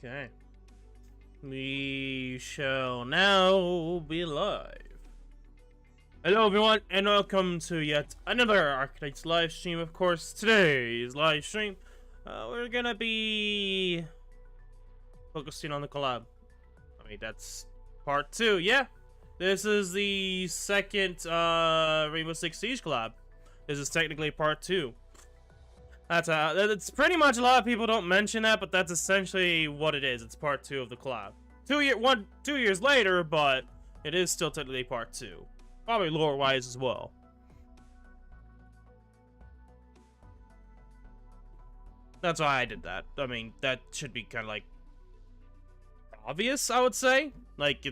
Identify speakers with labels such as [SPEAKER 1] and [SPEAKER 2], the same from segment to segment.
[SPEAKER 1] Okay. We shall now be live. Hello everyone, and welcome to yet another Arknights live stream. Of course, today's live stream, we're gonna be focusing on the collab. I mean, that's part 2, yeah. This is the second Rainbow Six Siege collab. This is technically part 2. That's pretty much, a lot of people don't mention that, but that's essentially what it is. It's part 2 of the collab. 2 years later, but it is still technically part 2. Probably lore-wise as well. That's why I did that. I mean, that should be kind of like obvious, I would say. Like,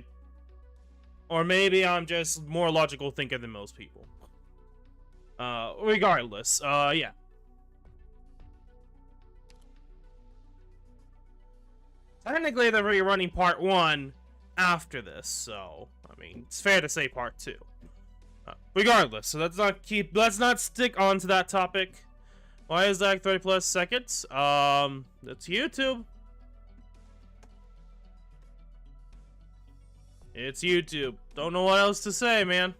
[SPEAKER 1] or maybe I'm just more logical thinker than most people. Regardless, yeah. Technically, they're rerunning part 1 after this, so I mean, it's fair to say part 2. Regardless, so let's not stick on to that topic. Why is that 30 plus seconds? That's YouTube. It's YouTube. Don't know what else to say, man.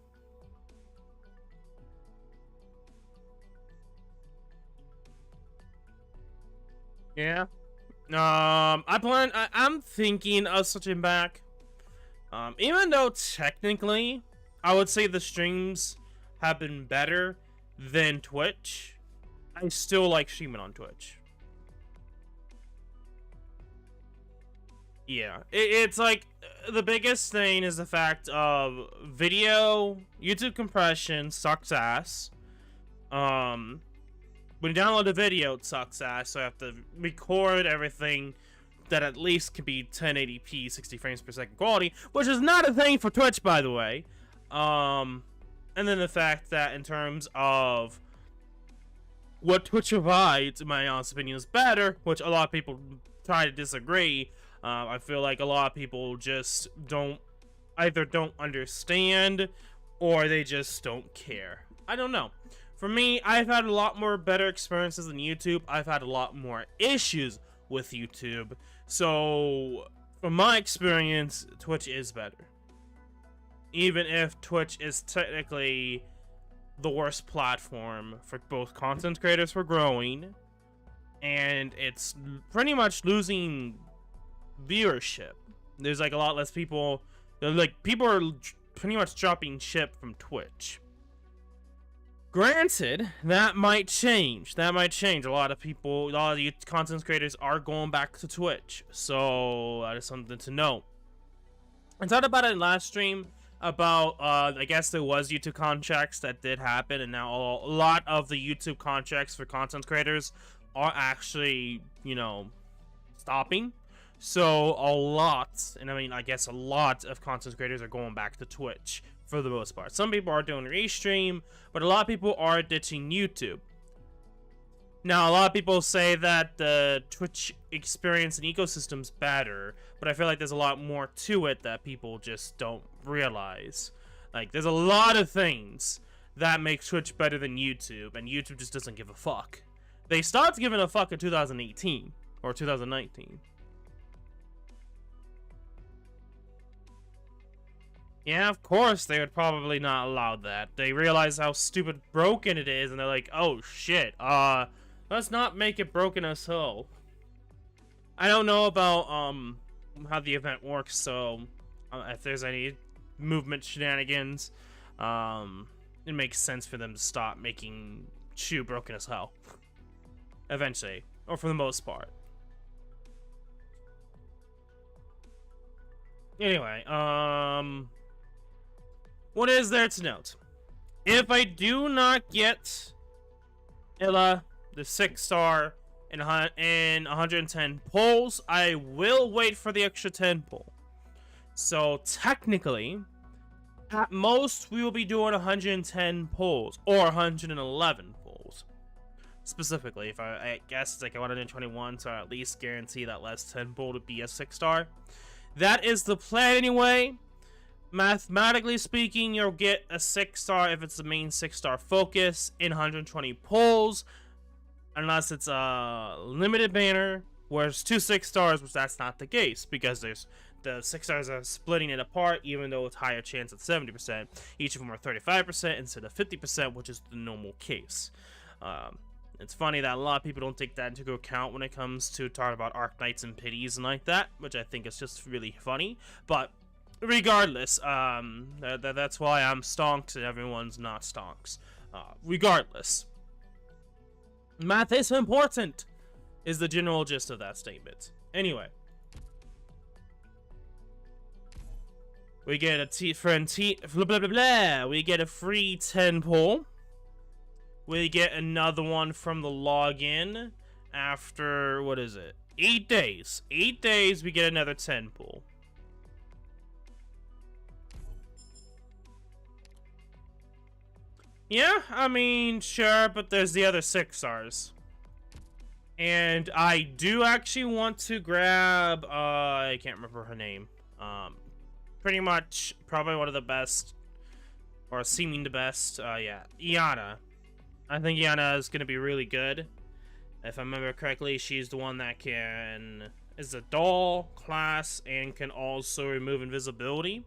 [SPEAKER 1] Yeah. I'm thinking of switching back. Even though technically, I would say the streams have been better than Twitch, I still like streaming on Twitch. Yeah, it's like, the biggest thing is the fact of video, YouTube compression sucks ass. When you download a video, it sucks ass, so I have to record everything that at least can be 1080p, 60 frames per second quality, which is not a thing for Twitch, by the way. And then the fact that in terms of what Twitch provides, in my honest opinion, is better, which a lot of people try to disagree. I feel like a lot of people just either don't understand, or they just don't care. I don't know. For me, I've had a lot more better experiences than YouTube. I've had a lot more issues with YouTube. So, from my experience, Twitch is better. Even if Twitch is technically the worst platform for both content creators for growing, and it's pretty much losing viewership. There's like a lot less people, like people are pretty much dropping ship from Twitch. Granted, that might change. A lot of the content creators are going back to Twitch, so that is something to note. I talked about it in last stream about, I guess there was YouTube contracts that did happen, and now a lot of the YouTube contracts for content creators are actually, stopping. So a lot of content creators are going back to Twitch for the most part. Some people are doing restream, but a lot of people are ditching YouTube. Now, a lot of people say that the Twitch experience and ecosystem's better, but I feel like there's a lot more to it that people just don't realize. Like, there's a lot of things that make Twitch better than YouTube, and YouTube just doesn't give a fuck. They stopped giving a fuck in 2018 or 2019. Yeah, of course they would probably not allow that. They realize how stupid broken it is, and they're like, oh shit, let's not make it broken as hell. I don't know about how the event works, so if there's any movement shenanigans, it makes sense for them to stop making Chew broken as hell. Eventually, or for the most part. Anyway, what is there to note? If I do not get Illa, the 6-star, in 110 pulls, I will wait for the extra 10 pull. So technically, at most, we will be doing 110 pulls, or 111 pulls. Specifically, if I guess it's like 121, so I at least guarantee that last 10 pull to be a 6-star. That is the plan anyway. Mathematically speaking, you'll get a 6-star if it's the main 6-star focus in 120 pulls, unless it's a limited banner Whereas 2 6-stars, which that's not the case, because there's the 6 stars are splitting it apart, even though it's higher chance at 70%. Each of them are 35% instead of 50%, which is the normal case. It's funny that a lot of people don't take that into account when it comes to talking about Arknights and pities and like that, which I think is just really funny. But regardless, that's why I'm stonks and everyone's not stonks. Regardless, math is important, is the general gist of that statement. Anyway, we get we get a free 10 pull. We get another one from the login after, what is it? 8 days. 8 days, we get another 10 pull. Yeah, I mean, sure, but there's the other 6 stars. And I do actually want to grab, I can't remember her name. Pretty much, probably one of the best, or seeming the best, yeah, Iana. I think Iana is going to be really good. If I remember correctly, she's the one that is a doll class and can also remove invisibility.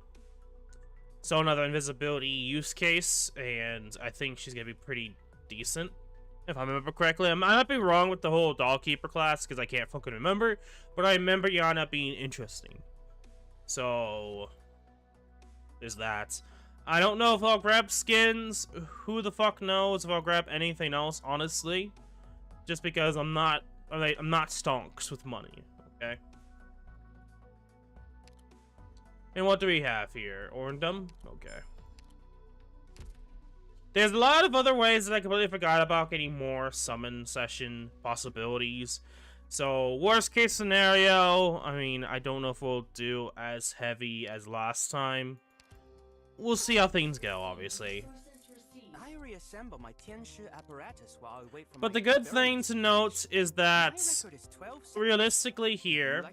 [SPEAKER 1] So another invisibility use case, and I think she's going to be pretty decent. If I remember correctly. I might be wrong with the whole doll keeper class because I can't fucking remember. But I remember Iana being interesting. So there's that. I don't know if I'll grab skins. Who the fuck knows if I'll grab anything else, honestly. Just because I'm not stonks with money, okay? And what do we have here? Orndom? Okay. There's a lot of other ways that I completely forgot about getting more summon session possibilities. So, worst case scenario, I mean, I don't know if we'll do as heavy as last time. We'll see how things go, obviously. But the good thing to note is that, realistically here,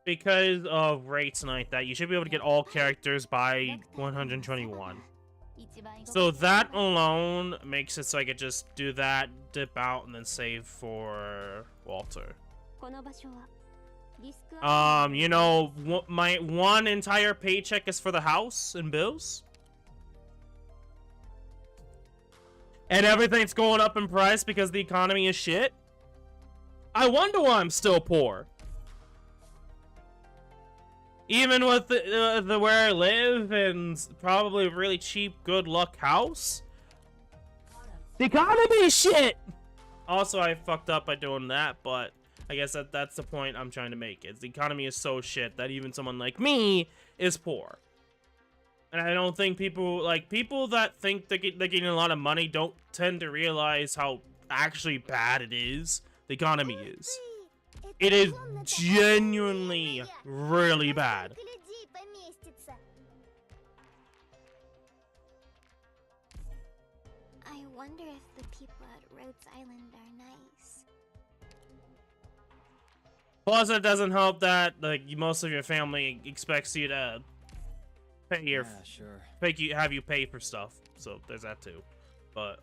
[SPEAKER 1] because of rates and like that, you should be able to get all characters by 121. So that alone makes it so I could just do that, dip out, and then save for Walter. You know, my one entire paycheck is for the house and bills. And everything's going up in price because the economy is shit. I wonder why I'm still poor. Even with the where I live and probably a really cheap good luck house. The economy is shit! Also, I fucked up by doing that, but I guess that's the point I'm trying to make. Is the economy is so shit that even someone like me is poor. And I don't think people that think they're getting a lot of money don't tend to realize how actually bad it is. The economy is. It is genuinely really bad.
[SPEAKER 2] I wonder if the people at Rhodes Island are nice.
[SPEAKER 1] Plus, it doesn't help that like most of your family expects you to pay your have you pay for stuff. So there's that too. But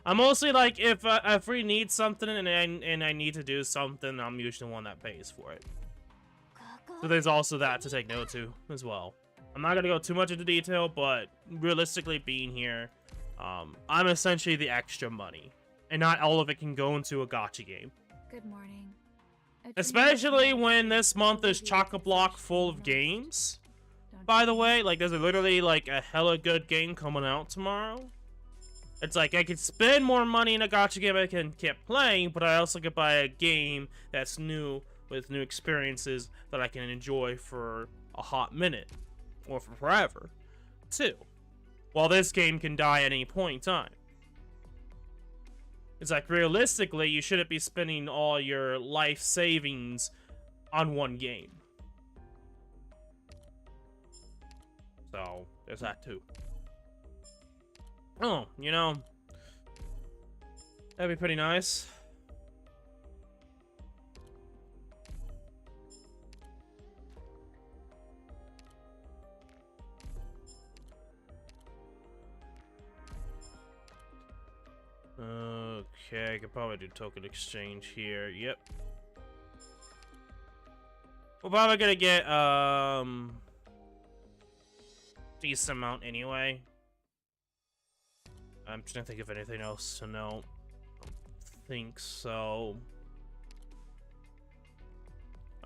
[SPEAKER 1] I'm mostly like if we need something and I need to do something, I'm usually the one that pays for it. So there's also that to take note to as well. I'm not gonna go too much into detail, but realistically, being here, I'm essentially the extra money, and not all of it can go into a gacha game.
[SPEAKER 3] Good morning.
[SPEAKER 1] Especially when this month is chock-a-block full of games. By the way, like there's literally like a hella good game coming out tomorrow. It's like I could spend more money in a gacha game I can keep playing, but I also could buy a game that's new with new experiences that I can enjoy for a hot minute or for forever, too. While this game can die at any point in time. It's like realistically, you shouldn't be spending all your life savings on one game. So there's that too. Oh, you know, that'd be pretty nice. Okay, I could probably do token exchange here. Yep. We're probably gonna get decent amount anyway. I'm trying to think of anything else to know. Think so.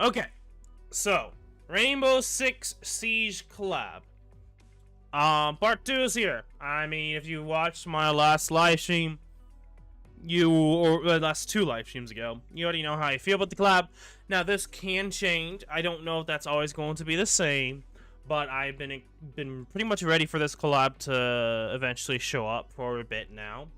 [SPEAKER 1] Okay, so Rainbow Six Siege collab. Part 2 is here. I mean, if you watched my last live stream, or the last 2 live streams ago, you already know how I feel about the collab. Now, this can change. I don't know if that's always going to be the same, but I've been pretty much ready for this collab to eventually show up for a bit now.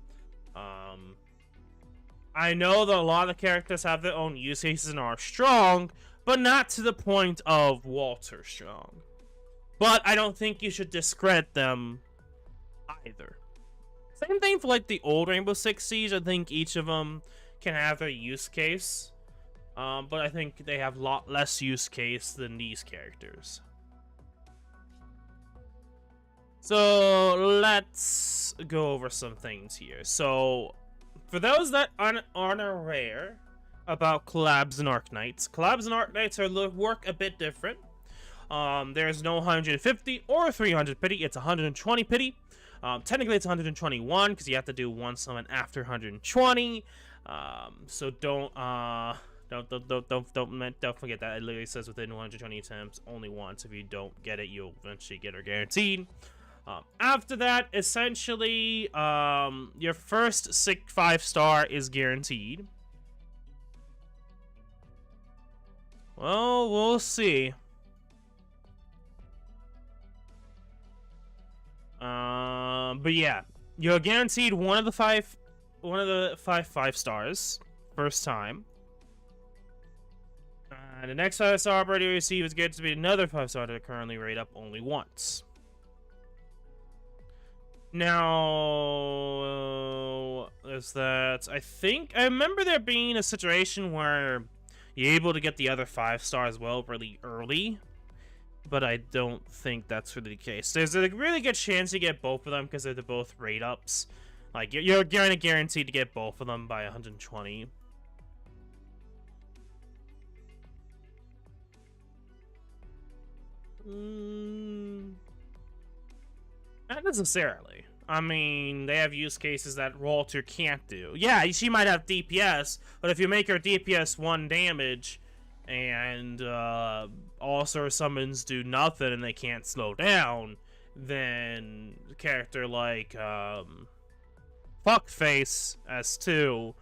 [SPEAKER 1] I know that a lot of the characters have their own use cases and are strong, but not to the point of Walter strong. But I don't think you should discredit them either. Same thing for like the old Rainbow Six Siege. I think each of them can have their use case, but I think they have a lot less use case than these characters. So let's go over some things here. So for those that aren't aware about collabs and Arknights, collabs and Arknights work a bit different. There's no 150 or 300 pity. It's 120 pity. Technically it's 121 because you have to do one summon after 120. So don't forget that. It literally says within 120 attempts only once. If you don't get it, you'll eventually get it guaranteed. After that, essentially, your first 5-star is guaranteed. Well, we'll see. But yeah, you're guaranteed one of the five 5-stars first time. The next 5-star operator you receive is guaranteed to be another 5-star to currently rate up only once. Now, there's that. I remember there being a situation where you're able to get the other 5-star as well really early, but I don't think that's really the case. There's a really good chance you get both of them because they're both rate ups. Like, you're guaranteed to get both of them by 120. Not necessarily. I mean, they have use cases that Walter can't do. Yeah, she might have DPS, but if you make her DPS 1 damage, and all sort of summons do nothing and they can't slow down, then a character like Fuckface S2,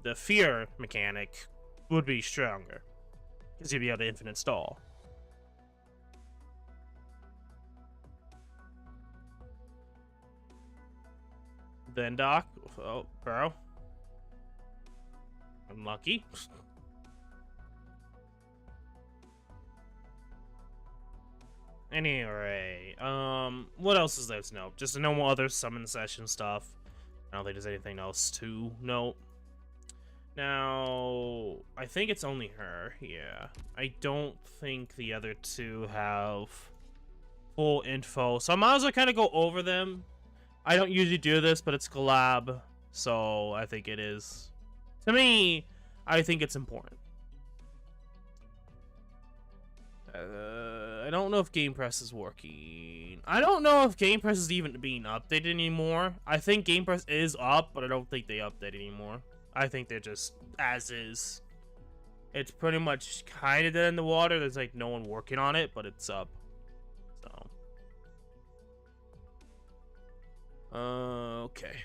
[SPEAKER 1] the fear mechanic would be stronger because you'd be able to infinite stall. Then Doc, oh, bro, unlucky. Anyway, what else is there to note? Just the normal other summon session stuff. I don't think there's anything else to note. Now, I think it's only her, yeah. I don't think the other 2 have full info, so I might as well kind of go over them. I don't usually do this, but it's collab, so I think it is. To me, I think it's important. I don't know if Game Press is working. I don't know if Game Press is even being updated anymore. I think Game Press is up, but I don't think they update anymore. I think they're just as is. It's pretty much kind of dead in the water. There's like no one working on it, but it's up. So. Okay.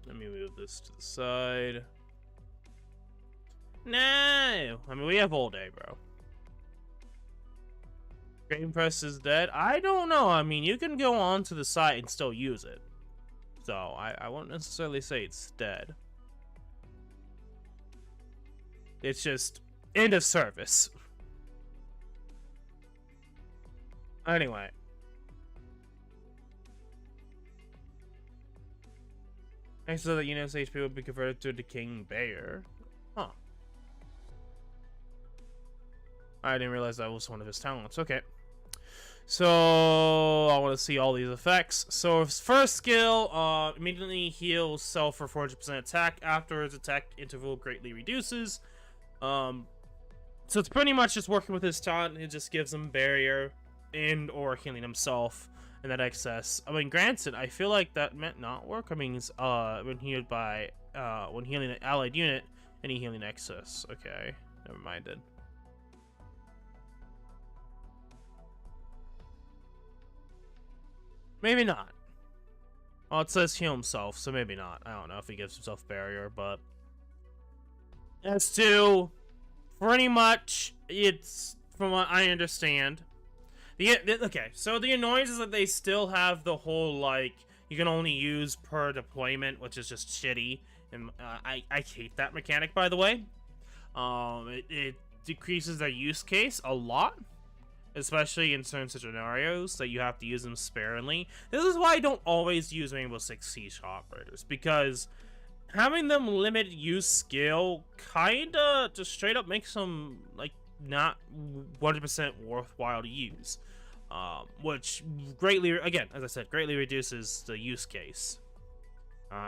[SPEAKER 1] Let me move this to the side. No! I mean, we have all day, bro. Game Press is dead? I don't know. I mean, you can go on to the site and still use it. So, I won't necessarily say it's dead. It's just end of service. Anyway. I saw that Unit's HP would be converted to a decaying bear. Huh. I didn't realize that was one of his talents. Okay. So I want to see all these effects. So his first skill, immediately heals self for 400% attack. Afterwards, attack interval greatly reduces. So it's pretty much just working with his taunt. It just gives him barrier and or healing himself in that excess. I mean, granted, I feel like that might not work. I mean, when healed by when healing an allied unit, any healing excess. Okay, never minded. Maybe not. Well, it says heal himself, so maybe not. I don't know if he gives himself barrier, but as to pretty much, it's from what I understand. Okay, so the annoyance is that they still have the whole like you can only use per deployment, which is just shitty, and I hate that mechanic, by the way. It decreases their use case a lot. Especially in certain scenarios that you have to use them sparingly. This is why I don't always use Rainbow Six Siege operators, because having them limited use skill kinda just straight up makes them like not 100% worthwhile to use, which greatly, again, as I said, greatly reduces the use case,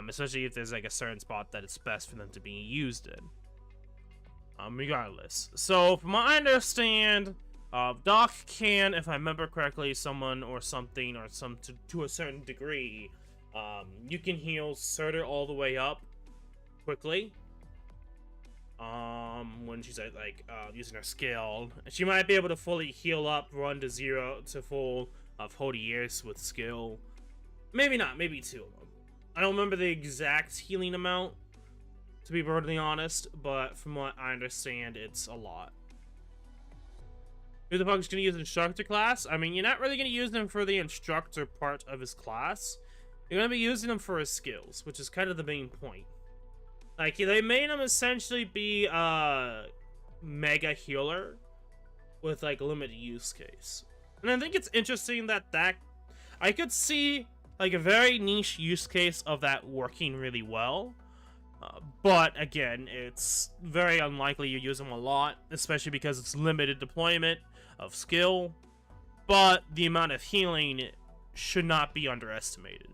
[SPEAKER 1] especially if there's like a certain spot that it's best for them to be used in. Regardless, so from what I understand, Doc can, if I remember correctly, someone or something or to a certain degree, you can heal Surtur all the way up quickly. When she's like using her skill, she might be able to fully heal up, run to 0 to full of Hodier's with skill. Maybe not, maybe 2 of them. I don't remember the exact healing amount, to be brutally honest, but from what I understand, it's a lot. Who the fuck is going to use instructor class? I mean, you're not really going to use them for the instructor part of his class. You're going to be using them for his skills, which is kind of the main point. Like, they made him essentially be a mega healer with, like, limited use case. And I think it's interesting that I could see, like, a very niche use case of that working really well. But, again, it's very unlikely you use them a lot, especially because it's limited deployment of skill, but the amount of healing should not be underestimated.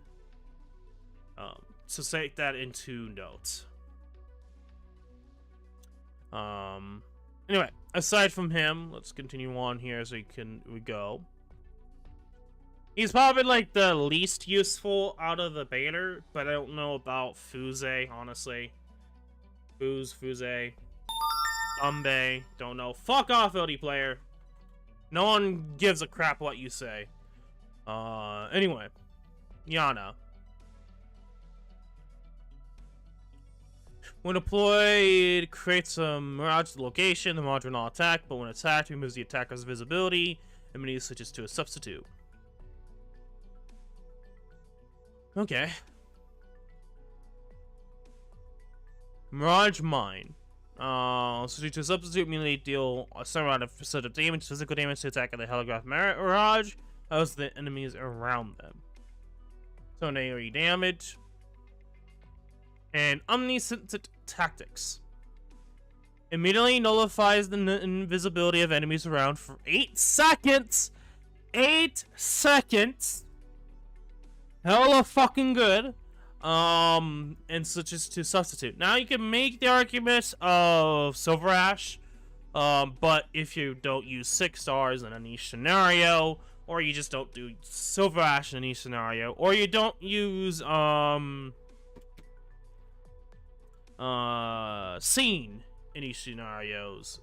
[SPEAKER 1] So take that into note. Anyway, aside from him, let's continue on here as we go. He's probably like the least useful out of the banner, but I don't know about Fuse, honestly. Fuse, Umbe, don't know. Fuck off, LD player. No one gives a crap what you say. Anyway. Yana. When deployed, creates a mirage location. The mirage will not attack, but when attacked, removes the attacker's visibility. Immediately switches to a substitute. Okay. Mirage Mine. Switch to a substitute, immediately deal a certain amount of damage, physical damage to attack at the holograph mirage as the enemies around them. So AoE damage. And Omniscient Tactics. Immediately nullifies the invisibility of enemies around for 8 seconds! 8 seconds! Hella fucking good. And switches to substitute. Now you can make the argument of Silver Ash, but if you don't use 6 stars in a niche scenario, or you just don't do Silver Ash in a niche scenario, or you don't use Scene in niche scenarios,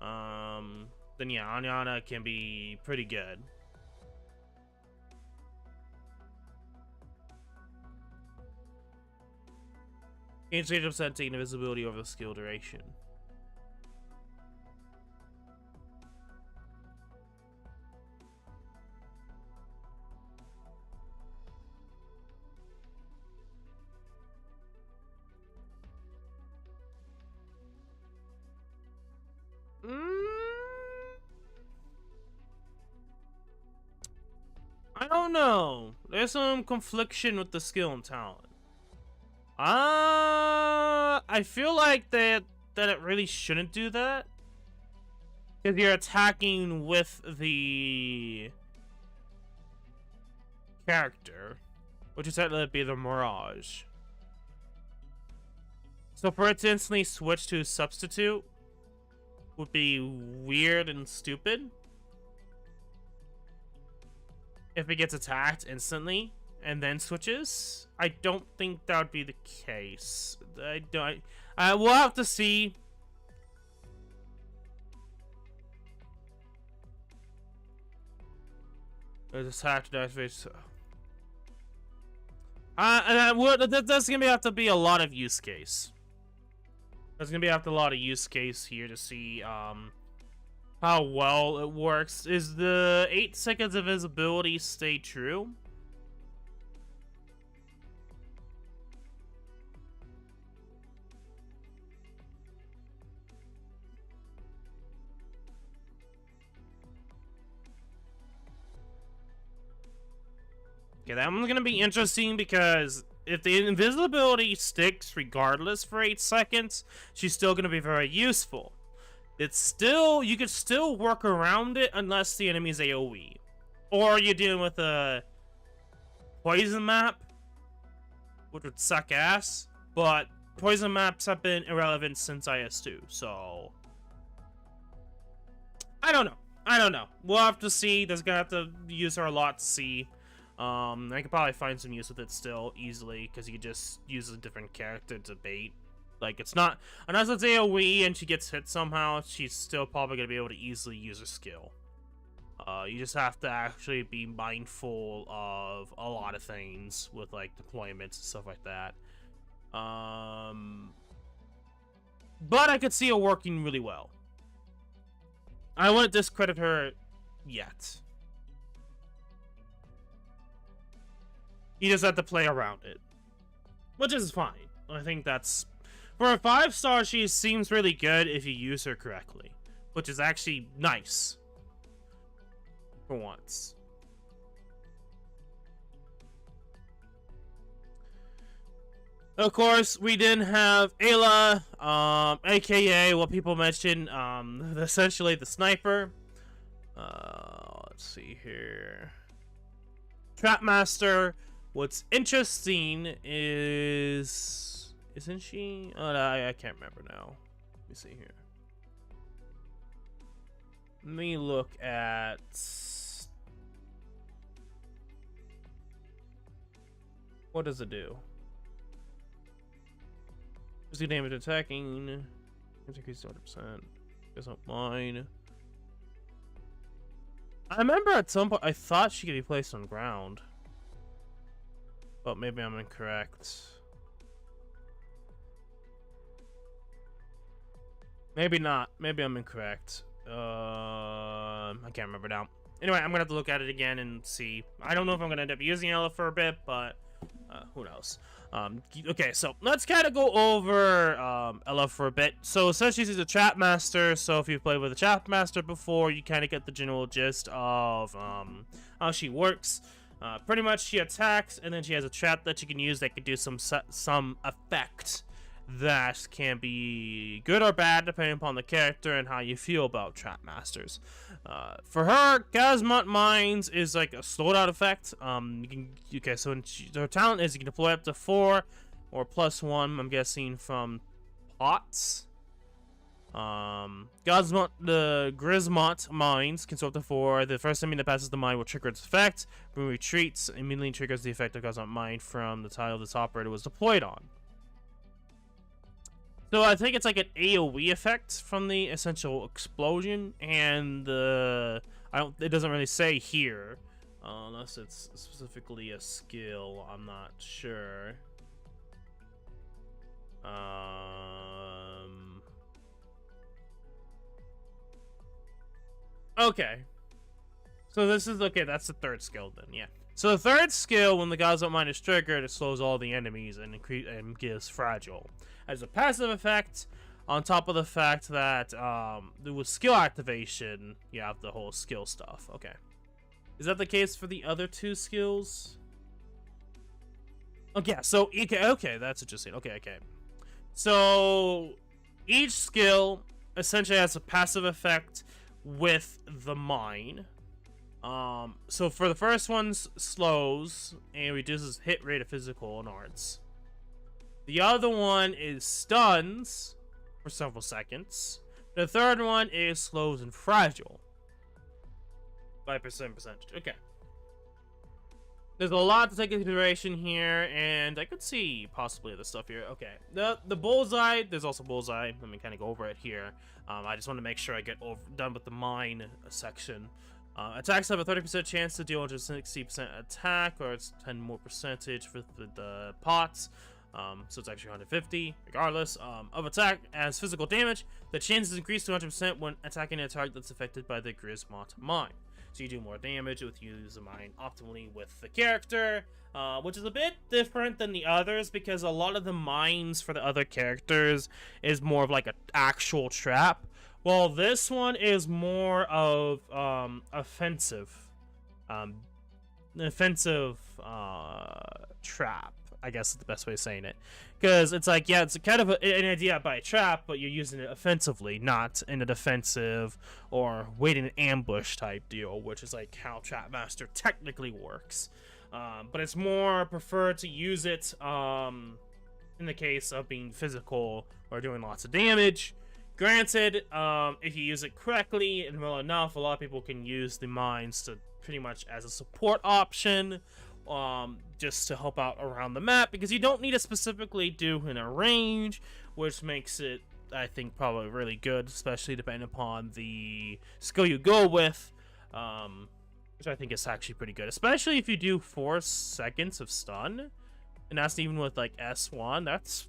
[SPEAKER 1] then yeah, Anyana can be pretty good. Gains 80% taking invisibility over the skill duration. I don't know. There's some confliction with the skill and talent. I feel like that it really shouldn't do that. Because you're attacking with the character, which is said to be the Mirage. So for it to instantly switch to substitute would be weird and stupid. If it gets attacked instantly and then switches, I don't think that would be the case. We'll have to see. There's attack to activate. That's gonna have to be a lot of use case. There's gonna be a lot of use case here to see how well it works. Is the 8 seconds of invisibility stay true? Okay, that one's gonna be interesting because if the invisibility sticks regardless for 8 seconds, she's still gonna be very useful. It's still, you could still work around it unless the enemy's AoE. Or you're dealing with a poison map, which would suck ass, but poison maps have been irrelevant since IS2, so I don't know. We'll have to see. There's gonna have to use her a lot to see. I could probably find some use with it still easily, because you could just use a different character to bait. Like, it's not, unless it's AoE and she gets hit somehow, she's still probably going to be able to easily use her skill. You just have to actually be mindful of a lot of things with, like, deployments and stuff like that. But I could see it working really well. I wouldn't discredit her yet. You just have to play around it, which is fine. I think that's, for a 5-star, she seems really good if you use her correctly, which is actually nice for once. Of course, we didn't have Ayla, aka what people mentioned, essentially the sniper. Let's see here. Trapmaster. What's interesting is, isn't she? Oh, no, I can't remember now. Let me see here. Let me look at. What does it do? Is the damage attacking? Increase 100%. Guess not mine. I remember at some point I thought she could be placed on ground. But maybe I'm incorrect. Maybe not. Maybe I'm incorrect. I can't remember now. Anyway, I'm gonna have to look at it again and see. I don't know if I'm gonna end up using Ella for a bit, but who knows. Okay, so let's kind of go over Ella for a bit. So essentially she's a trap master, so if you've played with a trap master before, you kind of get the general gist of how she works. Pretty much she attacks, and then she has a trap that you can use that could do some effect that can be good or bad depending upon the character and how you feel about trap masters. For her, Gazmont Mines is like a slowdown effect. So her talent is you can deploy up to 4 or +1, I'm guessing, from pots. The Grismont Mines can up to 4. The first enemy that passes the mine will trigger its effect. When it retreats, immediately triggers the effect of Grismont Mine from the tile this operator was deployed on. So I think it's like an AoE effect from the essential explosion, and it doesn't really say here, unless it's specifically a skill. I'm not sure. Okay. So this is, okay, that's the third skill then, yeah. So the third skill, when the Gazmont Mine is triggered, it slows all the enemies and gives fragile. As a passive effect, on top of the fact that with skill activation, you have the whole skill stuff. Okay. Is that the case for the other 2 skills? Okay, so, okay, that's interesting. Okay. So, each skill essentially has a passive effect with the mine. So for the first one's slows and reduces hit rate of physical and arts. The other one is stuns for several seconds. The third one is slows and fragile. 5% percentage. Okay. There's a lot to take into consideration here, and I could see possibly other stuff here. Okay. The bullseye, there's also bullseye. Let me kind of go over it here. I just want to make sure I get done with the mine section. Attacks have a 30% chance to deal 160% attack, or it's 10 more percentage for the pots. So it's actually 150, regardless of attack as physical damage. The chance is increased to 100% when attacking a target that's affected by the Grismot mine. So you do more damage with use the mine optimally with the character, which is a bit different than the others because a lot of the mines for the other characters is more of like an actual trap. Well, this one is more of offensive trap, I guess is the best way of saying it. Because it's like, yeah, it's kind of an idea by a trap, but you're using it offensively, not in a defensive or waiting an ambush type deal, which is like how Trapmaster technically works. But it's more preferred to use it in the case of being physical or doing lots of damage. Granted, if you use it correctly and well enough, a lot of people can use the mines to pretty much as a support option, just to help out around the map, because you don't need to specifically do in a range, which makes it, I think, probably really good, especially depending upon the skill you go with, which I think is actually pretty good, especially if you do 4 seconds of stun, and that's even with like S1. That's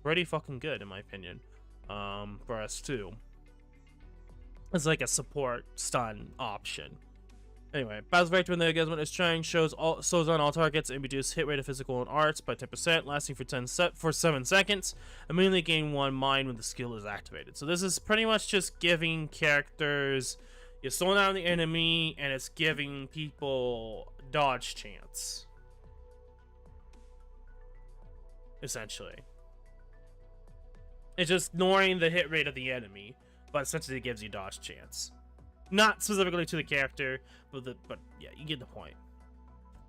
[SPEAKER 1] pretty fucking good in my opinion. For S2, it's like a support stun option. Anyway, Battle's Vector when the engagement is trying slows on all targets and reduce hit rate of physical and arts by 10%, lasting for 7 seconds. Immediately gain 1 mine when the skill is activated. So this is pretty much just giving characters, you're slowing down the enemy, and it's giving people dodge chance. Essentially. It's just ignoring the hit rate of the enemy, but essentially it gives you dodge chance. Not specifically to the character, but yeah, you get the point.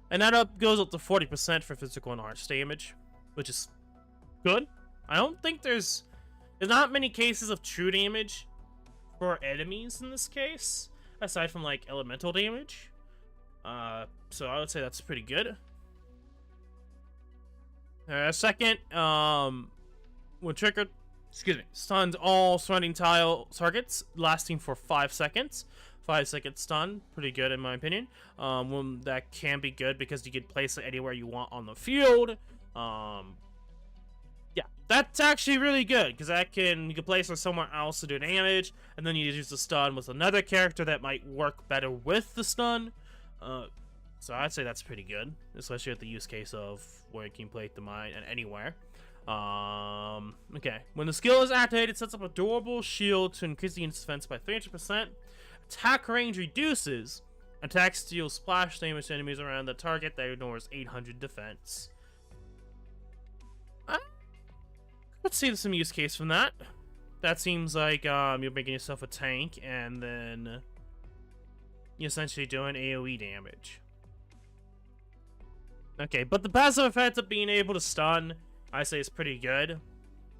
[SPEAKER 1] And that goes up to 40% for physical and arts damage, which is good. I don't think there's not many cases of true damage for enemies in this case, aside from like elemental damage. So I would say that's pretty good. Second, when triggered, stuns all surrounding tile targets, lasting for 5 seconds. 5-second stun, pretty good in my opinion. That can be good because you can place it anywhere you want on the field. Yeah, that's actually really good because you can place it somewhere else to do damage, and then you use the stun with another character that might work better with the stun. So I'd say that's pretty good, especially at the use case of where you can place the mine and anywhere. Okay. When the skill is activated, it sets up a durable shield to increase the unit's defense by 300%. Attack range reduces. Attacks deal splash damage to enemies around the target that ignores 800 defense. Let's see some use case from that. That seems like you're making yourself a tank, and then you're essentially doing AoE damage. Okay, but the passive effect of being able to stun, I say, is pretty good.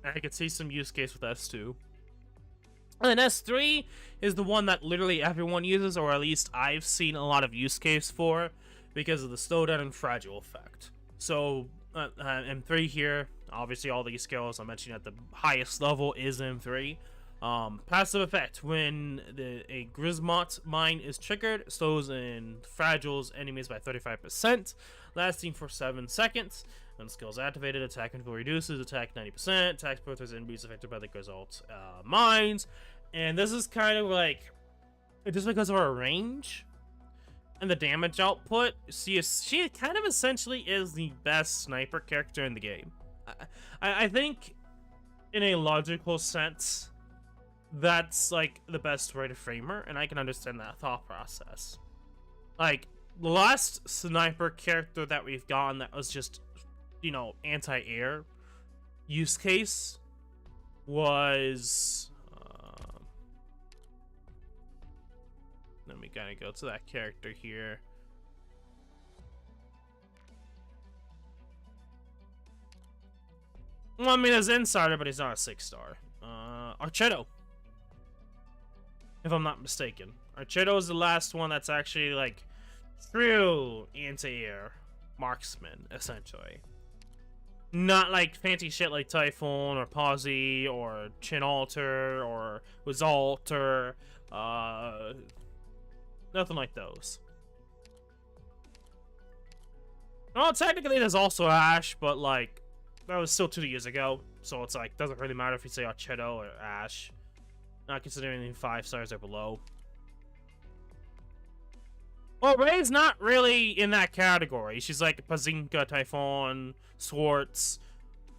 [SPEAKER 1] I could see some use case with S2. And then S3 is the one that literally everyone uses, or at least I've seen a lot of use case for, because of the slowdown and fragile effect. So, M3 here, obviously all these skills I mentioned at the highest level is M3. Passive effect, when a Grismot mine is triggered, slows and fragiles enemies by 35%, lasting for 7 seconds. When the skill is activated, attack control reduces, attack 90%, attack both enemies affected by the Grismot mines. And this is kind of like, just because of her range and the damage output, she kind of essentially is the best sniper character in the game. I think, in a logical sense, that's like the best way to frame her, and I can understand that thought process. Like, the last sniper character that we've gotten that was just, you know, anti-air use case was Let me kind of go to that character here. Well, I mean, he's Insider, but he's not a 6-star. Archetto. If I'm not mistaken. Archetto is the last one that's actually, like, true anti-air marksman, essentially. Not like fancy shit like Typhoon or Posy or Chin Alter or Result or nothing like those. Well, technically there's also Ash, but like that was still 2 years ago, so it's like doesn't really matter if you say Archetto or Ash. Not considering any 5 stars or below. Well, Ray's not really in that category. She's like Pazinka, Typhon, Swartz,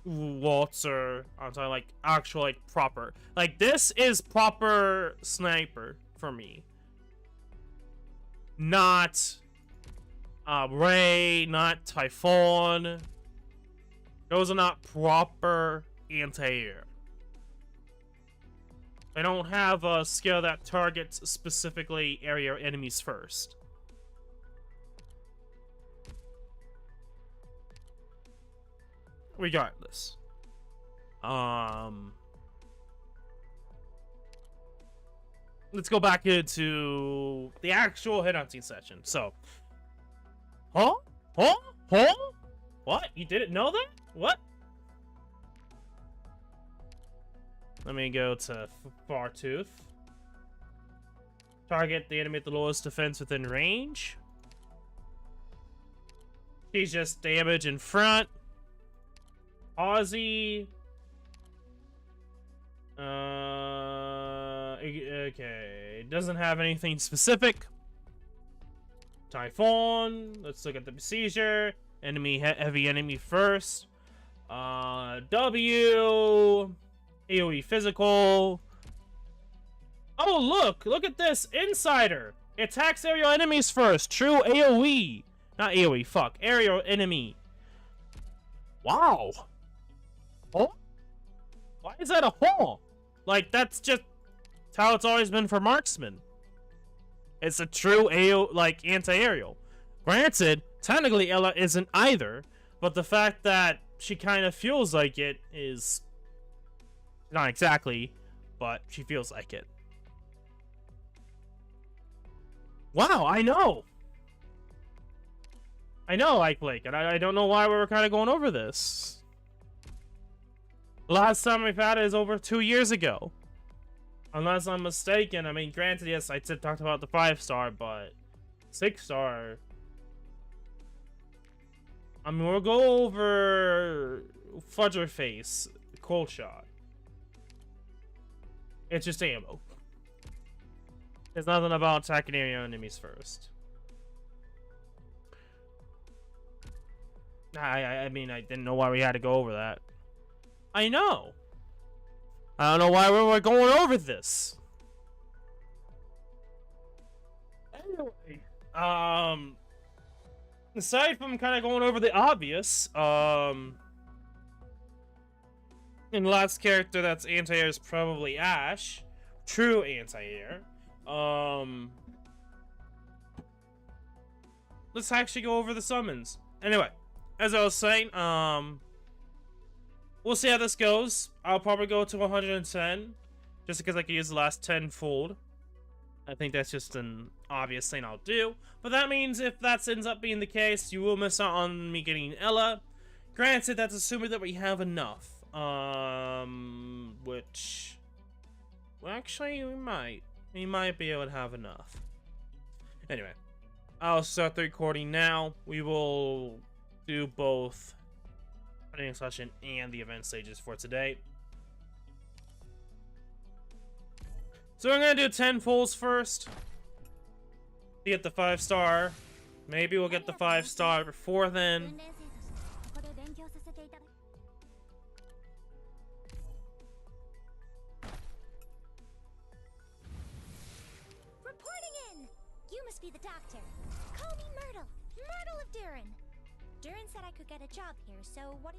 [SPEAKER 1] Waltzer. I'm talking like actual, like proper. Like this is proper sniper for me. Not Ray, not Typhon. Those are not proper anti-air. I don't have a skill that targets specifically area enemies first. Regardless. Let's go back into the actual headhunting session. So, huh? What? You didn't know that? What? Let me go to Fartooth. Target the enemy at the lowest defense within range. She's just damage in front. Aussie. Okay. Doesn't have anything specific. Typhoon. Let's look at the Besieger. Enemy, heavy enemy first. W. AoE physical. Oh, look at this. Insider. Attacks aerial enemies first. True AoE. Not AoE, fuck. Aerial enemy. Wow. Oh? Why is that a hole? Like, that's just how it's always been for marksmen. It's a true like anti-aerial. Granted, technically Ella isn't either, but the fact that she kind of feels like it is not exactly, but she feels like it. Wow, I know, Ike Blake, and I don't know why we were kind of going over this. Last time we've had it is over 2 years ago. Unless I'm mistaken. I mean, granted, yes, I talked about the 5-star, but 6-star. I mean, we'll go over Fudger Face, Cold Shot. It's just ammo. There's nothing about attacking area enemies first. I mean, I didn't know why we had to go over that. I know. I don't know why we were going over this. Anyway, aside from kind of going over the obvious, and the last character that's anti-air is probably Ash, true anti-air. Let's actually go over the summons. Anyway, as I was saying, we'll see how this goes. I'll probably go to 110, just because I can use the last 10-fold. I think that's just an obvious thing I'll do. But that means if that ends up being the case, you will miss out on me getting Ella. Granted, that's assuming that we have enough. Which... well, actually, we might. We might be able to have enough. Anyway, I'll start the recording now. We will do both training session and the event stages for today. So I'm gonna do 10 fulls first to get the 5-star. Maybe we'll get the 5-star before then.
[SPEAKER 2] Reporting in! You must be the doctor. Call me Myrtle. Myrtle of Durin. Durin said I could get a job here, so what...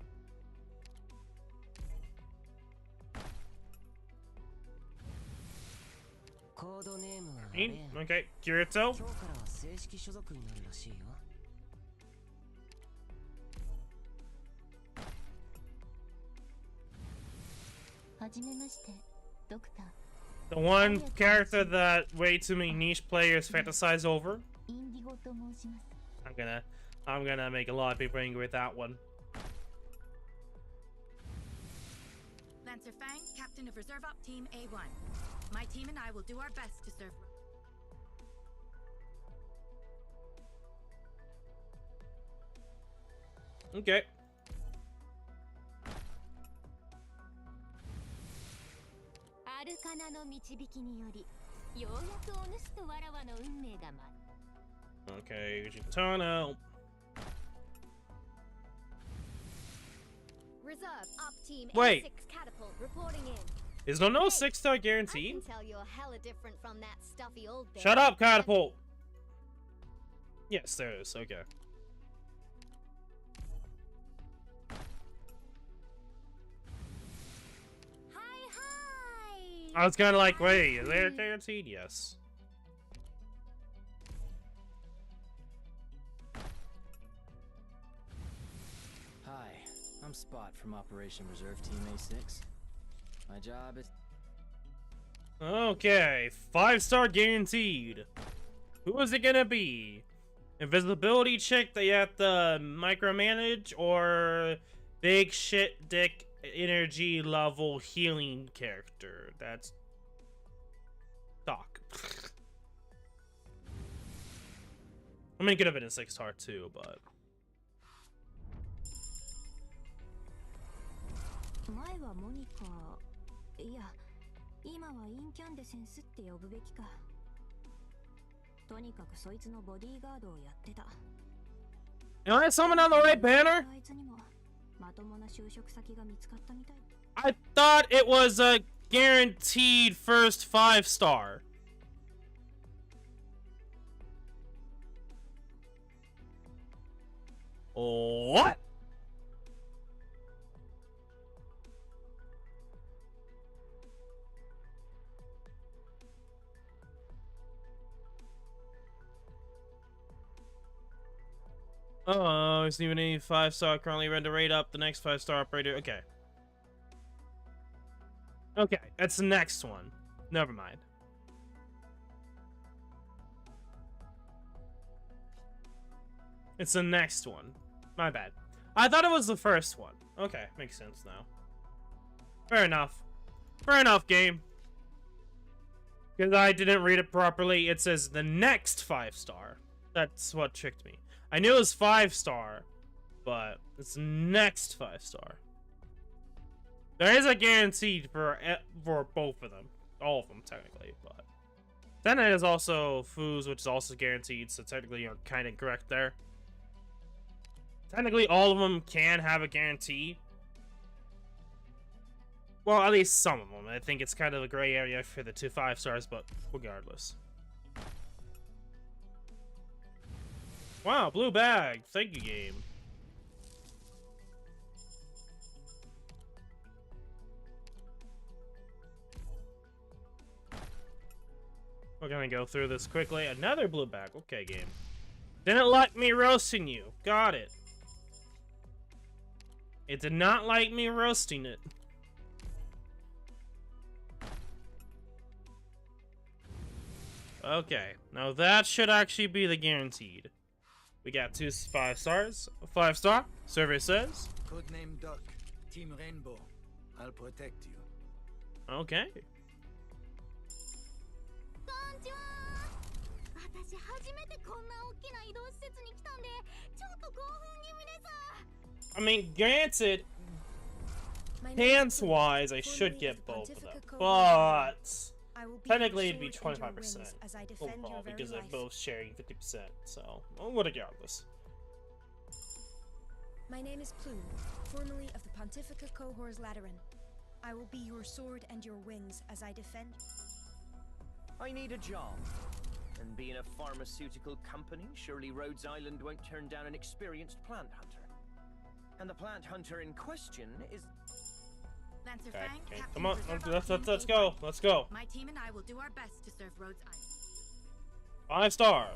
[SPEAKER 1] Okay, Kirito. The one character that way too many niche players fantasize over. I'm gonna make a lot of people angry with that one.
[SPEAKER 3] Lancer Fang, captain of Reserve Op Team A1. My team and I will do our best to serve.
[SPEAKER 1] Okay. Okay, Gitano.
[SPEAKER 2] Reserve Op Team
[SPEAKER 1] Wait.
[SPEAKER 2] A6 catapult reporting in.
[SPEAKER 1] Is there no 6-star guaranteed?
[SPEAKER 2] I can tell you're hella different from that stuffy old bear.
[SPEAKER 1] Shut up, catapult. Yes, there is. Okay.
[SPEAKER 2] Hi.
[SPEAKER 1] I was kind of like, wait, is there guaranteed? Yes.
[SPEAKER 4] Hi, I'm Spot from Operation Reserve Team A6. My job is...
[SPEAKER 1] Okay, 5-star guaranteed. Who is it gonna be? Invisibility chick that you have to micromanage, or big shit dick energy level healing character? That's Doc. I mean, it could have been a 6-star too, but
[SPEAKER 2] 前はモニカ、いや、今はインキャンデセンスって呼ぶべきか。とにかくそいつのボディーガードをやってた。
[SPEAKER 1] Am I summoned on the right banner?
[SPEAKER 2] あいつにもまともな就職先が見つかったみたい。
[SPEAKER 1] I thought it was a guaranteed first 5-star. What? Oh, isn't even any 5-star currently ready to rate up the next 5-star operator. Okay. Okay, that's the next one. Never mind. It's the next one. My bad. I thought it was the first one. Okay, makes sense now. Fair enough. Fair enough, game. Because I didn't read it properly. It says the next 5-star. That's what tricked me. I knew it was 5-star, but it's next 5-star. There is a guarantee for both of them. All of them, technically, but... Then it is also Foos, which is also guaranteed, so technically you're kind of correct there. Technically, all of them can have a guarantee. Well, at least some of them. I think it's kind of a gray area for the 2 5-stars, but regardless. Wow, blue bag. Thank you, game. We're gonna go through this quickly. Another blue bag. Okay, game. Didn't like me roasting you. Got it. It did not like me roasting it. Okay, now that should actually be the guaranteed. We got 2 5-stars. 5-star. Survey says.
[SPEAKER 5] Codename Duck, Team Rainbow. I'll protect you.
[SPEAKER 1] Okay.
[SPEAKER 2] こんにちは。私初めてこんな大きな移動施設に来たんで、ちょっと興奮気味です。
[SPEAKER 1] I mean, granted, hands-wise, I should get both of them, but technically it'd be 25% overall because they're both sharing 50%. So, well, regardless.
[SPEAKER 3] My name is Plume, formerly of the Pontifica Cohors Lateran. I will be your sword and your wings as I defend.
[SPEAKER 6] I need a job. And being a pharmaceutical company, surely Rhodes Island won't turn down an experienced plant hunter. And the plant hunter in question is...
[SPEAKER 3] Lancer
[SPEAKER 1] Okay,
[SPEAKER 3] Fang,
[SPEAKER 1] okay.
[SPEAKER 3] Captain
[SPEAKER 1] Come on,
[SPEAKER 3] Reserve
[SPEAKER 1] let's
[SPEAKER 3] Team
[SPEAKER 1] go.
[SPEAKER 3] A1.
[SPEAKER 1] Let's go.
[SPEAKER 3] My team and I will do our best to serve Rhodes Island.
[SPEAKER 1] 5-star.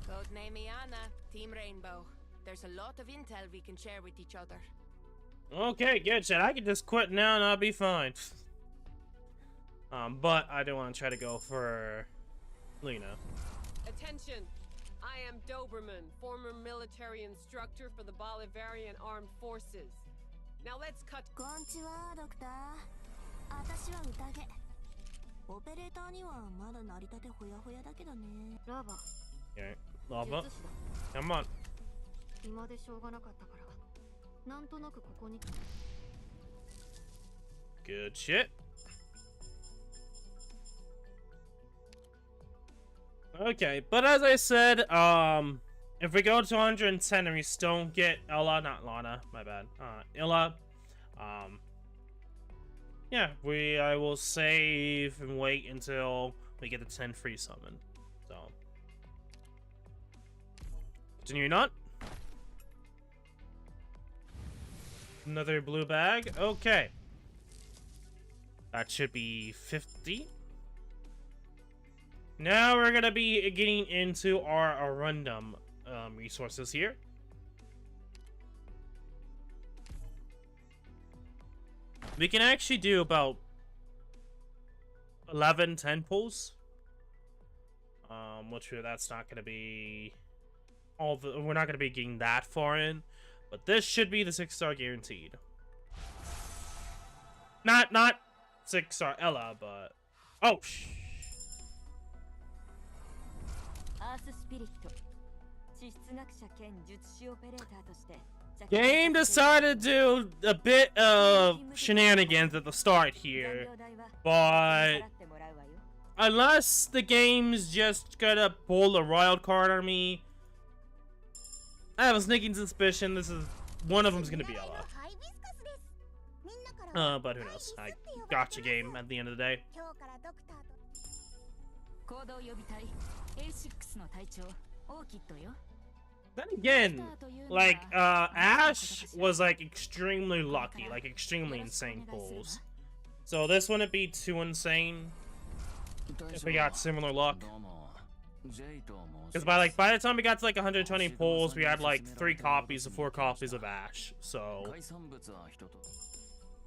[SPEAKER 7] Codename Iana, Team Rainbow. There's a lot of intel we can share with each other.
[SPEAKER 1] Okay, good shit. I can just quit now and I'll be fine. But I do want to try to go for Lena.
[SPEAKER 8] Attention! I am Doberman, former military instructor for the Bolivarian Armed Forces. Now let's cut.
[SPEAKER 2] こんちはドクター。私は宴。オペレーターにはまだ成り立てほやほやだけどね。ラバ。
[SPEAKER 1] Okay, lava.
[SPEAKER 2] 術師だ。
[SPEAKER 1] Come on.
[SPEAKER 2] 今でしょうがなかったから。なんとなくここに。
[SPEAKER 1] Good shit. Okay, but as I said, if we go to 110 and we still don't get Ella, not Lana, my bad, Illa, yeah, I will save and wait until we get the 10 free summon. So, continuing on. Another blue bag. Okay. That should be 50. Now we're gonna be getting into our Arundum resources here. We can actually do about 11, 10 pulls. Which that's not gonna be we're not gonna be getting that far in, but this should be the 6-star guaranteed. Not 6-star Ella, but Game decided to do a bit of shenanigans at the start here, but unless the game's just gonna pull a wild card on me, I have a sneaking suspicion this is one of them's gonna be Ella. But who knows? I gotcha game at the end of the day. Then again, like, Ash was, like, extremely lucky, like, extremely insane pulls. So this wouldn't be too insane if we got similar luck. Because by the time we got to, like, 120 pulls, we had, like, 4 copies of Ash, so... If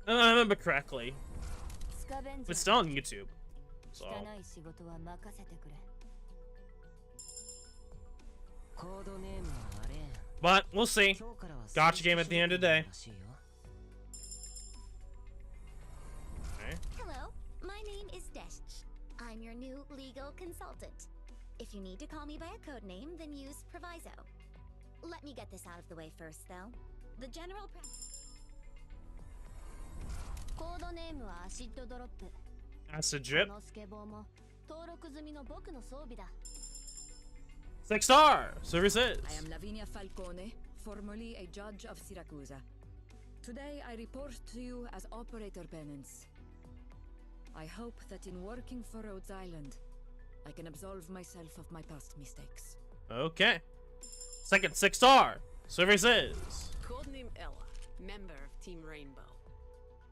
[SPEAKER 1] I remember correctly. It's still on YouTube, so... But we'll see. Gotcha game at the end of the day. Okay.
[SPEAKER 9] Hello, my name is Desh. I'm your new legal consultant. If you need to call me by a code name, then use Proviso. Let me get this out of the way first, though. The general
[SPEAKER 1] Acid drip. 6-star services.
[SPEAKER 10] I am Lavinia Falcone, formerly a judge of Siracusa. Today I report to you as operator penance. I hope that in working for Rhodes Island, I can absolve myself of my past mistakes.
[SPEAKER 1] Okay. Second 6-star services.
[SPEAKER 8] Codename Ella, member of Team Rainbow.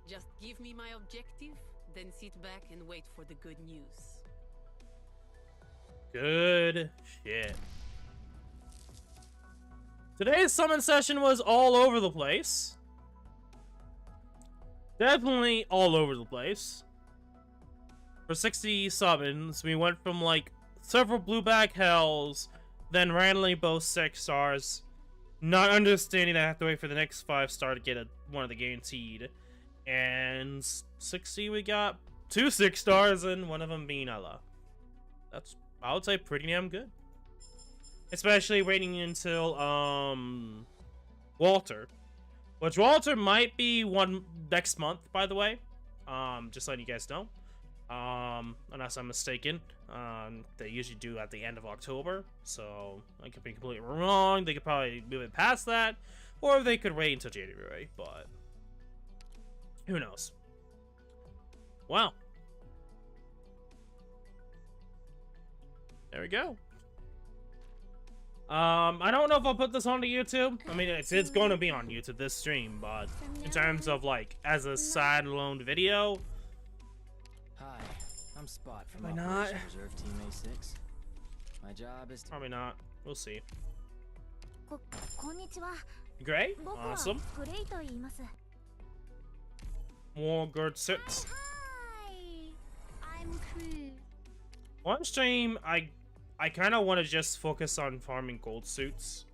[SPEAKER 8] Just give me my objective, then sit back and wait for the good news.
[SPEAKER 1] Good shit. Today's summon session was all over the place. Definitely all over the place. For 60 summons, we went from like several blue bag hells, then randomly both 6-stars, not understanding I have to wait for the next 5-star to get one of the guaranteed. And 60 we got 2 6-stars and one of them being Ella. That's, I would say, pretty damn good. Especially waiting until Walter, which Walter might be one next month, by the way. Just letting you guys know. Unless I'm mistaken. They usually do at the end of October, so I could be completely wrong. They could probably move it past that, or they could wait until January, but who knows? Wow. There we go. I don't know if I'll put this onto YouTube. I mean, it's going to be on YouTube, this stream, but in terms of, like, as a side-alone video...
[SPEAKER 4] Hi, I'm Spot from
[SPEAKER 1] Probably
[SPEAKER 4] Operation
[SPEAKER 1] not.
[SPEAKER 4] Reserve Team A6. My job is to...
[SPEAKER 1] Probably not. We'll see.
[SPEAKER 2] こんにちは。
[SPEAKER 1] Great.
[SPEAKER 2] 僕は
[SPEAKER 1] Awesome.
[SPEAKER 2] グレイと言います。
[SPEAKER 1] More good suits.
[SPEAKER 9] Hi, I'm Cruz.
[SPEAKER 1] One stream, I kind of want to just focus on farming gold suits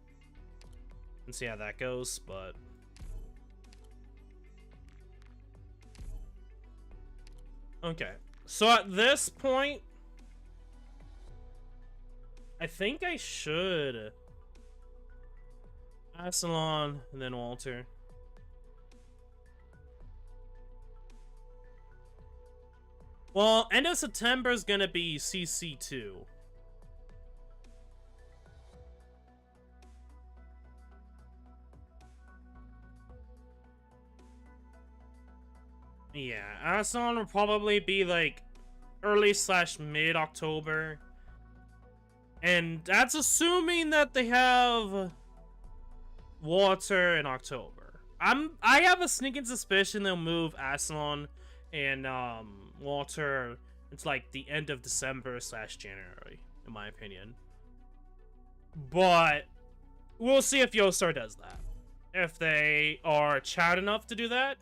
[SPEAKER 1] and see how that goes, but okay. So at this point, I think I should Assalon and then Walter. Well, end of September is gonna be CC2. Yeah, Assalon will probably be like early/mid-October. And that's assuming that they have Water in October. I have a sneaking suspicion they'll move Assalon and Water. It's like the end of December/January, in my opinion. But we'll see if Yostar does that. If they are chat enough to do that.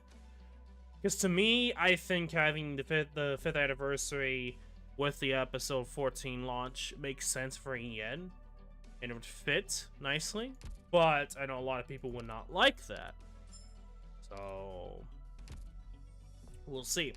[SPEAKER 1] Because to me, I think having the fifth anniversary with the episode 14 launch makes sense for EN. And it would fit nicely. But I know a lot of people would not like that. So we'll see.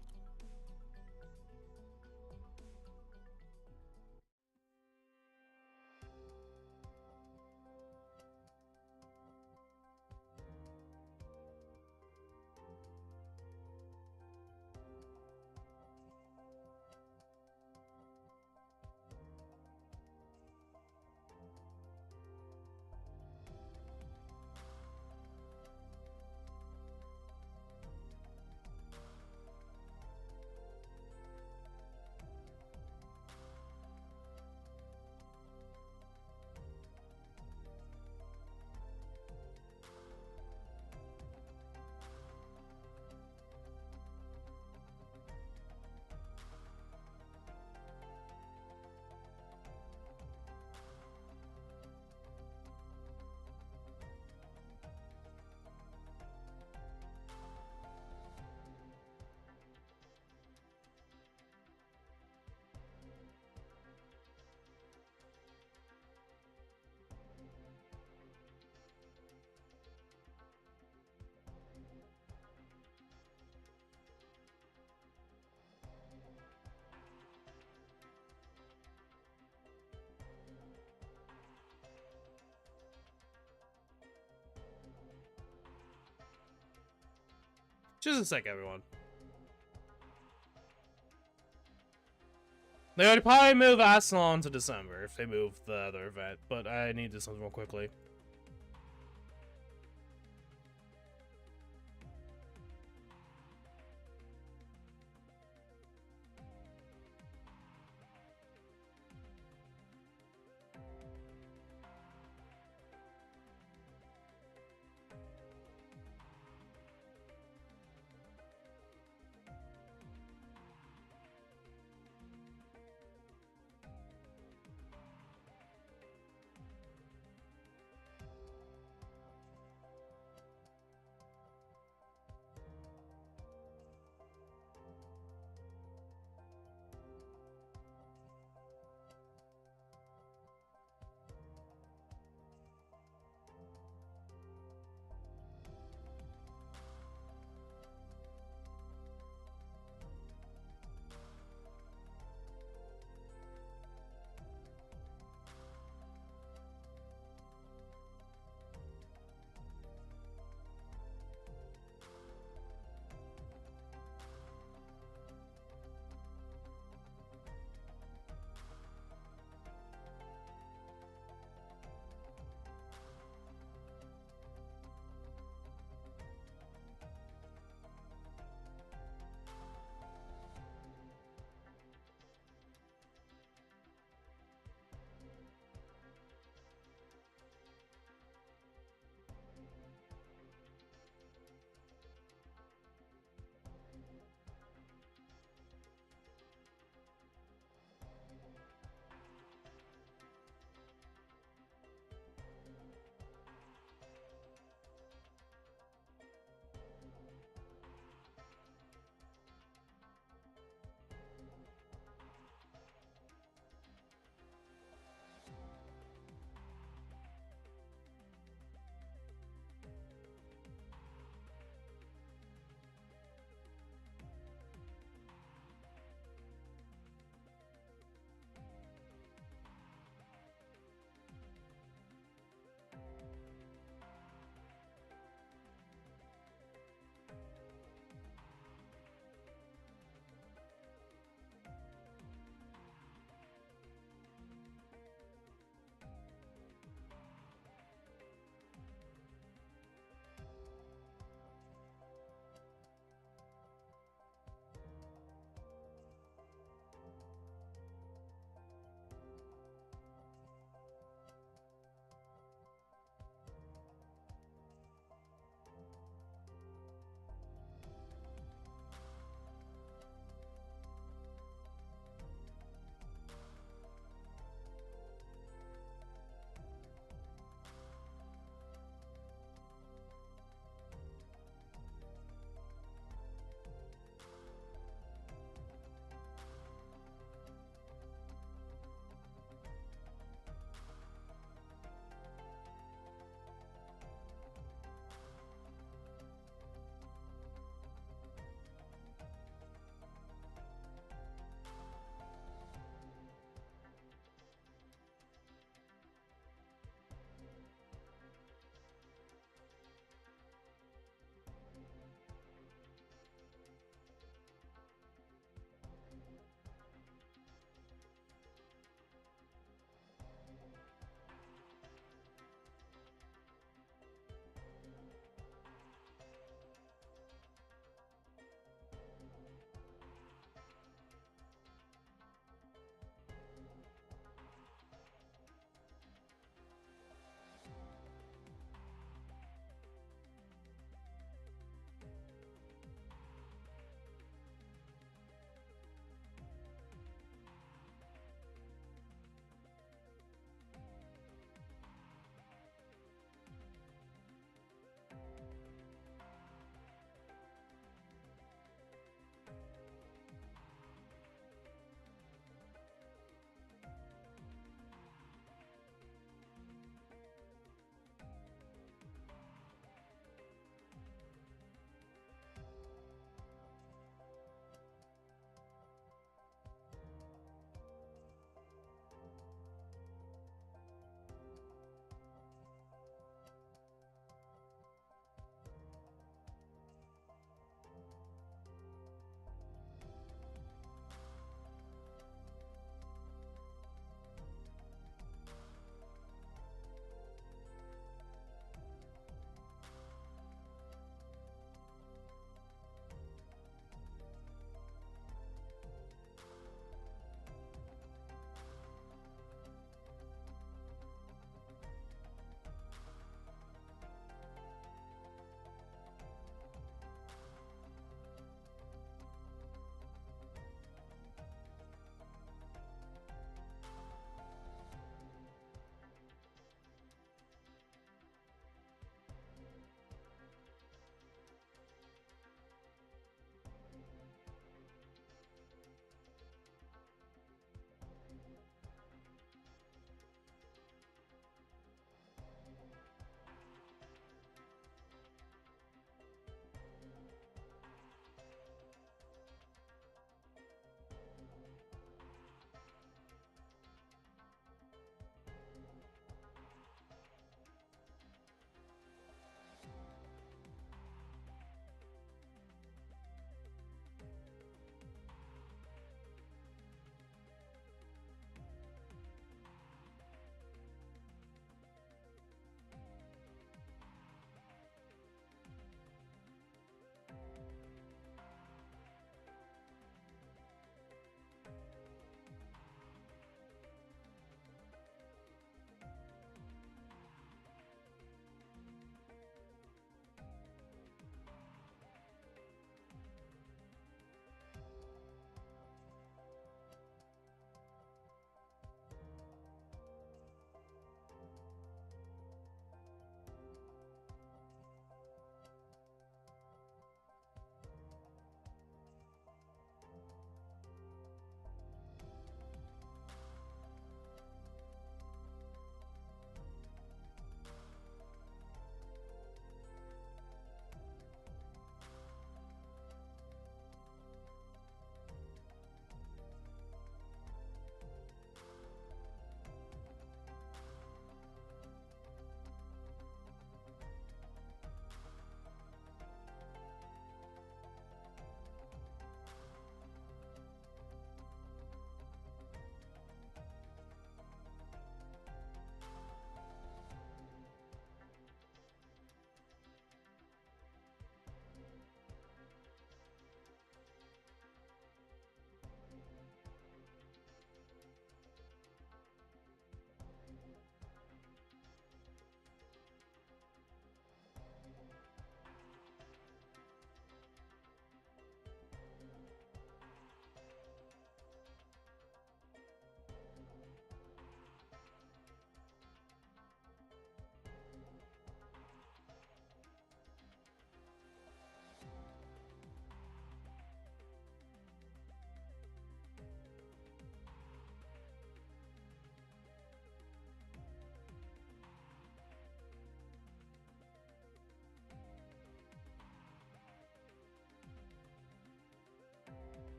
[SPEAKER 1] Just a sec, everyone. They would probably move Assalon to December if they move the other event, but I need this one real quickly.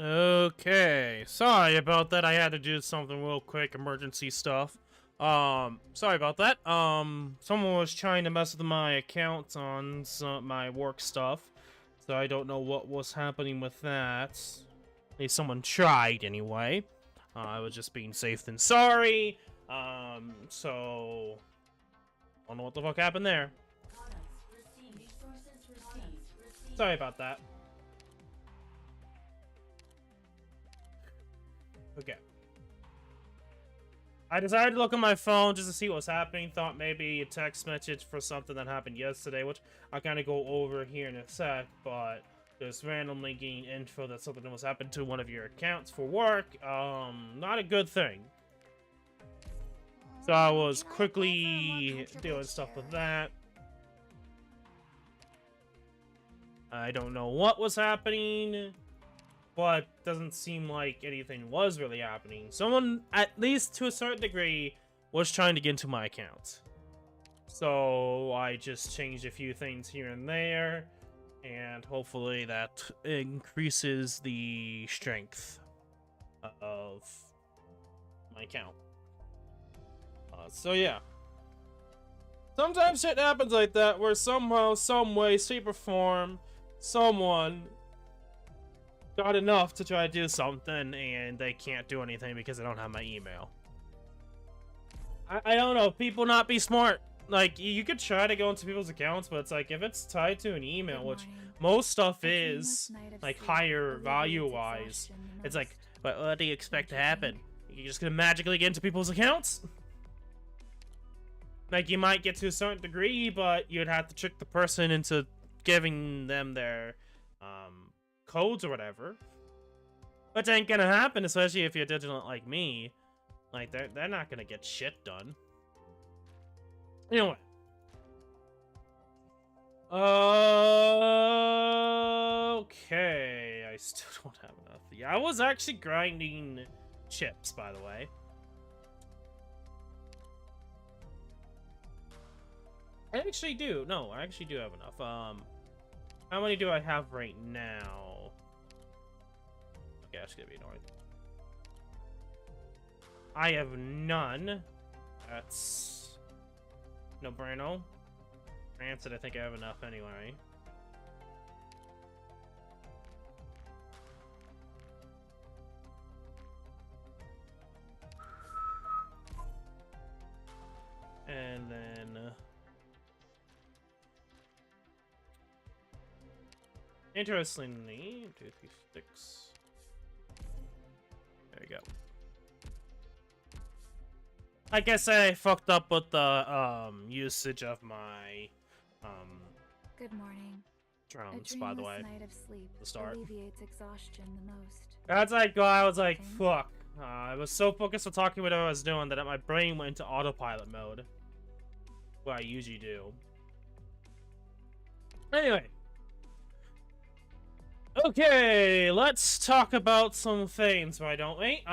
[SPEAKER 1] Okay, sorry about that. I had to do something real quick, emergency stuff. Sorry about that. Someone was trying to mess with my account on my work stuff, so I don't know what was happening with that. At least someone tried anyway. I was just being safe than sorry. So don't know what the fuck happened there. Sorry about that. Okay. I decided to look on my phone just to see what was happening. Thought maybe a text message for something that happened yesterday, which I'll kind of go over here in a sec, but just randomly getting info that something was happened to one of your accounts for work, not a good thing. So I was quickly doing stuff with that. I don't know what was happening, but doesn't seem like anything was really happening. Someone, at least to a certain degree, was trying to get into my account. So I just changed a few things here and there, and hopefully that increases the strength of my account. So yeah. Sometimes shit happens like that, where somehow, some way, shape, or form, someone got enough to try to do something, and they can't do anything because they don't have my email. I don't know, people not be smart. Like, you could try to go into people's accounts, but it's like, if it's tied to an email, which most stuff is, like, higher value-wise, it's like, what do you expect to happen? You're just gonna magically get into people's accounts? Like, you might get to a certain degree, but you'd have to trick the person into giving them their, codes or whatever. Which ain't gonna happen, especially if you're digital like me. Like, they're not gonna get shit done. Anyway. Okay. I still don't have enough. Yeah, I was actually grinding chips, by the way. I actually do. No, I actually do have enough. How many do I have right now? Okay, that's gonna be annoying. I have none. That's no bueno. Granted, I think I have enough anyway. And then interestingly, 2, 3, 6. There we go. I guess I fucked up with the usage of my
[SPEAKER 2] Good morning.
[SPEAKER 1] drones, by the way.
[SPEAKER 2] Night of sleep
[SPEAKER 1] The start.
[SPEAKER 2] alleviates exhaustion the most.
[SPEAKER 1] As I go, I was like, fuck. I was so focused on talking what I was doing that my brain went into autopilot mode. What I usually do. Anyway. Okay, let's talk about some things, why don't we?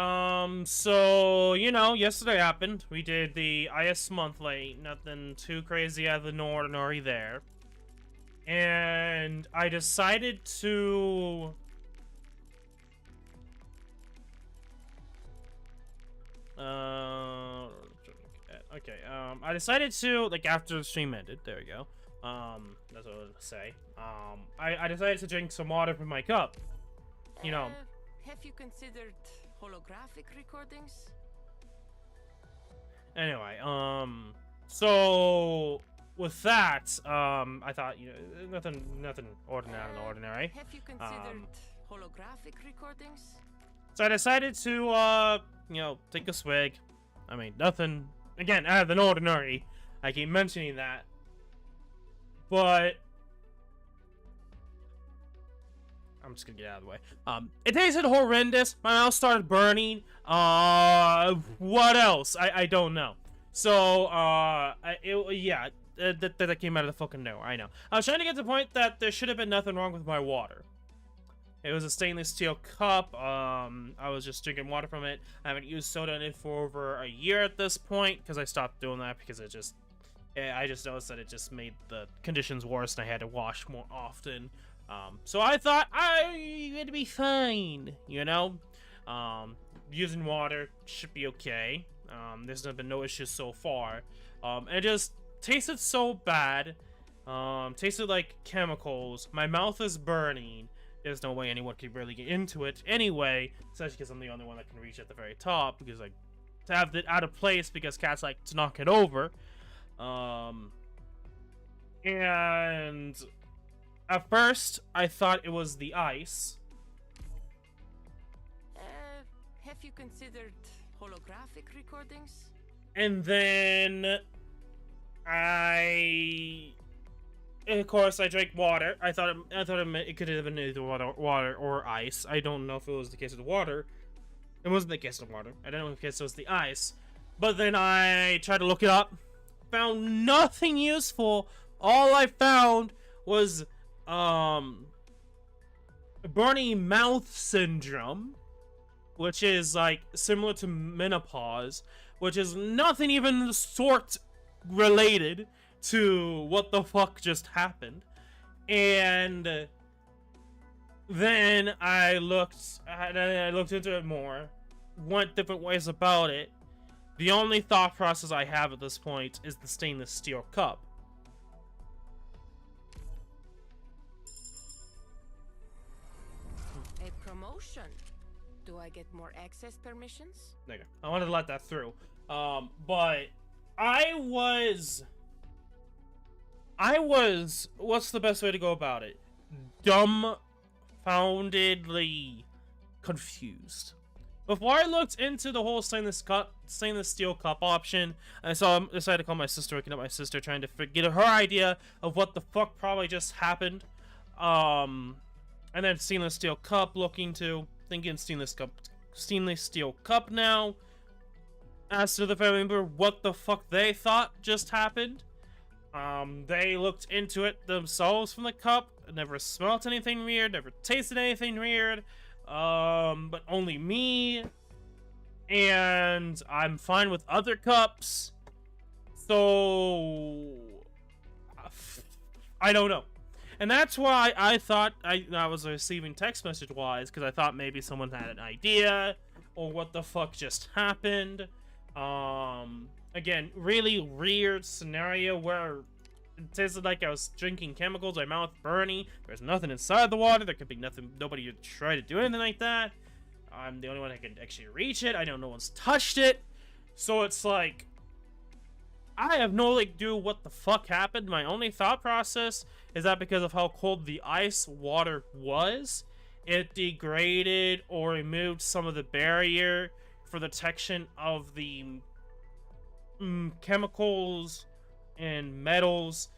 [SPEAKER 1] So, you know, yesterday happened. We did the IS monthly. Nothing too crazy out of the ordinary there. And I decided to... Okay, I decided to, like, after the stream ended, there we go. That's what I was gonna say. I decided to drink some water from my cup. You know.
[SPEAKER 7] Have you considered holographic recordings?
[SPEAKER 1] Anyway, so with that, I thought, you know, nothing ordinary.
[SPEAKER 7] Have you considered holographic recordings?
[SPEAKER 1] So I decided to, you know, take a swig. I mean, nothing, again, out of the ordinary. I keep mentioning that. But I'm just gonna get out of the way. It tasted horrendous. My mouth started burning. What else? I don't know. So, yeah, that came out of the fucking nowhere. I know. I was trying to get to the point that there should have been nothing wrong with my water. It was a stainless steel cup. I was just drinking water from it. I haven't used soda in it for over a year at this point because I stopped doing that because I just noticed that it just made the conditions worse and I had to wash more often. So I thought it'd be fine, you know? Using water should be okay. There's been no issues so far. It just tasted so bad. Tasted like chemicals. My mouth is burning. There's no way anyone could really get into it anyway, especially because I'm the only one that can reach at the very top, because like to have it out of place because cats like to knock it over. And at first I thought it was the ice.
[SPEAKER 7] Have you considered holographic recordings?
[SPEAKER 1] And then of course, I drank water. I thought it could have been either water or ice. I don't know if it was the case of the water. It wasn't the case of water. I don't know if it was the ice. But then I tried to look it up. Found nothing useful. All I found was burning mouth syndrome, which is like similar to menopause, which is nothing even sort related to what the fuck just happened. And then I looked into it more, went different ways about it. The only thought process I have at this point is the stainless steel cup.
[SPEAKER 7] A promotion. Do I get more access permissions?
[SPEAKER 1] There you go. I wanted to let that through. But I was, what's the best way to go about it? Dumbfoundedly confused. Before I looked into the whole stainless steel cup option, I decided to call my sister, waking up my sister, trying to get her idea of what the fuck probably just happened. And then stainless steel cup, thinking stainless steel cup now. As to the family member, what the fuck they thought just happened. They looked into it themselves from the cup, never smelt anything weird, never tasted anything weird, but only me, and I'm fine with other cups, so I don't know. And that's why I thought I was receiving text message wise, because I thought maybe someone had an idea, or what the fuck just happened. Again, really weird scenario where it tasted like I was drinking chemicals, my mouth burning. There's nothing inside the water. There could be nothing. Nobody would try to do anything like that. I'm the only one that can actually reach it. I know no one's touched it. So it's like, I have no clue what the fuck happened. My only thought process is that because of how cold the ice water was, it degraded or removed some of the barrier for the detection of the chemicals and metals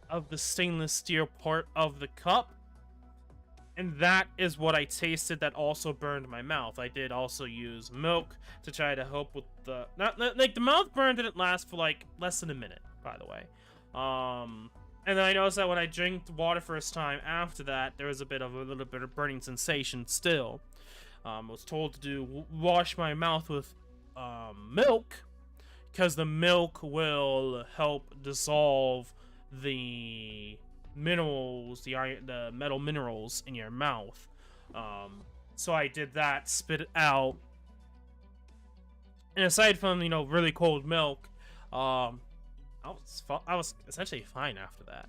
[SPEAKER 1] of the stainless steel part of the cup, and that is what I tasted that also burned my mouth. I did also use milk to try to help with the the mouth burn didn't last for like less than a minute, by the way. And then I noticed that when I drank water first time after that, there was a little bit of burning sensation still. I was told to wash my mouth with milk, because the milk will help dissolve the minerals, the metal minerals in your mouth. So I did that, spit it out, and aside from really cold milk, I was essentially fine after that.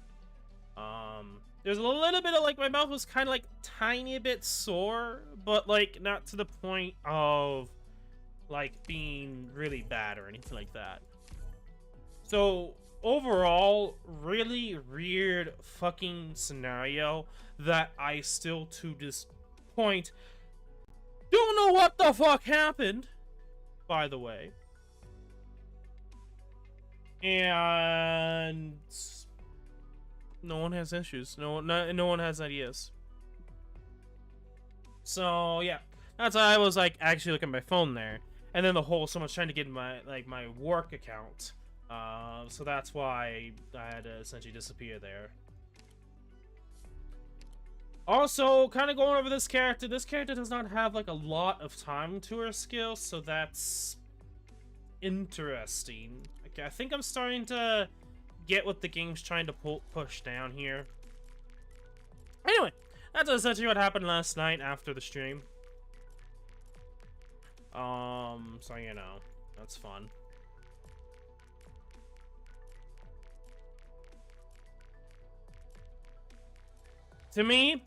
[SPEAKER 1] There's a little bit of my mouth was kind of tiny bit sore, but not to the point of being really bad or anything like that. So overall, really weird fucking scenario that I still to this point don't know what the fuck happened, by the way. And no one has issues. No one has ideas. So yeah, that's why I was actually looking at my phone there, and then someone's trying to get my my work account. So that's why I had to essentially disappear there. Also, kind of going over this character. This character does not have a lot of time to her skills, so that's interesting. Okay, I think I'm starting to get what the game's trying to push down here. Anyway, that's essentially what happened last night after the stream. So you know, that's fun. To me,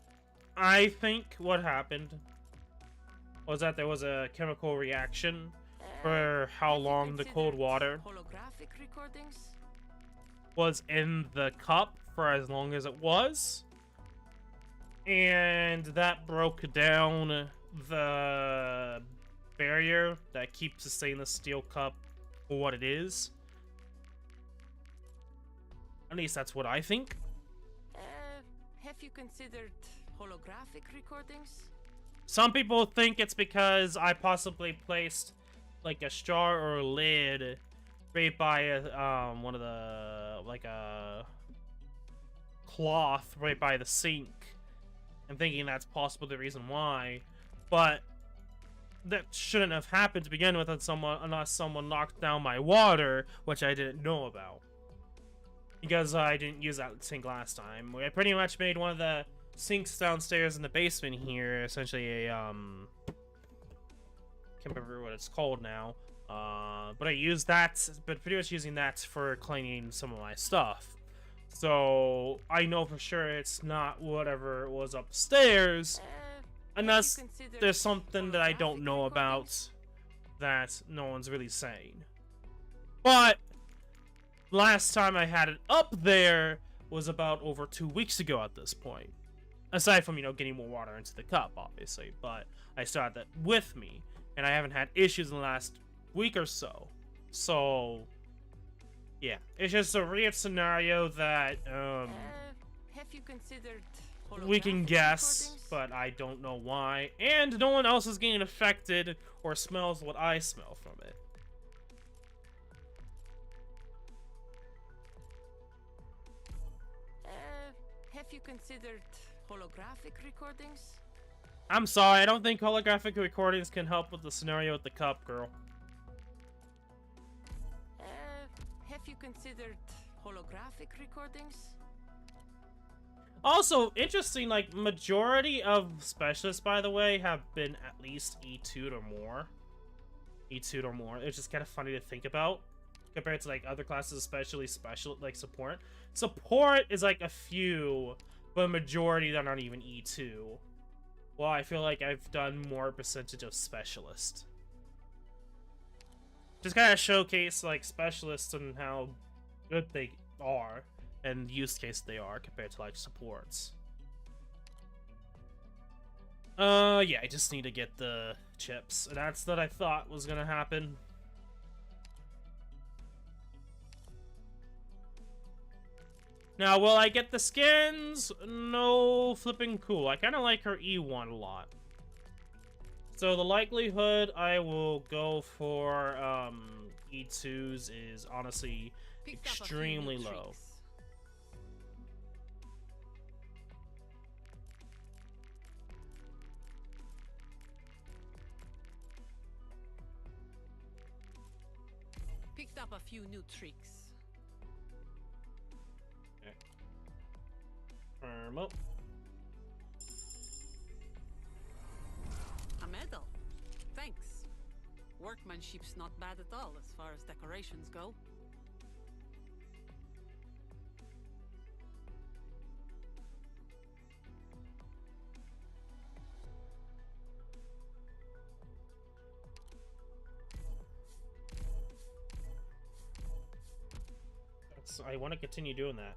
[SPEAKER 1] I think what happened was that there was a chemical reaction for how long the cold water
[SPEAKER 7] Holographic recordings?
[SPEAKER 1] was in the cup for as long as it was. And that broke down the barrier that keeps the stainless steel cup for what it is. At least that's what I think.
[SPEAKER 7] Have you considered holographic recordings?
[SPEAKER 1] Some people think it's because I possibly placed like a straw or a lid right by a, one of the, like a cloth right by the sink. I'm thinking that's possibly the reason why, but that shouldn't have happened to begin with unless someone knocked down my water, which I didn't know about. Because I didn't use that sink last time. I pretty much made one of the sinks downstairs in the basement here, essentially a, can't remember what it's called now. But I used that, but pretty much using that for cleaning some of my stuff. So, I know for sure it's not whatever was upstairs, unless there's something that I don't know about that no one's really saying. But last time I had it up there was about over 2 weeks ago at this point. Aside from, you know, getting more water into the cup, obviously. But I still had that with me. And I haven't had issues in the last week or so. So, yeah. It's just a weird scenario that,
[SPEAKER 7] have you considered
[SPEAKER 1] we can
[SPEAKER 7] holographic
[SPEAKER 1] guess,
[SPEAKER 7] recordings?
[SPEAKER 1] but I don't know why. And no one else is getting affected or smells what I smell from it.
[SPEAKER 7] Have you considered holographic recordings?
[SPEAKER 1] I'm sorry, I don't think holographic recordings can help with the scenario with the cup, girl.
[SPEAKER 7] Have you considered holographic recordings?
[SPEAKER 1] Also, interesting, like, majority of specialists, by the way, have been at least E2'd or more. E2'd or more. It's just kind of funny to think about, compared to, like, other classes, especially like, support. Support is, like, a few, but a majority that aren't even E2. Well, I feel like I've done more percentage of specialist. Just kind of showcase, like, specialists and how good they are, and use case they are, compared to, like, supports. Yeah, I just need to get the chips. And that's what I thought was gonna happen. Now, will I get the skins? No flipping cool. I kind of like her E1 a lot. So the likelihood I will go for E2s is honestly extremely low.
[SPEAKER 8] Picked up a few new tricks.
[SPEAKER 1] Firm up.
[SPEAKER 8] A medal. Thanks. Workmanship's not bad at all as far as decorations go.
[SPEAKER 1] I want to continue doing that.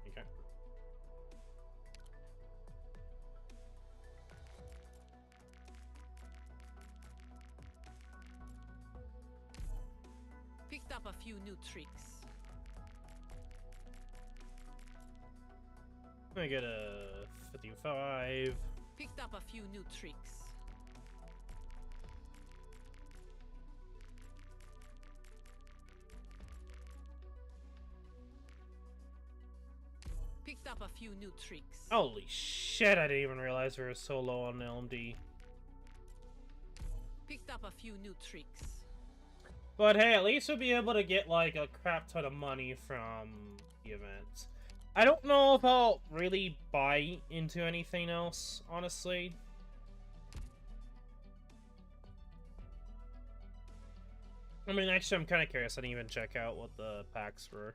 [SPEAKER 1] Okay.
[SPEAKER 8] Picked up a few new tricks.
[SPEAKER 1] I get a 55.
[SPEAKER 8] Picked up a few new tricks. Picked up a few new tricks.
[SPEAKER 1] Holy shit, I didn't even realize we were so low on LMD.
[SPEAKER 8] Picked up a few new tricks.
[SPEAKER 1] But hey, at least we'll be able to get like a crap ton of money from the event. I don't know if I'll really buy into anything else, honestly. I mean, actually, I'm kind of curious. I didn't even check out what the packs were.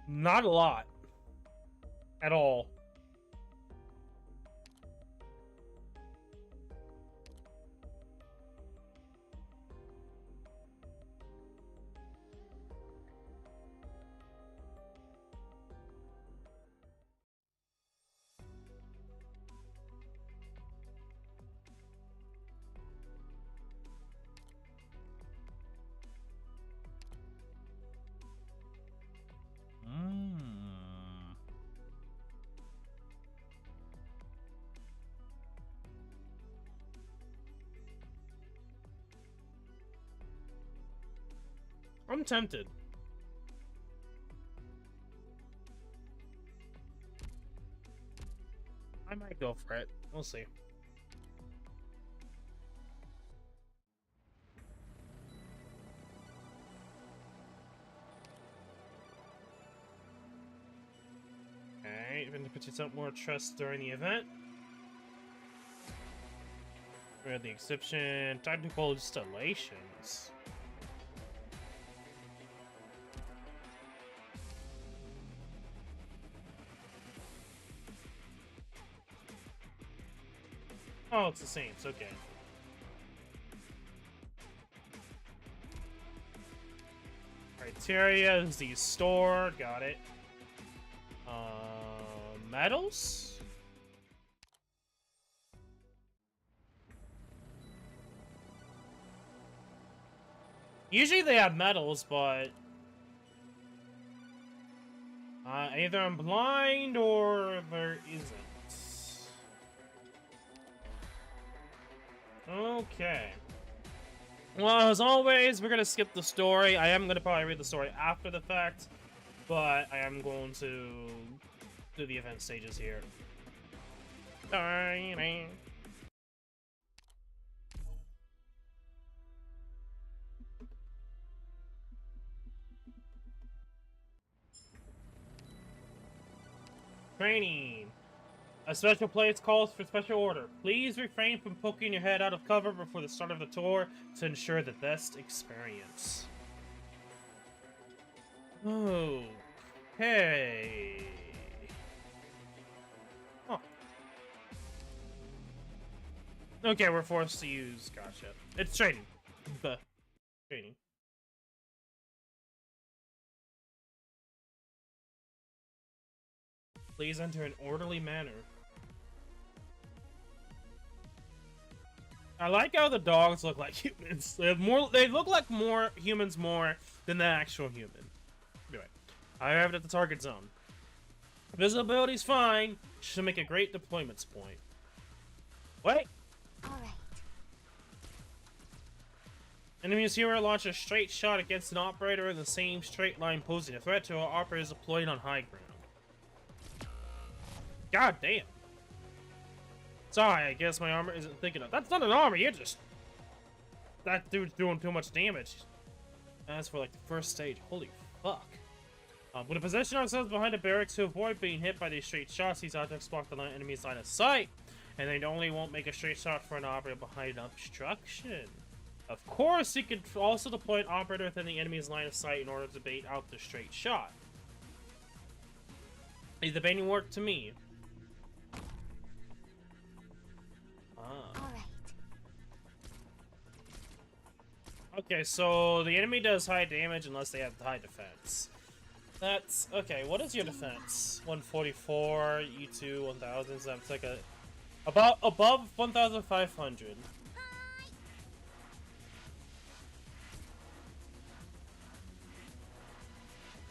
[SPEAKER 1] Not a lot. At all. I'm tempted. I might go for it. We'll see. Alright, even to put you some more trust during the event. We have the exception, technical installations. Oh, it's the Saints, okay. Criteria is the store, got it. Medals? Usually they have medals, but either I'm blind or there isn't. Okay. Well, as always, we're gonna skip the story. I am gonna probably read the story after the fact, but I am going to do the event stages here. Training. A special place calls for special order. Please refrain from poking your head out of cover before the start of the tour to ensure the best experience. Okay. Oh. Okay, we're forced to use. Gotcha. It's training. The training. Please enter in orderly manner. I like how the dogs look like humans. They look like more humans more than the actual human. Anyway, I arrived at the target zone. Visibility's fine. Should make a great deployments point. Wait.
[SPEAKER 9] Alright.
[SPEAKER 1] Enemies here launch a straight shot against an operator in the same straight line, posing a threat to our operators deployed on high ground. God damn. Sorry, I guess my armor isn't thinking of. That's not an armor, you're just... That dude's doing too much damage. As for like the first stage, holy fuck. We're to position ourselves behind the barracks to avoid being hit by these straight shots. These objects block the enemy's line of sight, and they only won't make a straight shot for an operator behind an obstruction. Of course, you could also deploy an operator within the enemy's line of sight in order to bait out the straight shot. The baiting worked to me. Okay, so the enemy does high damage unless they have high defense. That's okay. What is your defense? 144, E2, 1000. So that's like above 1,500.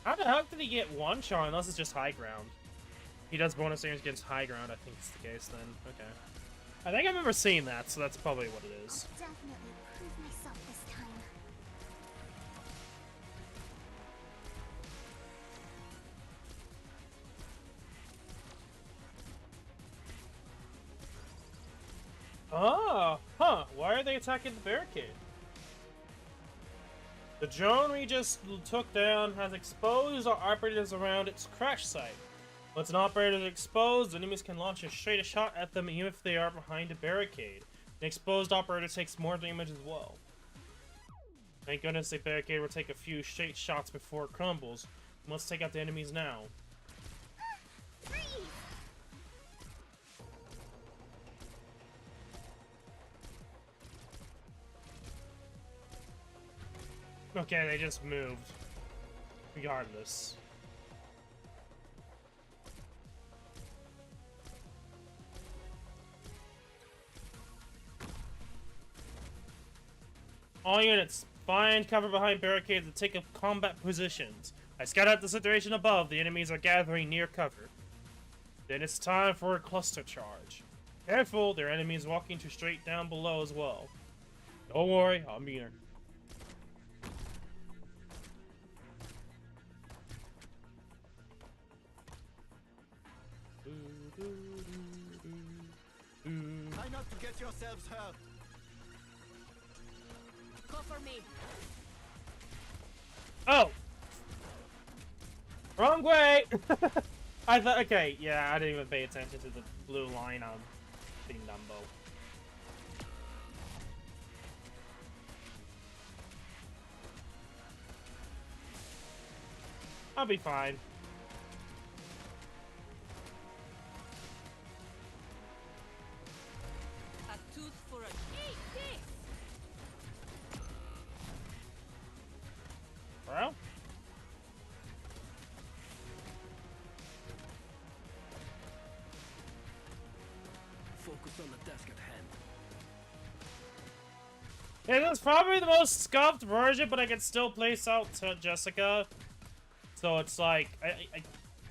[SPEAKER 1] How the heck did he get one shot unless it's just high ground? He does bonus damage against high ground. I think it's the case then. Okay. I think I remember seeing that, so that's probably what it is.
[SPEAKER 9] Definitely prove myself this time.
[SPEAKER 1] Oh, huh. Why are they attacking the barricade? The drone we just took down has exposed our operators around its crash site. Once an operator is exposed, enemies can launch a straight shot at them even if they are behind a barricade. An exposed operator takes more damage as well. Thank goodness the barricade will take a few straight shots before it crumbles. Let's take out the enemies now. Okay, they just moved. Regardless. All units, find cover behind barricades and take up combat positions. I scout out the situation above. The enemies are gathering near cover. Then it's time for a cluster charge. Careful, there are enemies walking to straight down below as well. Don't worry, I'll meet her.
[SPEAKER 5] Try not to get yourselves hurt.
[SPEAKER 7] Cover me.
[SPEAKER 1] Oh! Wrong way! I thought, okay, yeah, I didn't even pay attention to the blue line on being Dumbo. I'll be fine.
[SPEAKER 7] A tooth for a eat this.
[SPEAKER 1] Well?
[SPEAKER 5] Focus on the task at hand.
[SPEAKER 1] Yeah, it's probably the most scuffed version, but I can still place out to Jessica. So it's like,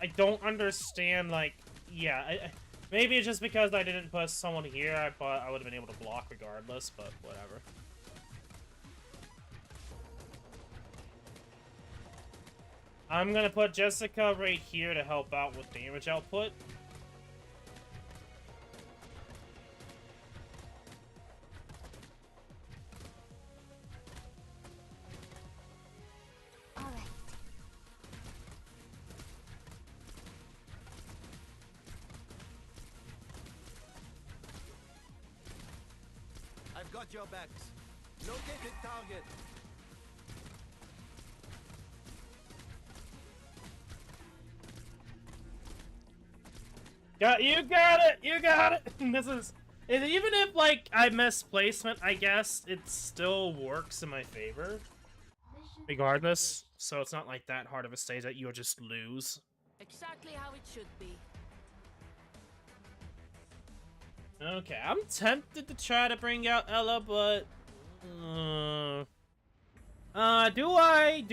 [SPEAKER 1] I don't understand, like, yeah, maybe it's just because I didn't put someone here, I thought I would have been able to block regardless, but whatever. I'm gonna put Jessica right here to help out with damage output.
[SPEAKER 5] I've got your backs. Located target.
[SPEAKER 1] You got it! You got it! This is... Even if, like, I miss placement, I guess, it still works in my favor. Regardless. So it's not like that hard of a stage that you'll just lose.
[SPEAKER 7] Exactly how it should be.
[SPEAKER 1] Okay, I'm tempted to try to bring out Ella, but... do I?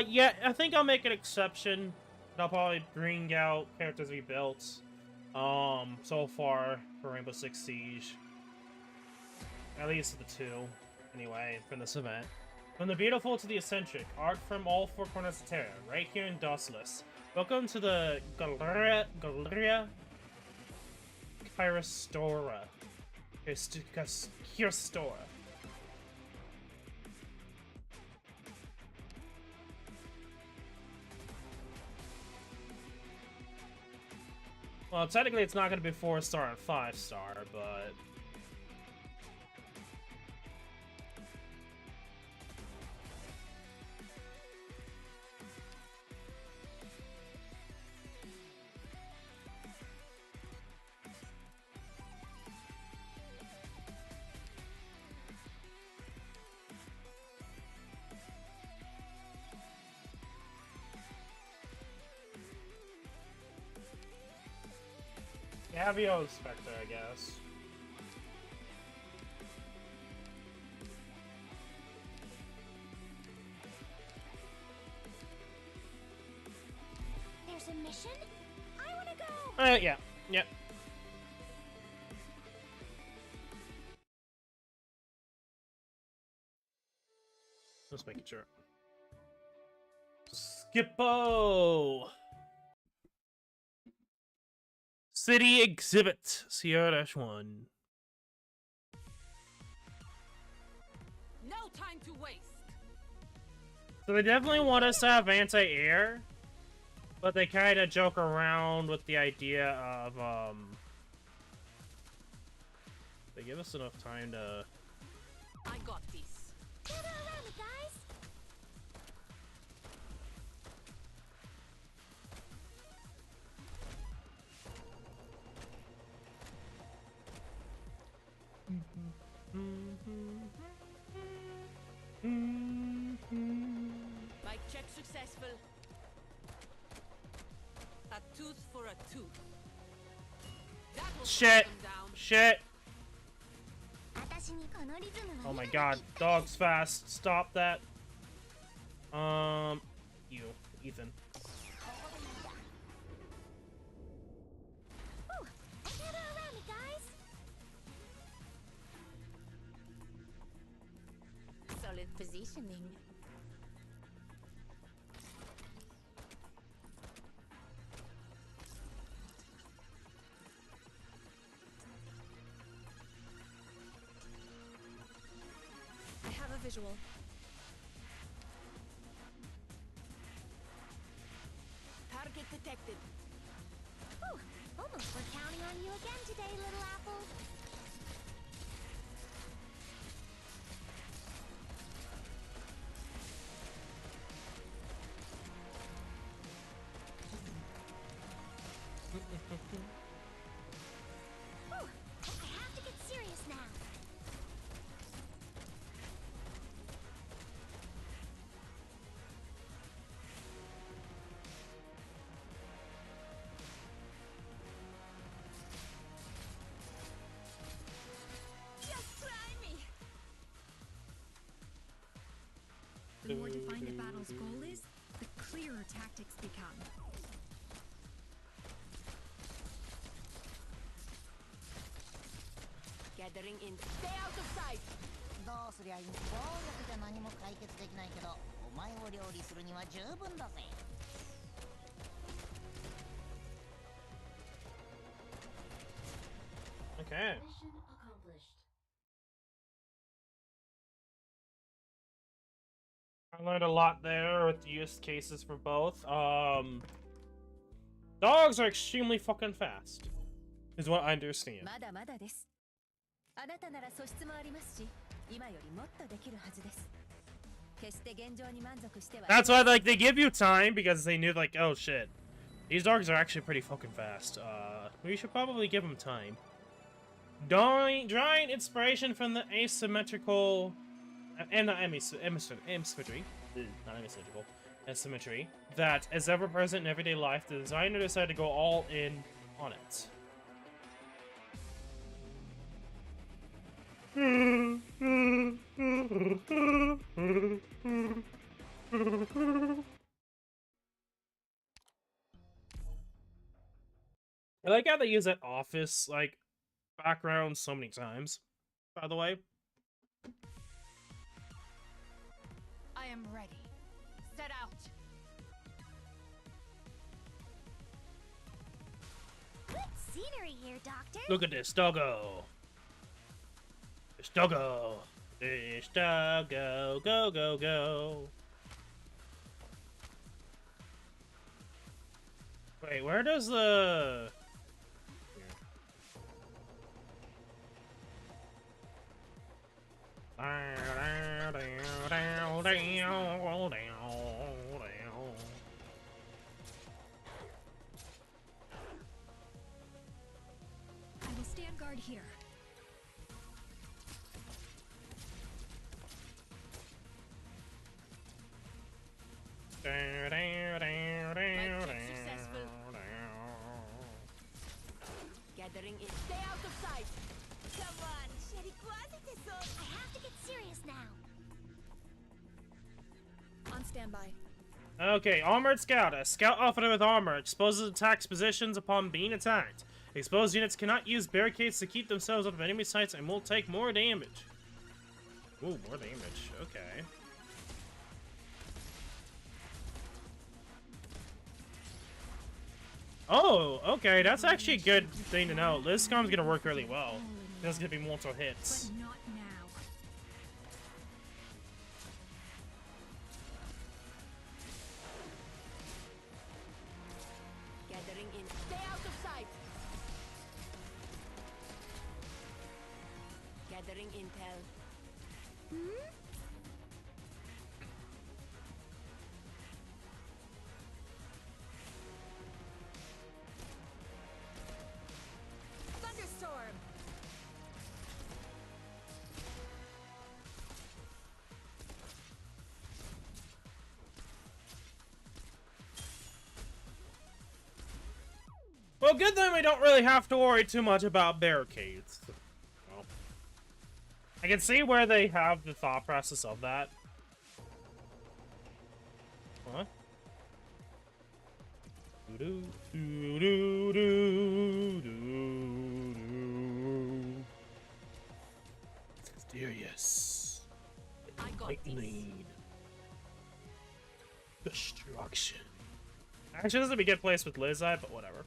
[SPEAKER 1] Yeah, I think I'll make an exception. I'll probably bring out characters we built. So far for Rainbow Six Siege. At least the two, anyway, from this event. From the beautiful to the eccentric, art from all four corners of Terra, right here in Doslis. Welcome to the Galeria Kyrostora. Kyrostora. Well, technically it's not going to be 4-star and 5-star, but... Avio Spectre, I guess.
[SPEAKER 9] There's a mission? I wanna go!
[SPEAKER 1] Yeah. Yep. Just making sure. Skippo! City Exhibit, Sierra-1.
[SPEAKER 8] No time to waste.
[SPEAKER 1] So they definitely want us to have anti-air, but they kind of joke around with the idea of, they give us enough time to...
[SPEAKER 7] I got this.
[SPEAKER 9] Gather around me, guys.
[SPEAKER 7] Mic check successful. A tooth for a tooth. That will
[SPEAKER 1] Shit!
[SPEAKER 7] calm them down.
[SPEAKER 1] Shit!
[SPEAKER 9] 私にこのリズムが
[SPEAKER 1] Oh my
[SPEAKER 9] 見れば
[SPEAKER 1] god, dog's fast. Stop that. You, Ethan.
[SPEAKER 9] Whew. Gather around me, guys.
[SPEAKER 7] Solid positioning.
[SPEAKER 3] I have a visual.
[SPEAKER 7] Target detected.
[SPEAKER 9] Whew. Almost we're counting on you again today, little apple. Whew. I have to get serious now. Just try me.
[SPEAKER 3] The more defined a battle's goal is, the clearer tactics become.
[SPEAKER 7] Gathering in. Stay out of sight.
[SPEAKER 11] どうすりゃいいん暴力じゃ何も解決できないけどお前を料理するには十分だぜ
[SPEAKER 1] Okay.
[SPEAKER 2] Mission accomplished.
[SPEAKER 1] I learned a lot there with use cases for both. Dogs are extremely fucking fast, is what I understand.
[SPEAKER 10] まだまだです。あなたなら素質もありますし、今よりもっとできるはずです。決して現状に満足しては。
[SPEAKER 1] That's why like they give you time because they knew like, oh shit, these dogs are actually pretty fucking fast. We should probably give them time. Drawing inspiration from the asymmetrical and not asymmetry, not asymmetrical, asymmetry that is ever present in everyday life, the designer decided to go all in on it. I like how they use that office like background so many times, by the way.
[SPEAKER 7] I am ready. Set out.
[SPEAKER 9] Good scenery here, Doctor.
[SPEAKER 1] Look at this doggo. This doggo. This doggo. Go, go, go. Wait, where does the...
[SPEAKER 3] I will stand guard here.
[SPEAKER 7] Gathering in. Stay out of sight.
[SPEAKER 9] Come on, Sherry Quasiteso. I have to get serious now.
[SPEAKER 3] On standby.
[SPEAKER 1] Okay, Armored Scout. A scout outfitted with armor exposes attacks positions upon being attacked. Exposed units cannot use barricades to keep themselves out of enemy sights and will take more damage. Ooh, more damage. Okay. Oh, okay. That's actually a good thing to know. Liscom's gonna work really well. There's gonna be multiple hits.
[SPEAKER 3] But not now.
[SPEAKER 7] Gathering intel.
[SPEAKER 3] Thunderstorm!
[SPEAKER 1] Well, good thing we don't really have to worry too much about barricades. Well, I can see where they have the thought process of that. What? Doo doo doo doo doo doo. Mysterious. Lightning. Destruction. Actually, this would be a good place with Lizzie, but whatever.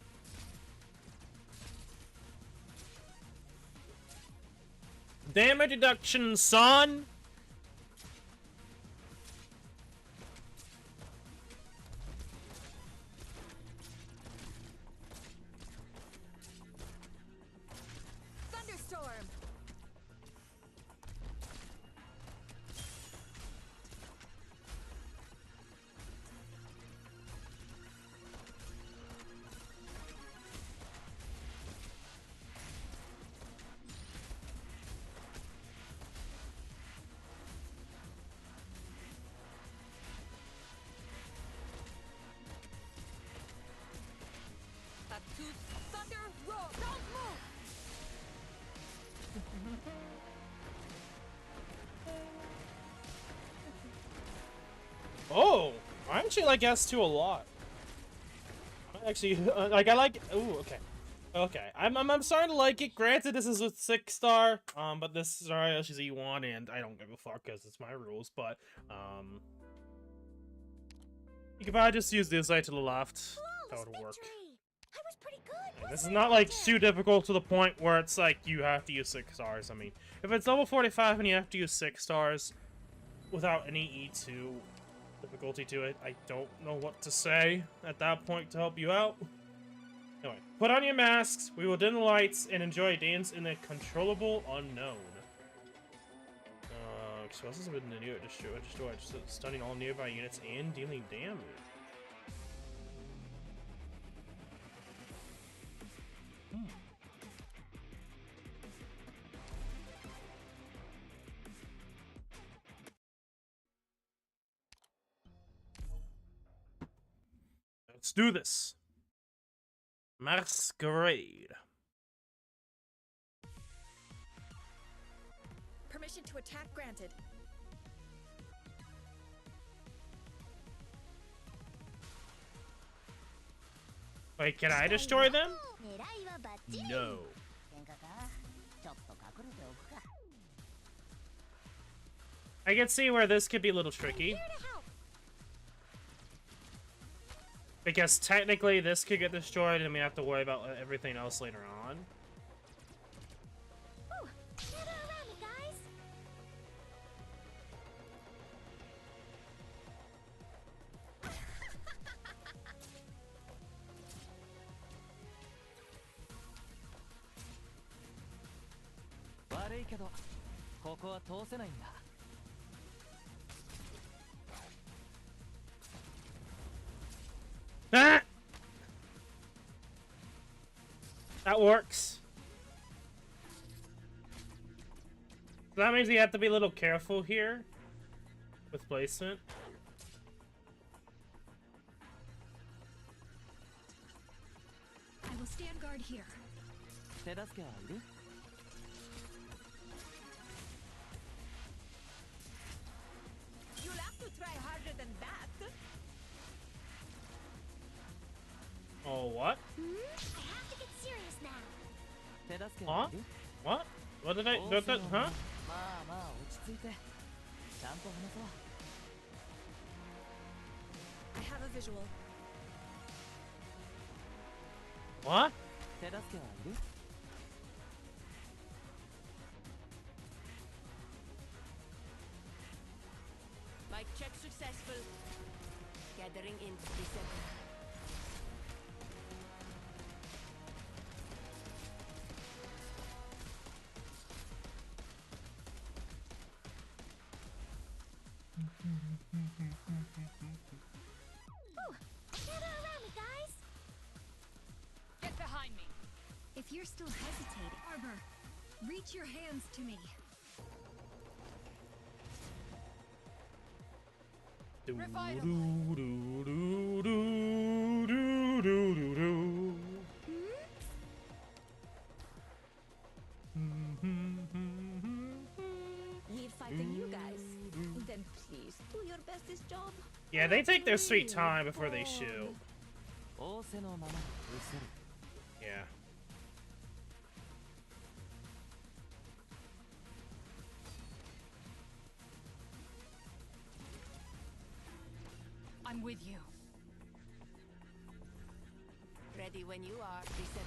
[SPEAKER 1] Damage reduction, son!
[SPEAKER 3] Thunderstorm! Thunder roll! Don't move!
[SPEAKER 1] Oh! I actually like S2 a lot. I actually, like, I like... Ooh, okay. Okay, I'm starting to like it. Granted, this is with 6-star, but this is she's E1, and I don't give a fuck, because it's my rules, but, you could probably just use this side to the left. That would work.
[SPEAKER 9] I was pretty good.
[SPEAKER 1] Yeah, this is not, like, too difficult to the point where it's, like, you have to use 6 stars. I mean, if it's level 45 and you have to use 6 stars without any E2 difficulty to it, I don't know what to say at that point to help you out. Anyway, put on your masks, we will dim the lights, and enjoy a dance in the controllable unknown. Explosives with the new destroy, stunning all nearby units and dealing damage. Let's do this. Masquerade.
[SPEAKER 3] Permission to attack granted.
[SPEAKER 1] Wait, can I destroy them? No. I can see where this could be a little tricky. Because technically this could get destroyed and we have to worry about everything else later on.
[SPEAKER 9] Ooh, gather around me, guys.
[SPEAKER 1] Ah! That works. That means you have to be a little careful here with placement.
[SPEAKER 3] I will stand guard here. You'll have to try harder than that.
[SPEAKER 1] Oh, what?
[SPEAKER 9] I have to get serious now.
[SPEAKER 1] Huh? What? What did I... Huh?
[SPEAKER 3] I have a visual.
[SPEAKER 1] What?
[SPEAKER 7] Mic check successful. Gathering in 3 seconds.
[SPEAKER 3] you're still hesitating. Arbor, reach your hands to me.
[SPEAKER 10] We're fighting you guys. Then please do your bestest job.
[SPEAKER 1] Yeah, they take their sweet time before they shoot. Yeah.
[SPEAKER 3] I'm with you.
[SPEAKER 7] Ready when you are. Resetting.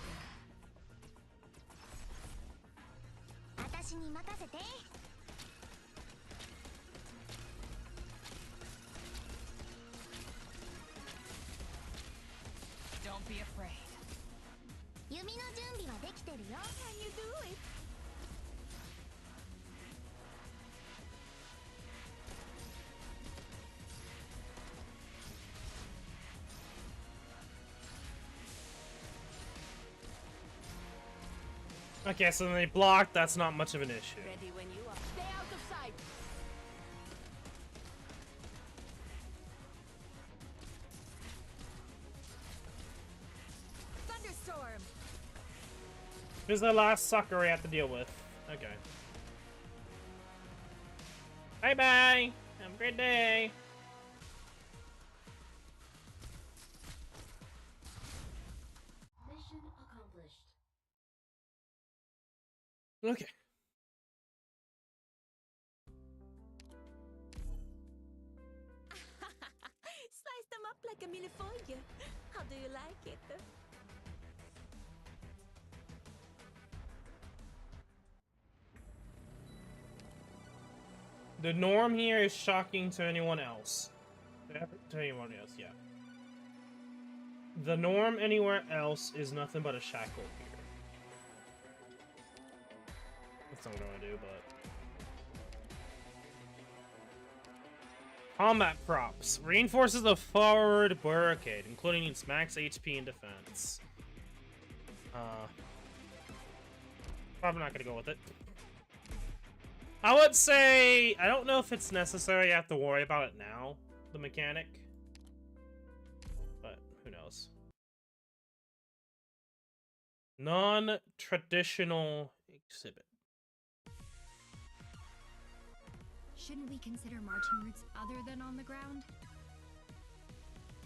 [SPEAKER 9] 私に任せて。
[SPEAKER 3] Don't be afraid.
[SPEAKER 9] 弓の準備はできてるよ。Can you do it?
[SPEAKER 1] Okay, so they blocked. That's not much of an issue.
[SPEAKER 7] Ready when you are. Stay out of sight.
[SPEAKER 3] Thunderstorm.
[SPEAKER 1] Who's the last sucker we have to deal with? Okay. Bye bye. Have a great day.
[SPEAKER 9] Mission accomplished.
[SPEAKER 1] Okay.
[SPEAKER 10] Slice them up like a millefeuille. How do you like it?
[SPEAKER 1] The norm here is shocking to anyone else. To anyone else, yeah. The norm anywhere else is nothing but a shackle here. That's not what I want to do, but... Combat props. Reinforces the forward barricade, including its max HP and defense. Probably not gonna go with it. I would say... I don't know if it's necessary. I have to worry about it now, the mechanic. But, who knows. Non-traditional exhibit.
[SPEAKER 3] Shouldn't we consider marching routes other than on the ground?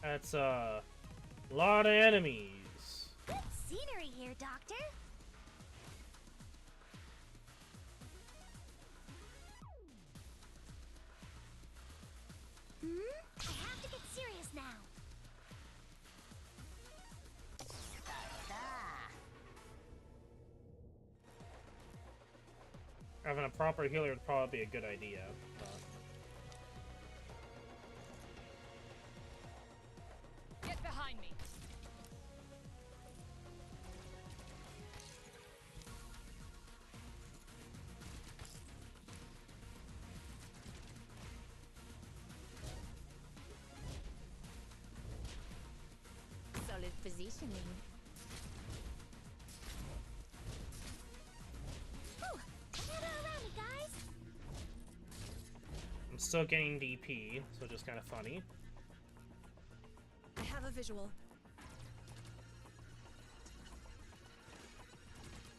[SPEAKER 1] That's, a lot of enemies.
[SPEAKER 9] Good scenery here, Doctor. I have to get serious now.
[SPEAKER 1] Having a proper healer would probably be a good idea.
[SPEAKER 3] Get behind me.
[SPEAKER 9] Solid positioning.
[SPEAKER 1] I'm still getting DP, so just kind of funny.
[SPEAKER 3] I have a visual.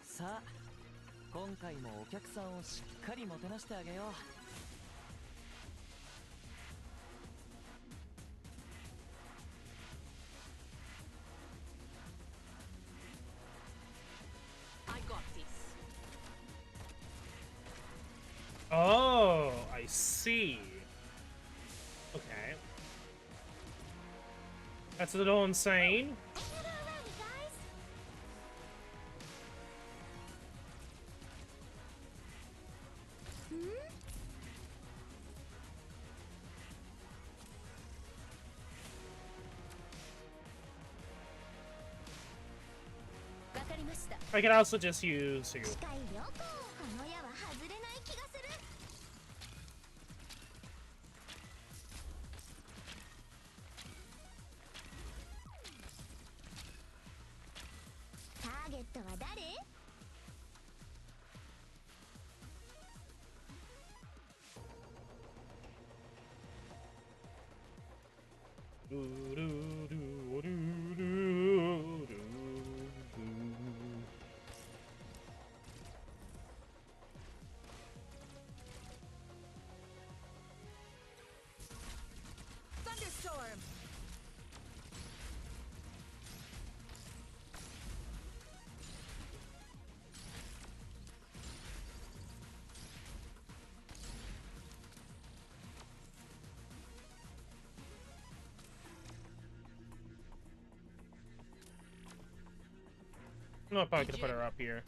[SPEAKER 4] さあ、今回もお客さんをしっかりもてなしてあげよう。
[SPEAKER 1] Oh, I see. Okay. That's a little insane. I can also just use you.
[SPEAKER 9] は誰？
[SPEAKER 3] Thunderstorm!
[SPEAKER 1] No, I'm probably gonna put her up here.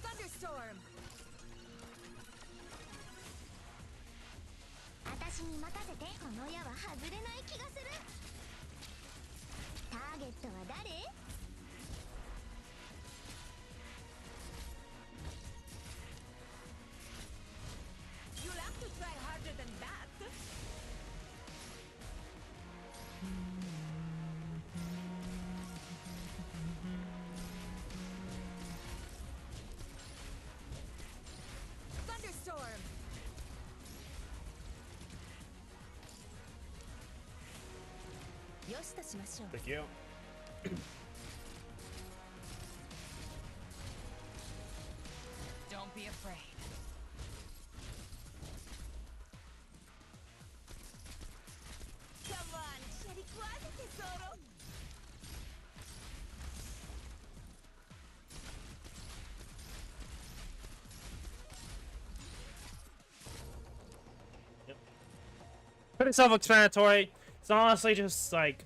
[SPEAKER 3] Thunderstorm!
[SPEAKER 9] 私に任せて。この矢は外れない気がする。ターゲットは誰？
[SPEAKER 3] You'll have to try harder than that. Thunderstorm!
[SPEAKER 1] Thank you.
[SPEAKER 3] Don't be afraid. Come on, shall quasi tesoro?
[SPEAKER 1] Pretty self-explanatory. It's honestly just like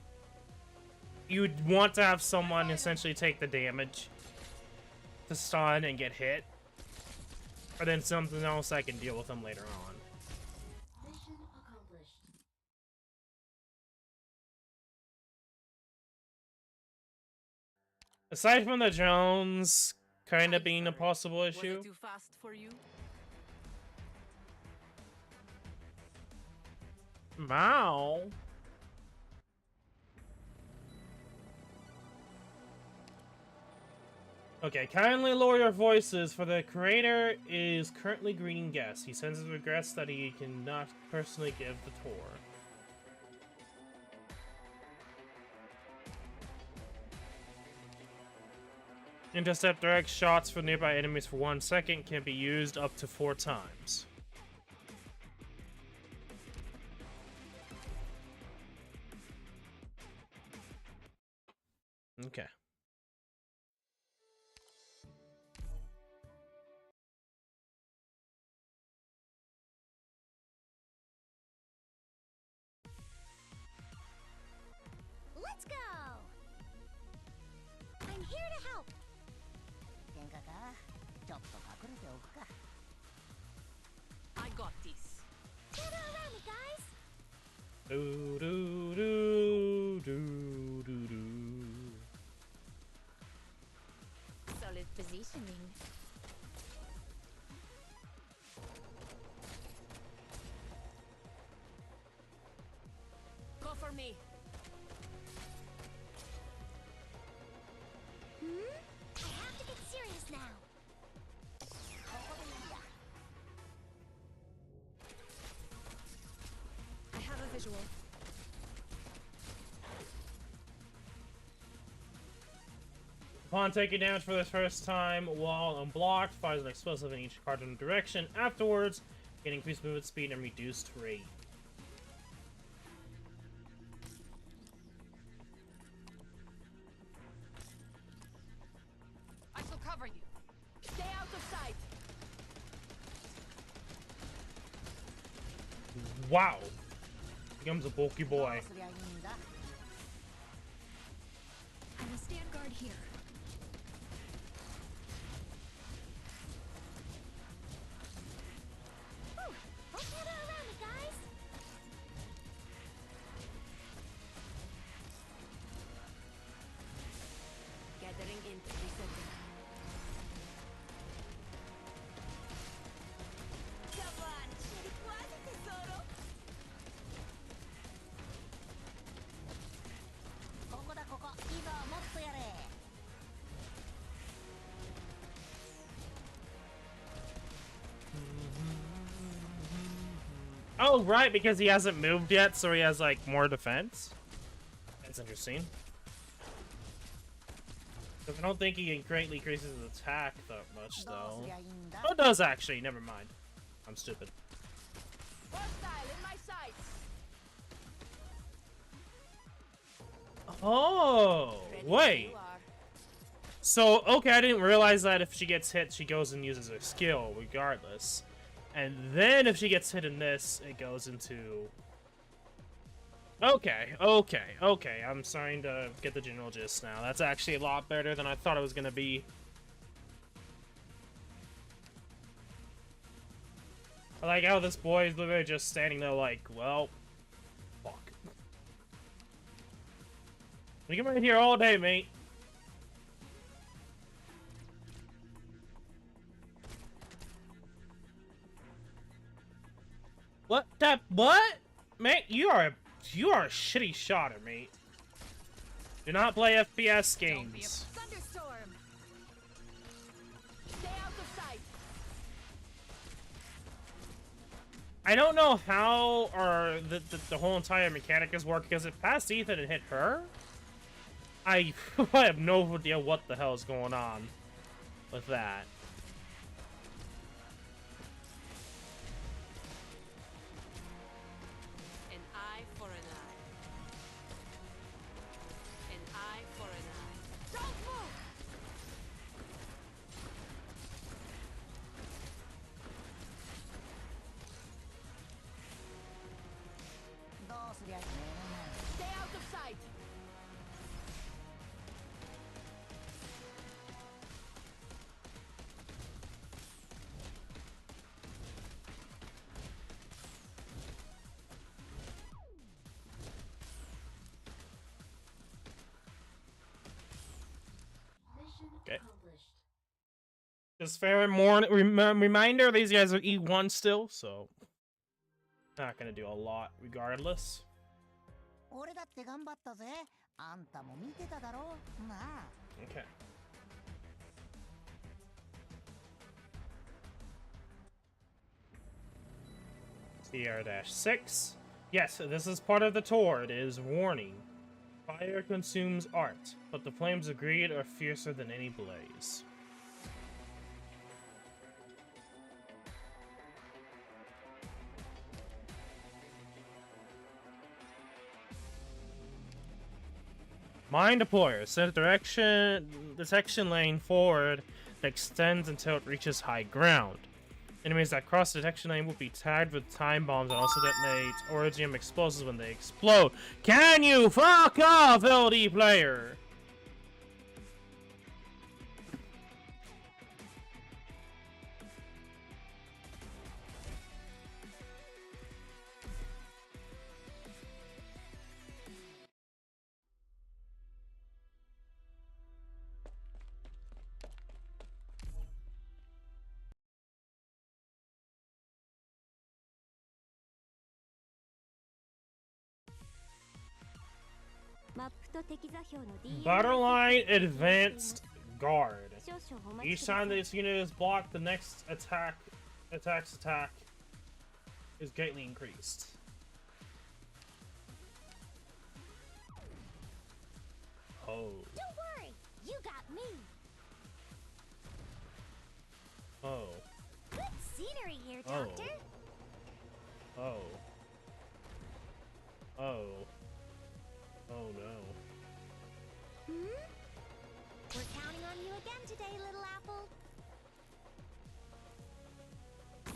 [SPEAKER 1] you'd want to have someone essentially take the damage to stun and get hit, or then something else I can deal with them later on.
[SPEAKER 2] Mission accomplished.
[SPEAKER 1] Aside from the drones kind of being a possible issue,
[SPEAKER 8] Was it too fast for you?
[SPEAKER 1] wow. Okay, kindly lower your voices, for the creator is currently greeting guests. He sends his regrets that he cannot personally give the tour. Intercept direct shots from nearby enemies for 1 second can be used up to 4 times. Okay.
[SPEAKER 9] Let's go! I'm here to help!
[SPEAKER 11] 喧嘩かちょっと隠れておくか
[SPEAKER 8] I got this.
[SPEAKER 9] Gather around me, guys!
[SPEAKER 1] Do do do do do do.
[SPEAKER 9] Solid positioning.
[SPEAKER 8] Go for me.
[SPEAKER 9] I have to get serious now.
[SPEAKER 3] I have a visual.
[SPEAKER 1] Upon taking damage for the first time while unblocked, fires an explosive in each cardinal direction. Afterwards, get increased movement speed and reduced rate.
[SPEAKER 8] I shall cover you. Stay out of sight.
[SPEAKER 1] Wow. Becomes a bulky boy.
[SPEAKER 11] すりゃいいんだ
[SPEAKER 3] I will stand guard here.
[SPEAKER 9] Whew! Let's gather around me, guys!
[SPEAKER 7] Gathering in 3 seconds.
[SPEAKER 3] Come on, shall quasi tesoro?
[SPEAKER 1] Oh, right, because he hasn't moved yet, so he has, like, more defense. That's interesting. I don't think he greatly increases his attack that much, though. Oh, it does, actually. Never mind. I'm stupid. Oh, wait. So, okay, I didn't realize that if she gets hit, she goes and uses her skill, regardless. And then if she gets hit in this, it goes into... Okay. I'm starting to get the general gist now. That's actually a lot better than I thought it was going to be. I like how this boy is literally just standing there like, well, fuck. We can right here all day, mate. What? What? Mate, you are a shitty shotter, mate. Do not play FPS games.
[SPEAKER 7] Thunderstorm. Stay out of sight.
[SPEAKER 1] I don't know how or the whole entire mechanic is working, because it passed Ethan and hit her. I have no idea what the hell is going on with that.
[SPEAKER 7] Stay out of sight.
[SPEAKER 1] Okay. Just fair reminder, these guys are E1 still, so not gonna do a lot regardless.
[SPEAKER 11] 俺だって頑張ったぜ。あんたも見てただろう。なあ。
[SPEAKER 1] Okay. CR-6. Yes, this is part of the tour. It is warning. Fire consumes art, but the flames of greed are fiercer than any blaze. Mine deployer. Set detection lane forward that extends until it reaches high ground. Enemies that cross the detection lane will be tagged with time bombs and also detonate Origin explosives when they explode. Can you fuck off, LD player? Borderline Advanced Guard. Each time this unit is blocked, the next attack is greatly increased. Oh.
[SPEAKER 9] Don't worry, you got me.
[SPEAKER 1] Oh.
[SPEAKER 9] Good scenery here, Doctor.
[SPEAKER 1] Oh. Oh. Oh no.
[SPEAKER 9] We're counting on you again today, little apple.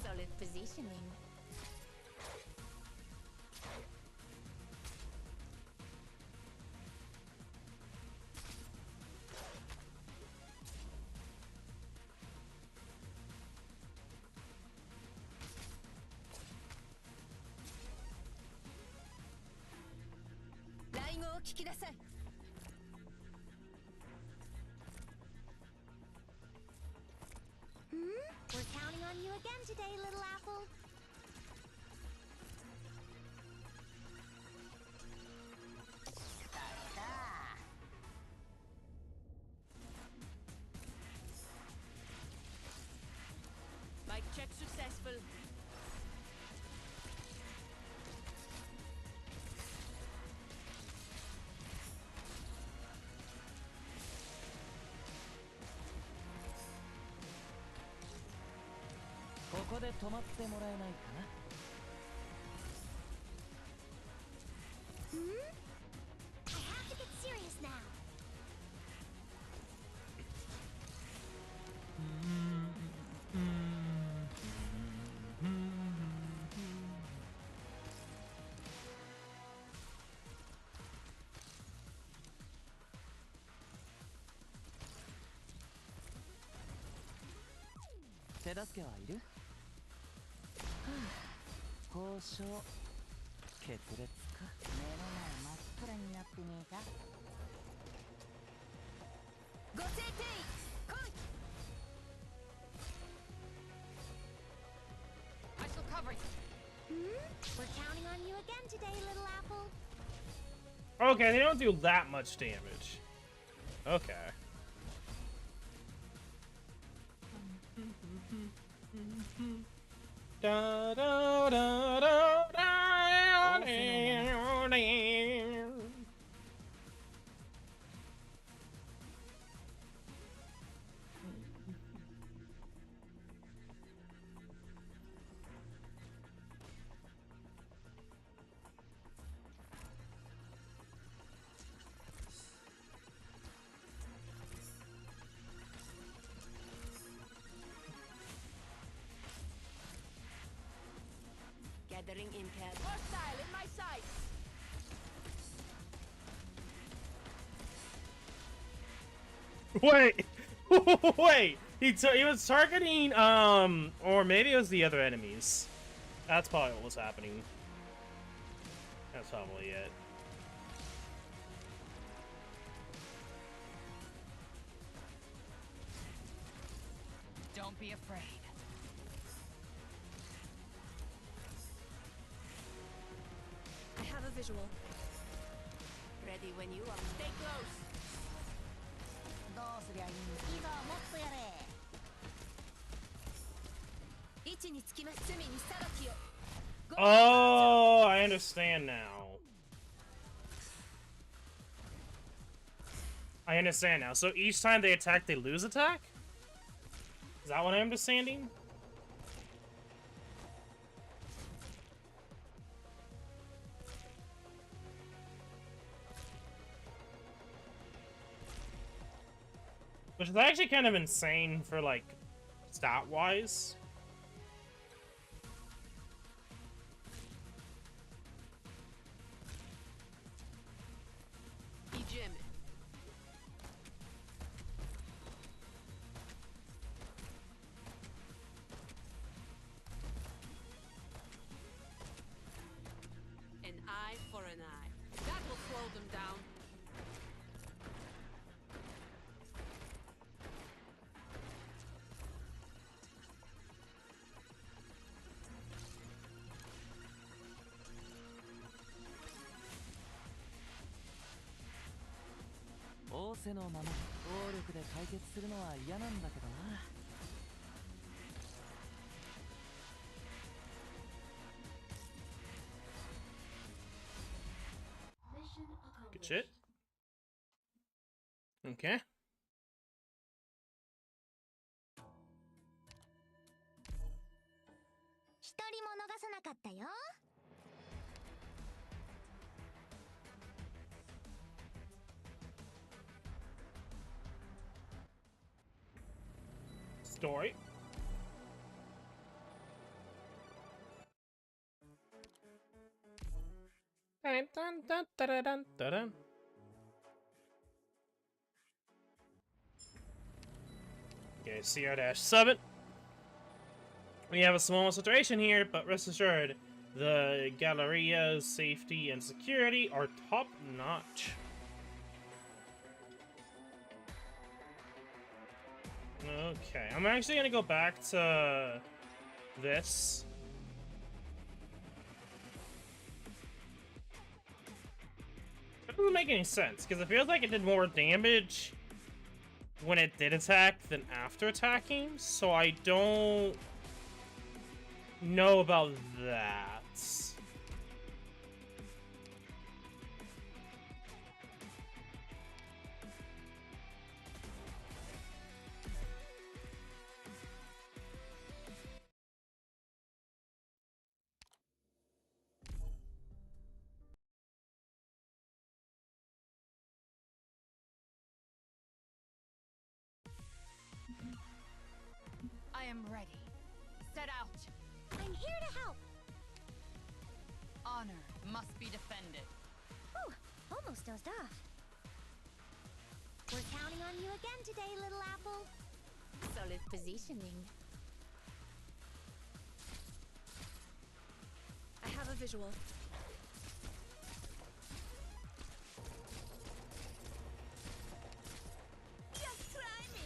[SPEAKER 9] Solid positioning. We're counting on you again today, little apple.
[SPEAKER 7] Mic check successful.
[SPEAKER 4] で止まってもらえないかな。
[SPEAKER 9] Hmm? I have to get serious now.
[SPEAKER 7] I shall cover you.
[SPEAKER 9] We're counting on you again today, little apple.
[SPEAKER 1] Okay, they don't do that much damage. Okay. Da, da, da, da, da, da.
[SPEAKER 7] Gathering intel. Hostile in my sights.
[SPEAKER 1] Wait, wait. He was targeting or maybe it was the other enemies. That's probably what was happening. That's probably it.
[SPEAKER 7] Don't be afraid.
[SPEAKER 3] I have a visual.
[SPEAKER 7] Ready when you are. Stay close.
[SPEAKER 11] どうすりゃいいんいいぞもっとやれ
[SPEAKER 3] 位置につきます隅に裁きを
[SPEAKER 1] Oh, I understand now. I understand now. So each time they attack, they lose attack? Is that what I'm understanding? Which is actually kind of insane for, like, stat-wise.
[SPEAKER 7] Jim. An eye for an eye. That will slow them down.
[SPEAKER 1] Good shit. Okay. Story. Dun, dun, dun, dun, dun, dun, dun. Okay, CR-7. We have a small situation here, but rest assured, the Galleria's safety and security are top-notch. Okay, I'm actually gonna go back to this. That doesn't make any sense, because it feels like it did more damage when it did attack than after attacking, so I don't know about that.
[SPEAKER 3] am ready. Set out.
[SPEAKER 9] I'm here to help.
[SPEAKER 3] Honor must be defended.
[SPEAKER 9] Whew, almost dozed off. We're counting on you again today, little apple.
[SPEAKER 2] Solid positioning.
[SPEAKER 3] I have a visual. Just try me.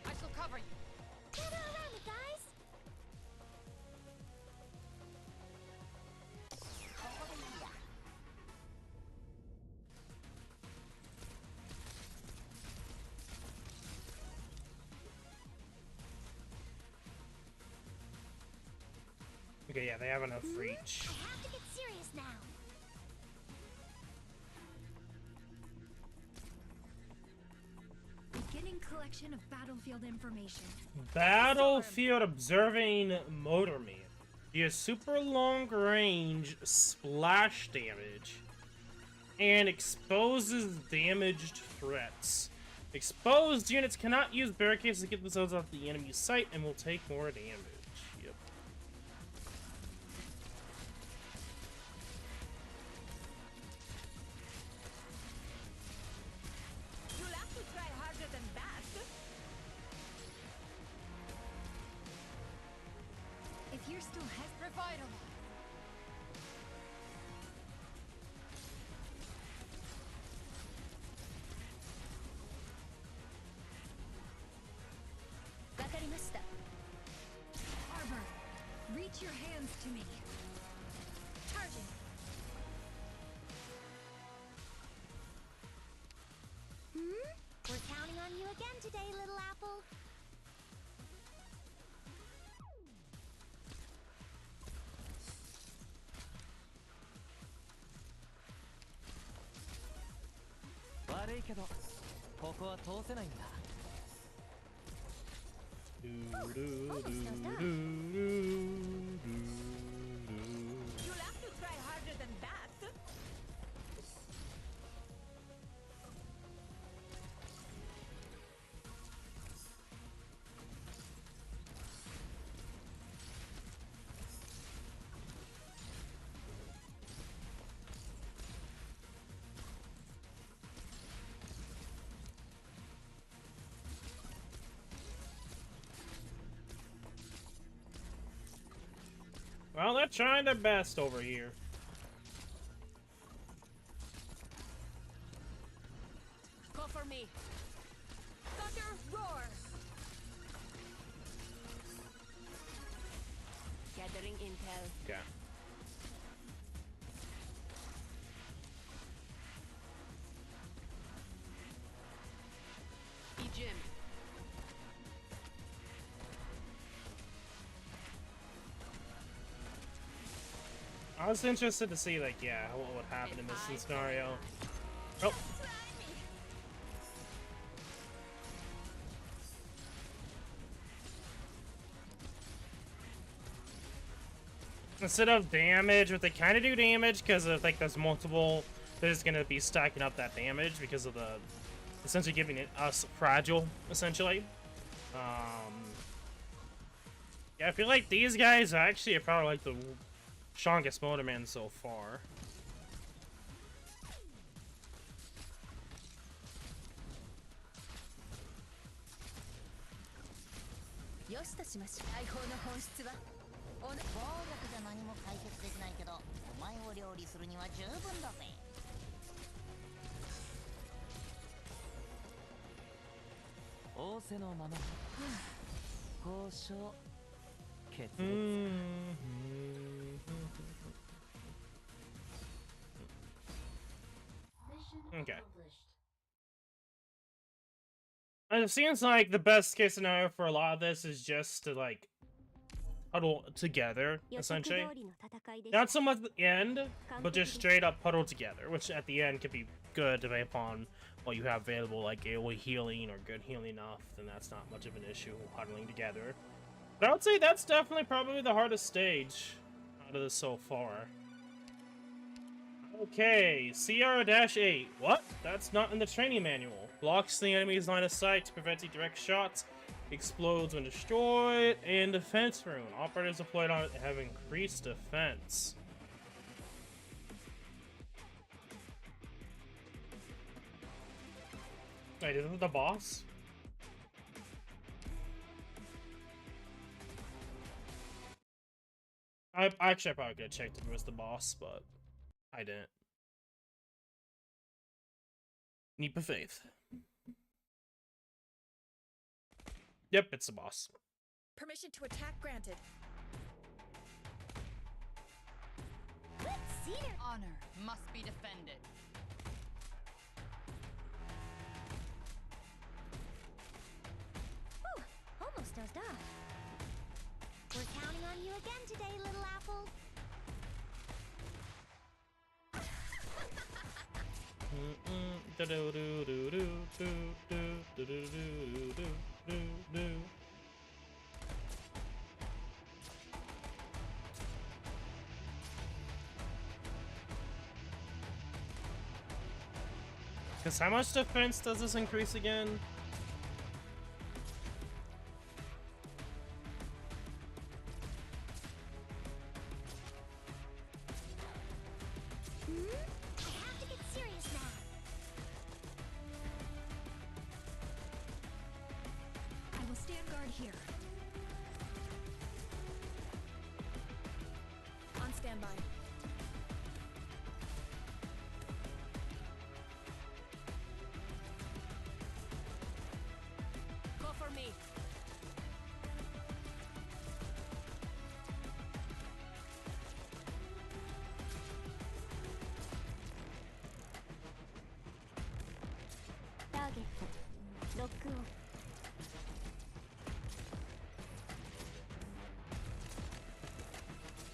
[SPEAKER 3] I shall cover you.
[SPEAKER 9] Gather around me, guys.
[SPEAKER 1] Okay, yeah, they have enough reach.
[SPEAKER 9] I have to get serious now.
[SPEAKER 3] Beginning collection of battlefield information.
[SPEAKER 1] Battlefield observing motorman. He has super long range splash damage and exposes damaged threats. Exposed units cannot use barricades to get themselves off the enemy's sight and will take more damage. Yep.
[SPEAKER 3] You'll have to try harder than that. If you're still revitalized.
[SPEAKER 9] Wakarimashita.
[SPEAKER 3] Arbor, reach your hands to me. Charging.
[SPEAKER 9] We're counting on you again today, little apple.
[SPEAKER 3] You'll have to try harder than that.
[SPEAKER 1] Well, they're trying their best over here.
[SPEAKER 7] Go for me. Thunder roar. Gathering intel.
[SPEAKER 1] Okay.
[SPEAKER 7] Jim.
[SPEAKER 1] I was interested to see, like, yeah, what would happen in this scenario. Oh. Instead of damage, what they kind of do damage, because if, like, there's multiple, they're just going to be stacking up that damage because of the, essentially giving it us fragile, essentially. Yeah, I feel like these guys actually are probably, like, the strongest motorman so far. Okay. And it seems like the best case scenario for a lot of this is just to, like, huddle together, essentially. Not so much at the end, but just straight up huddle together, which at the end could be good depending upon what you have available, like AoE healing or good healing enough, then that's not much of an issue huddling together. But I would say that's definitely probably the hardest stage out of this so far. Okay, CR-8. What? That's not in the training manual. Blocks the enemy's line of sight to prevent direct shots. Explodes when destroyed. And defense rune. Operators deployed on it have increased defense. Wait, isn't it the boss? I actually probably could have checked if it was the boss, but I didn't. Leap of faith. Yep, it's the boss.
[SPEAKER 3] Permission to attack granted.
[SPEAKER 12] Honor must be defended.
[SPEAKER 9] Ooh, almost dozed off. We're counting on you again today, little apple.
[SPEAKER 1] Because how much defense does this increase again?
[SPEAKER 9] I have to get serious now.
[SPEAKER 3] I will stand guard here. On standby.
[SPEAKER 7] Go for me.
[SPEAKER 9] Target. Lock off.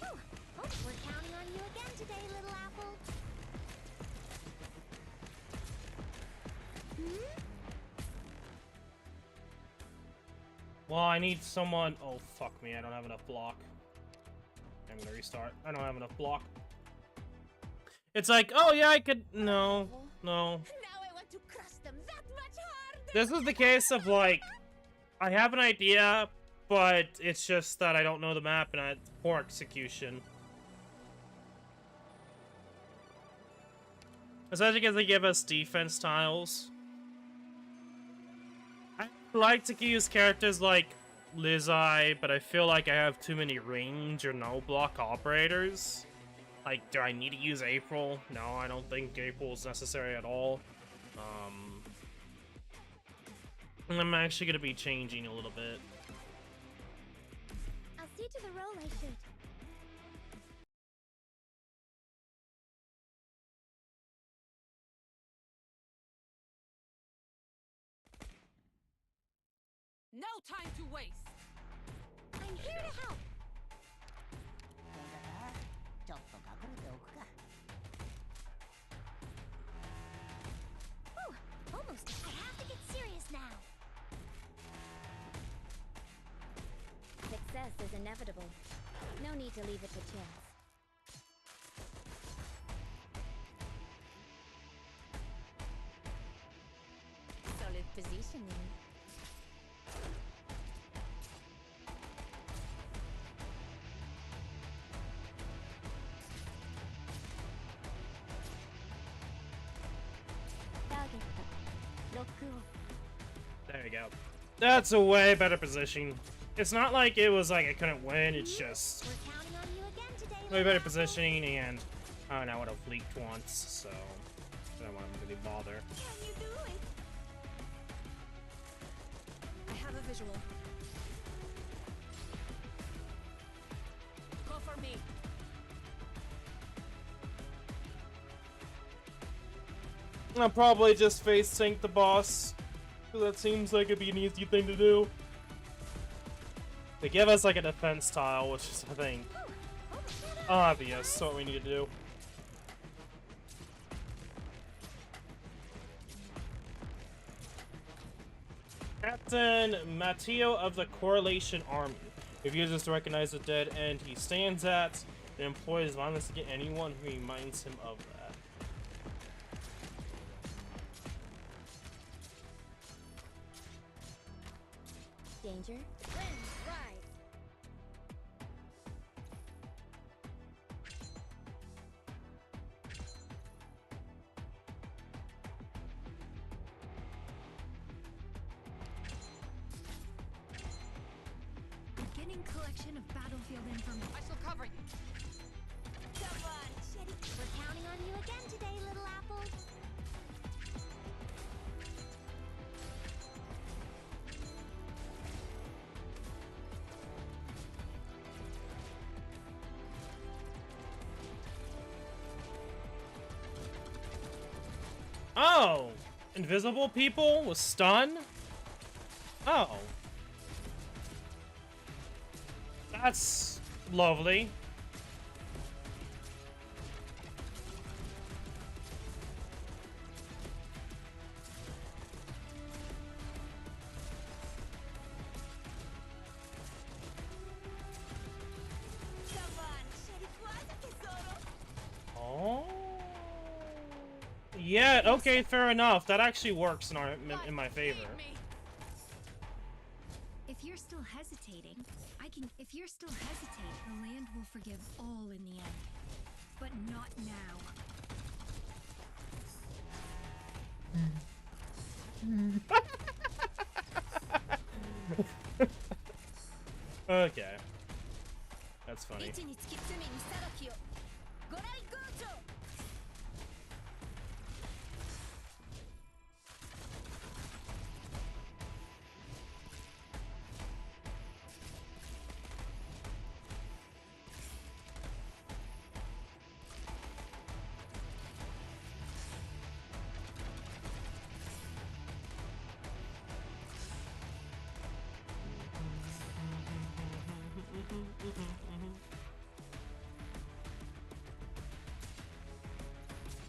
[SPEAKER 9] Oh, we're counting on you again today, little apple.
[SPEAKER 1] Well, I need someone. Oh, fuck me. I don't have enough block. I'm gonna restart. I don't have enough block. It's like, oh yeah, I could. No. No.
[SPEAKER 9] Now I want to crush them that much harder.
[SPEAKER 1] This is the case of like, I have an idea, but it's just that I don't know the map and it's poor execution. Especially because they give us defense tiles. I like to use characters like Lizai, but I feel like I have too many range or no block operators. Like, do I need to use April? No, I don't think April is necessary at all. And I'm actually going to be changing a little bit.
[SPEAKER 9] I'll see to the role I should.
[SPEAKER 7] No time to waste.
[SPEAKER 9] I'm here to help.
[SPEAKER 11] ちょっと隠れておくか。
[SPEAKER 9] Ooh, almost. I have to get serious now. Success is inevitable. No need to leave it to chance. Solid positioning.
[SPEAKER 1] There you go. That's a way better position. It's not like it was like I couldn't win, it's just way better positioning, and I don't know what I've leaked once, so I don't want to really bother.
[SPEAKER 9] Can you do it?
[SPEAKER 3] I have a visual.
[SPEAKER 7] Go for me.
[SPEAKER 1] I'll probably just face sync the boss, because that seems like it'd be an easy thing to do. They give us like a defense tile, which is, I think, obvious what we need to do. Captain Matteo of the Correlation Army refuses to recognize the dead end he stands at and employs violence to get anyone who reminds him of that.
[SPEAKER 9] Danger. Winds rise.
[SPEAKER 3] Beginning collection of battlefield information.
[SPEAKER 12] I shall cover you.
[SPEAKER 9] Come on, Shetty. We're counting on you again today, little apple.
[SPEAKER 1] Oh! Invisible people with stun? Oh. That's lovely. Oh. Yeah, okay, fair enough. That actually works in my favor.
[SPEAKER 3] If you're still hesitating, if you're still hesitating, the land will forgive all in the end. But not now.
[SPEAKER 1] Okay. That's funny.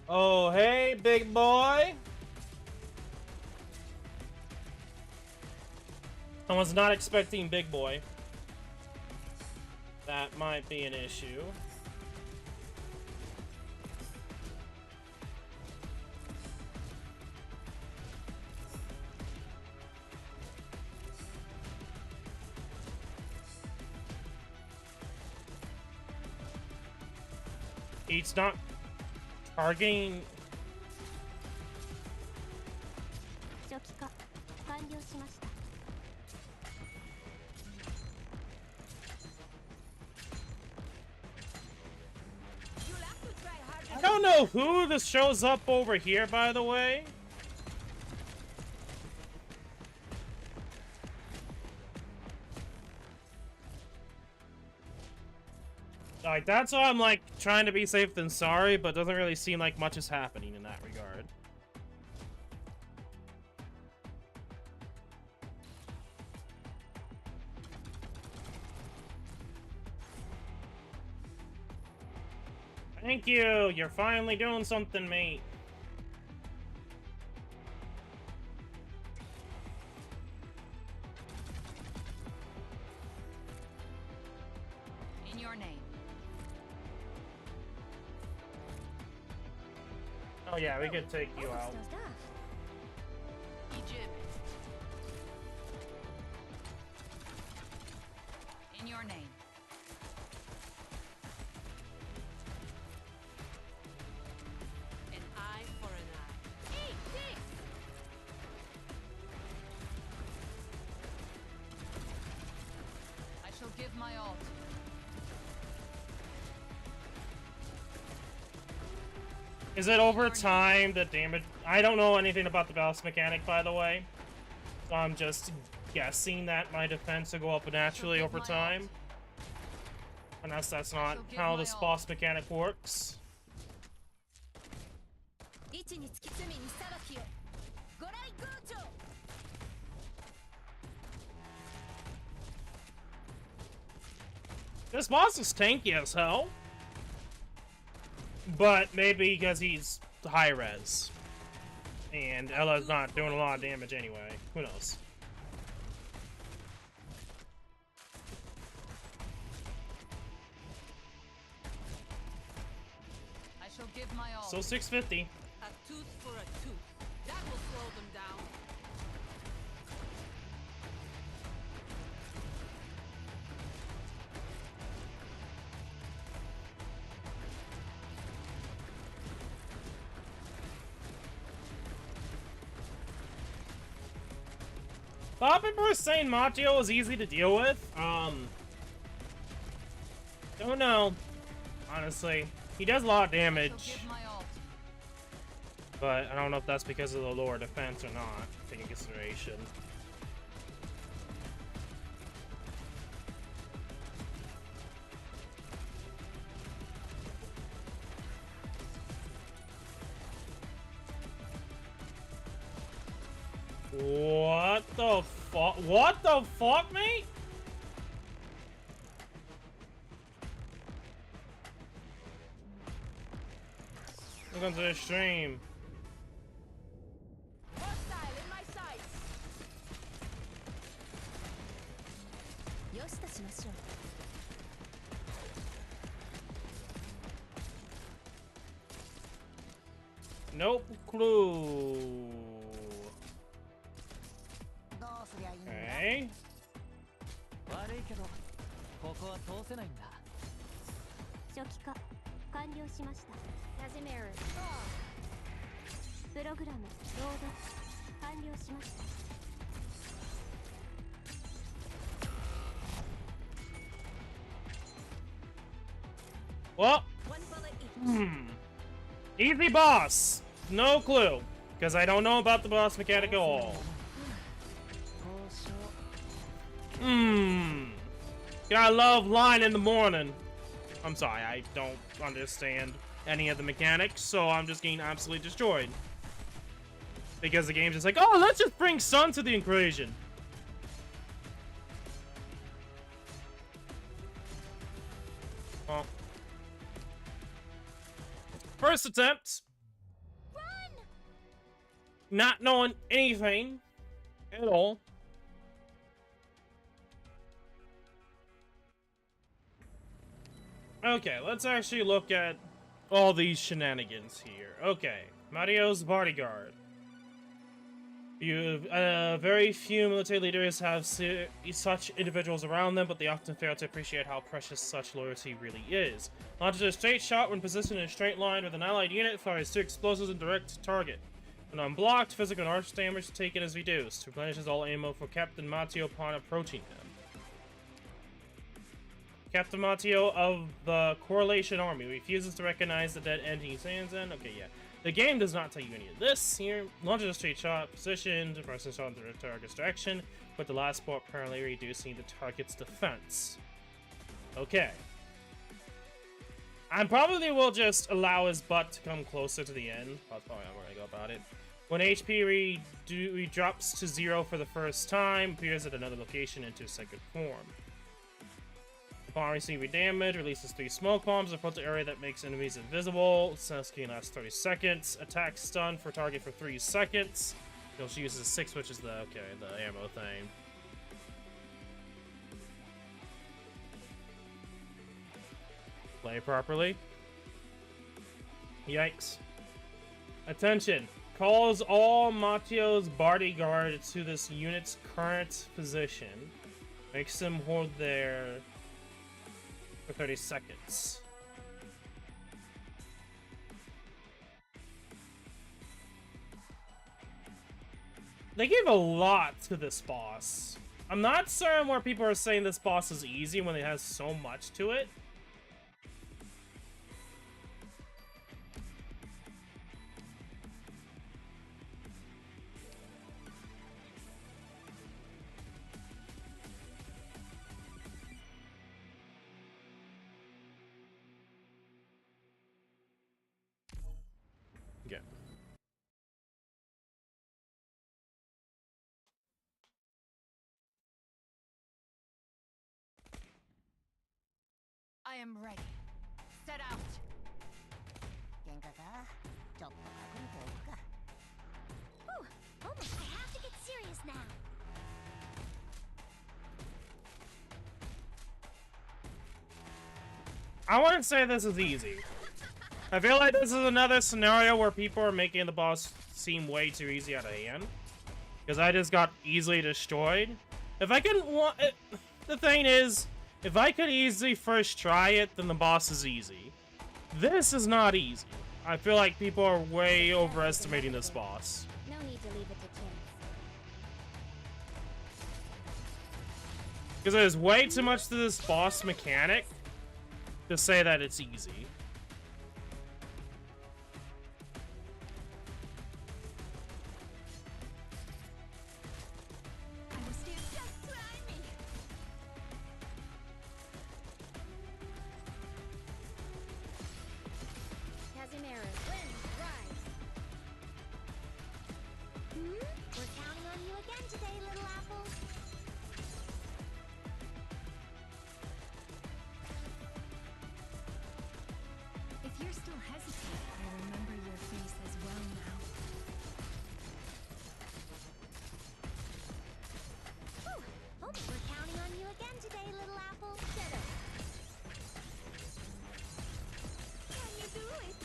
[SPEAKER 1] Oh, hey, big boy. I was not expecting big boy. That might be an issue. It's not targeting. I don't know who this shows up over here, by the way. Like, that's why I'm, like, trying to be safe than sorry, but doesn't really seem like much is happening in that regard. Thank you! You're finally doing something, mate.
[SPEAKER 12] In your name.
[SPEAKER 1] Oh yeah, we could take you out.
[SPEAKER 12] Egypt. In your name. An eye for an eye. Eat this! I shall give my all.
[SPEAKER 1] Is it over time the damage? I don't know anything about the balance mechanic, by the way. So I'm just guessing that my defense will go up naturally over time. Unless that's not how this boss mechanic works. This boss is tanky as hell. But maybe because he's high res. And Ella's not doing a lot of damage anyway. Who knows?
[SPEAKER 12] I shall give my all.
[SPEAKER 1] So 650.
[SPEAKER 8] A tooth for a tooth. That will slow them down.
[SPEAKER 1] A lot of people are saying Machio is easy to deal with. Don't know. Honestly. He does a lot of damage. But I don't know if that's because of the lower defense or not, taking consideration. What the fuck? What the fuck, mate? Welcome to the stream.
[SPEAKER 7] Hostile in my sights.
[SPEAKER 1] Nope clue. Okay.
[SPEAKER 4] 悪いけどここは通せないんだ。
[SPEAKER 2] 初期化完了しました。プログラムロード完了しました。
[SPEAKER 1] Well, easy boss. No clue, because I don't know about the boss mechanic at all. Gotta love line in the morning. I'm sorry, I don't understand any of the mechanics, so I'm just getting absolutely destroyed. Because the game's just like, oh, let's just bring sun to the equation. Well, first attempt.
[SPEAKER 9] Run!
[SPEAKER 1] Not knowing anything at all. Okay, let's actually look at all these shenanigans here. Okay, Mario's bodyguard. Very few military leaders have such individuals around them, but they often fail to appreciate how precious such loyalty really is. Launches a straight shot when positioned in a straight line with an allied unit, fires 2 explosives in direct target. When unblocked, physical and arch damage taken is reduced. Replenishes all ammo for Captain Mateo upon approaching him. Captain Mateo of the Correlation Army refuses to recognize the dead entity he stands in. Okay, yeah. The game does not tell you any of this. Here, launches a straight shot, positioned, presses shot in the target's direction, with the last part apparently reducing the target's defense. Okay. I probably will just allow his butt to come closer to the end. That's probably not where I go about it. When HP drops to 0 for the first time, appears at another location into second form. Upon receiving damage, releases 3 smoke bombs in a frontal area that makes enemies invisible. Sasuke lasts 30 seconds. Attack stun for target for 3 seconds. You'll use a 6, which is the ammo thing. Play properly. Yikes. Attention. Calls all Mateo's bodyguard to this unit's current position. Makes them hold there for 30 seconds. They gave a lot to this boss. I'm not certain where people are saying this boss is easy when it has so much to it. Okay.
[SPEAKER 7] I am ready. Set out.
[SPEAKER 11] 喧嘩かちょっと隠れておくか
[SPEAKER 9] Whew, almost. I have to get serious now.
[SPEAKER 1] I wouldn't say this is easy. I feel like this is another scenario where people are making the boss seem way too easy out of hand. Because I just got easily destroyed. If I can the thing is, if I could easily first try it, then the boss is easy. This is not easy. I feel like people are way overestimating this boss.
[SPEAKER 9] No need to leave it to chance.
[SPEAKER 1] Because there's way too much to this boss mechanic to say that it's easy.
[SPEAKER 9] We're counting on you again today, little apple.
[SPEAKER 3] If you're still hesitating, I remember your face as well now.
[SPEAKER 9] Whew. Oh, we're counting on you again today, little apple. Ditto. Can you do it?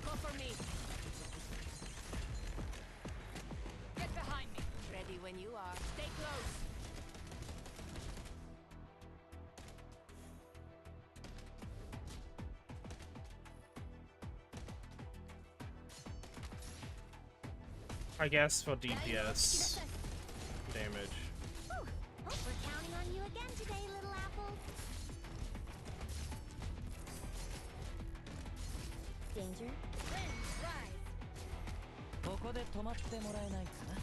[SPEAKER 12] Go for me. Get behind me.
[SPEAKER 7] Ready when you are.
[SPEAKER 12] Stay close.
[SPEAKER 1] I guess for DPS damage.
[SPEAKER 9] Whew. Oh, we're counting on you again today, little apple. Danger. Winds rise.
[SPEAKER 4] ここで止まってもらえないかな。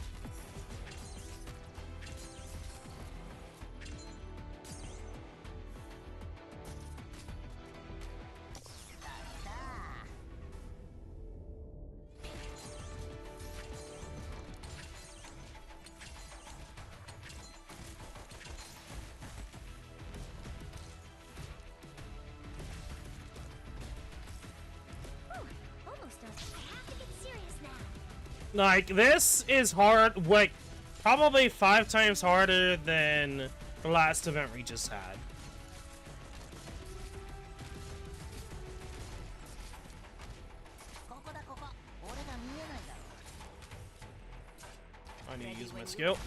[SPEAKER 9] Almost done. I have to get serious now.
[SPEAKER 1] Like, this is hard, like, probably 5 times harder than the last event we just had. I need to use my skill.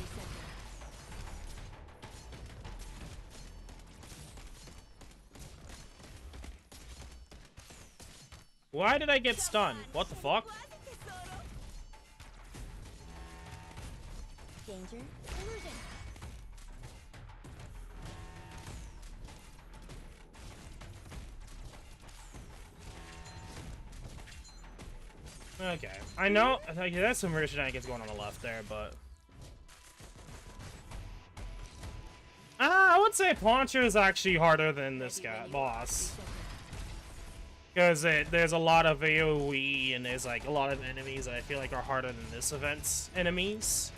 [SPEAKER 1] Why did I get stunned? What the fuck?
[SPEAKER 9] Danger.
[SPEAKER 1] Okay, I know there's some weird shenanigans going on the left there, but I would say Poncho is actually harder than this guy boss, because there's a lot of AOE and there's like a lot of enemies that I feel like are harder than this event's enemies.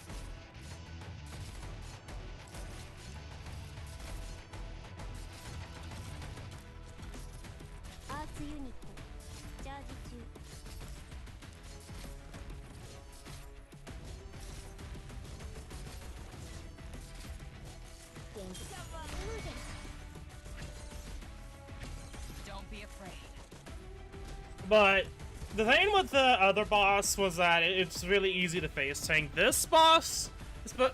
[SPEAKER 9] Arts unit. Charge 中. Danger.
[SPEAKER 12] Don't be afraid.
[SPEAKER 1] But the thing with the other boss was that it's really easy to face tank. This boss,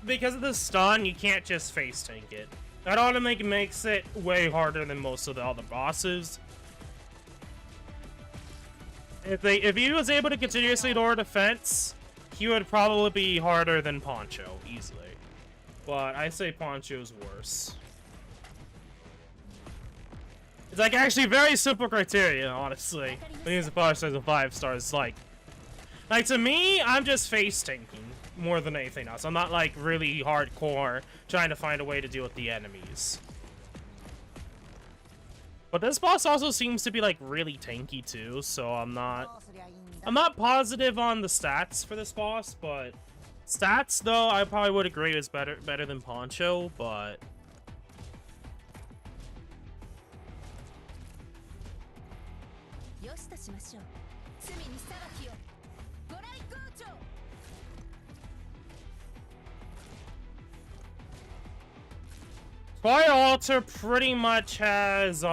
[SPEAKER 1] because of the stun, you can't just face tank it. That automatically makes it way harder than most of the other bosses. If he was able to continuously lower defense, he would probably be harder than Poncho, easily. But I say Poncho's worse. It's like actually very simple criteria, honestly. When he's a 5 stars and 5 stars, like to me, I'm just face tanking more than anything else. I'm not like really hardcore trying to find a way to deal with the enemies. But this boss also seems to be like really tanky too, so I'm not positive on the stats for this boss, but stats though I probably would agree is better than Poncho, but
[SPEAKER 2] よしとしましょう。罪に裁きを。ご来光庁。
[SPEAKER 1] Fire Altar pretty much has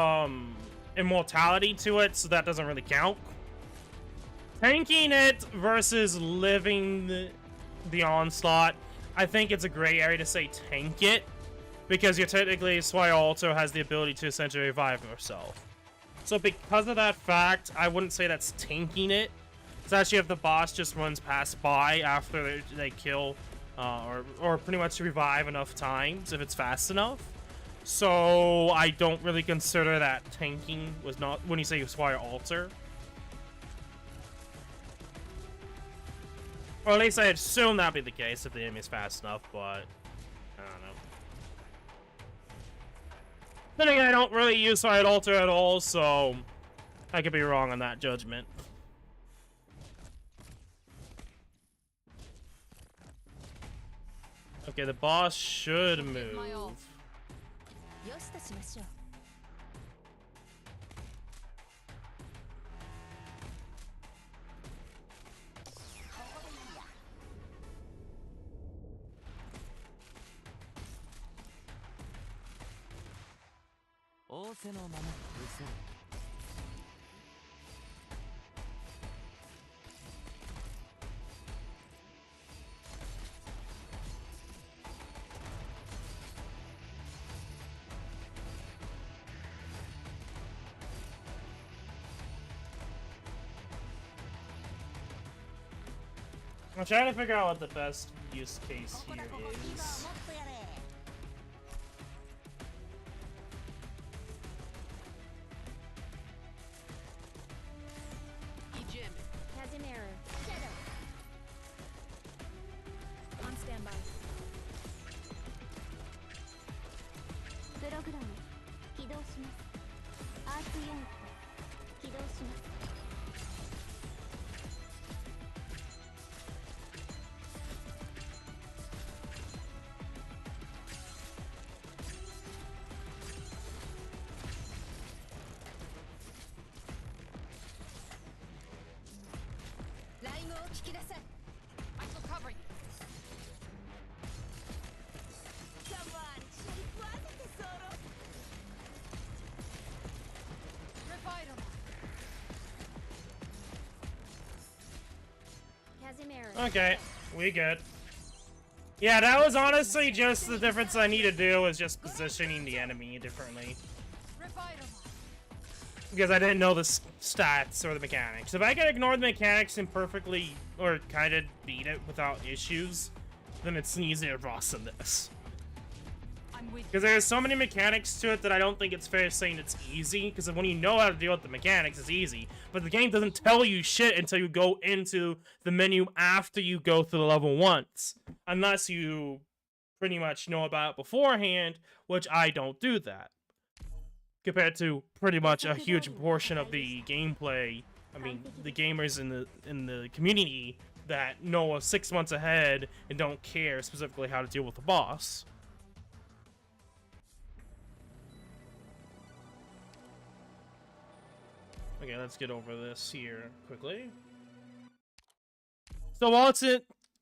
[SPEAKER 1] immortality to it, so that doesn't really count. Tanking it versus living the onslaught, I think it's a gray area to say tank it, because you're technically Fire Altar has the ability to essentially revive yourself. So because of that fact, I wouldn't say that's tanking it. It's actually if the boss just runs past by after they kill or pretty much revive enough times if it's fast enough. So I don't really consider that tanking was not when you say Squire Alter. Or at least I assume that'd be the case if the enemy's fast enough, but I don't know. Then again, I don't really use Side Alter at all, so I could be wrong on that judgment. Okay, the boss should move. I'm trying to figure out what the best use case here is.
[SPEAKER 2] On standby. Program. 起動します。アークユニット。起動します。
[SPEAKER 12] I shall cover you.
[SPEAKER 1] Okay, we good. Yeah, that was honestly just the difference I need to do is just positioning the enemy differently. Because I didn't know the stats or the mechanics. If I can ignore the mechanics and perfectly, or kind of beat it without issues, then it's an easier boss than this. Because there's so many mechanics to it that I don't think it's fair saying it's easy. Because when you know how to deal with the mechanics, it's easy. But the game doesn't tell you shit until you go into the menu after you go through the level once. Unless you pretty much know about it beforehand, which I don't do that. Compared to pretty much a huge portion of the gameplay, I mean, the gamers in the community that know 6 months ahead and don't care specifically how to deal with the boss. Okay, let's get over this here quickly. So while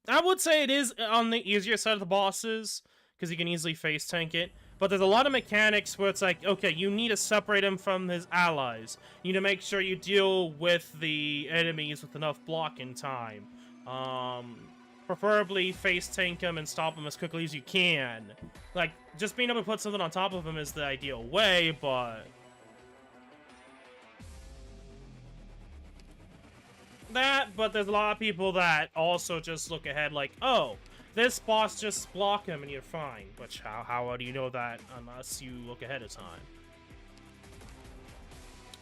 [SPEAKER 1] I would say it is on the easier side of the bosses, because you can easily face tank it. But there's a lot of mechanics where it's like, okay, you need to separate him from his allies. You need to make sure you deal with the enemies with enough blocking time. Preferably face tank him and stop him as quickly as you can. Like, just being able to put something on top of him is the ideal way, but... but there's a lot of people that also just look ahead like, oh, this boss, just block him and you're fine. Which, how do you know that unless you look ahead of time?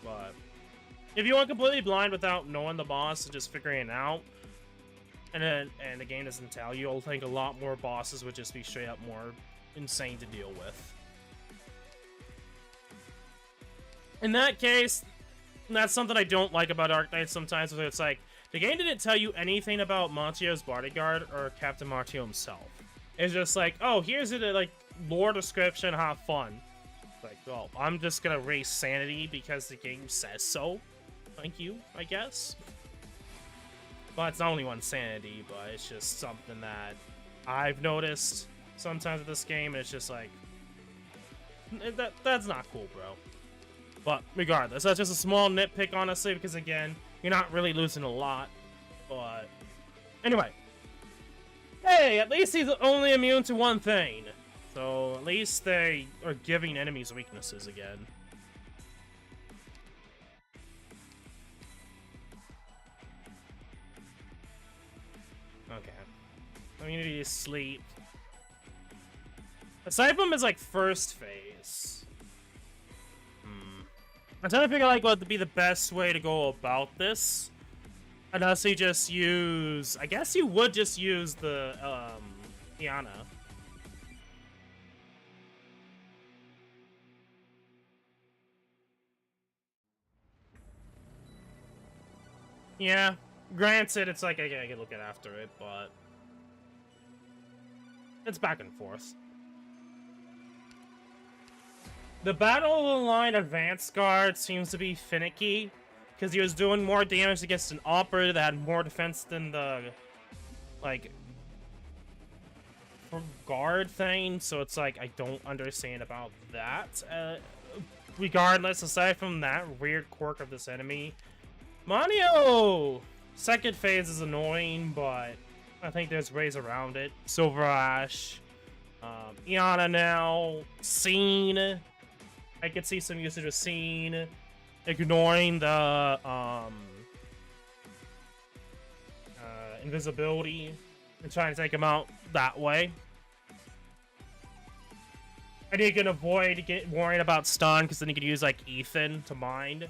[SPEAKER 1] But if you went completely blind without knowing the boss and just figuring it out, and the game doesn't tell you, I think a lot more bosses would just be straight up more insane to deal with. In that case, that's something I don't like about Arknights sometimes, where it's like, the game didn't tell you anything about Montio's bodyguard or Captain Montio himself. It's just like, oh, here's a like lore description, have fun. Like, well, I'm just gonna raise sanity because the game says so. Thank you, I guess. Well, it's not only one sanity, but it's just something that I've noticed sometimes with this game, and it's just like, that's not cool, bro. But regardless, that's just a small nitpick, honestly, because again, you're not really losing a lot. But anyway, hey, at least he's only immune to one thing. So at least they are giving enemies weaknesses again. Okay. Immunity to sleep. Aside from his, like, first phase. I'm trying to figure, like, what would be the best way to go about this. Unless he just use... I guess you would just use the, Iana. Yeah. Granted, it's like, I can look at after it, but... It's back and forth. The Battle Line Advance Guard seems to be finicky, because he was doing more damage against an operator that had more defense than the, like, guard thing, so it's like, I don't understand about that. Regardless, aside from that weird quirk of this enemy, Manio! Second phase is annoying, but I think there's ways around it. Silver Ash, Iana now, Scene. I could see some usage of Scene, ignoring the invisibility and trying to take him out that way. I think you can avoid worrying about stun, because then you could use like Ethan to mind.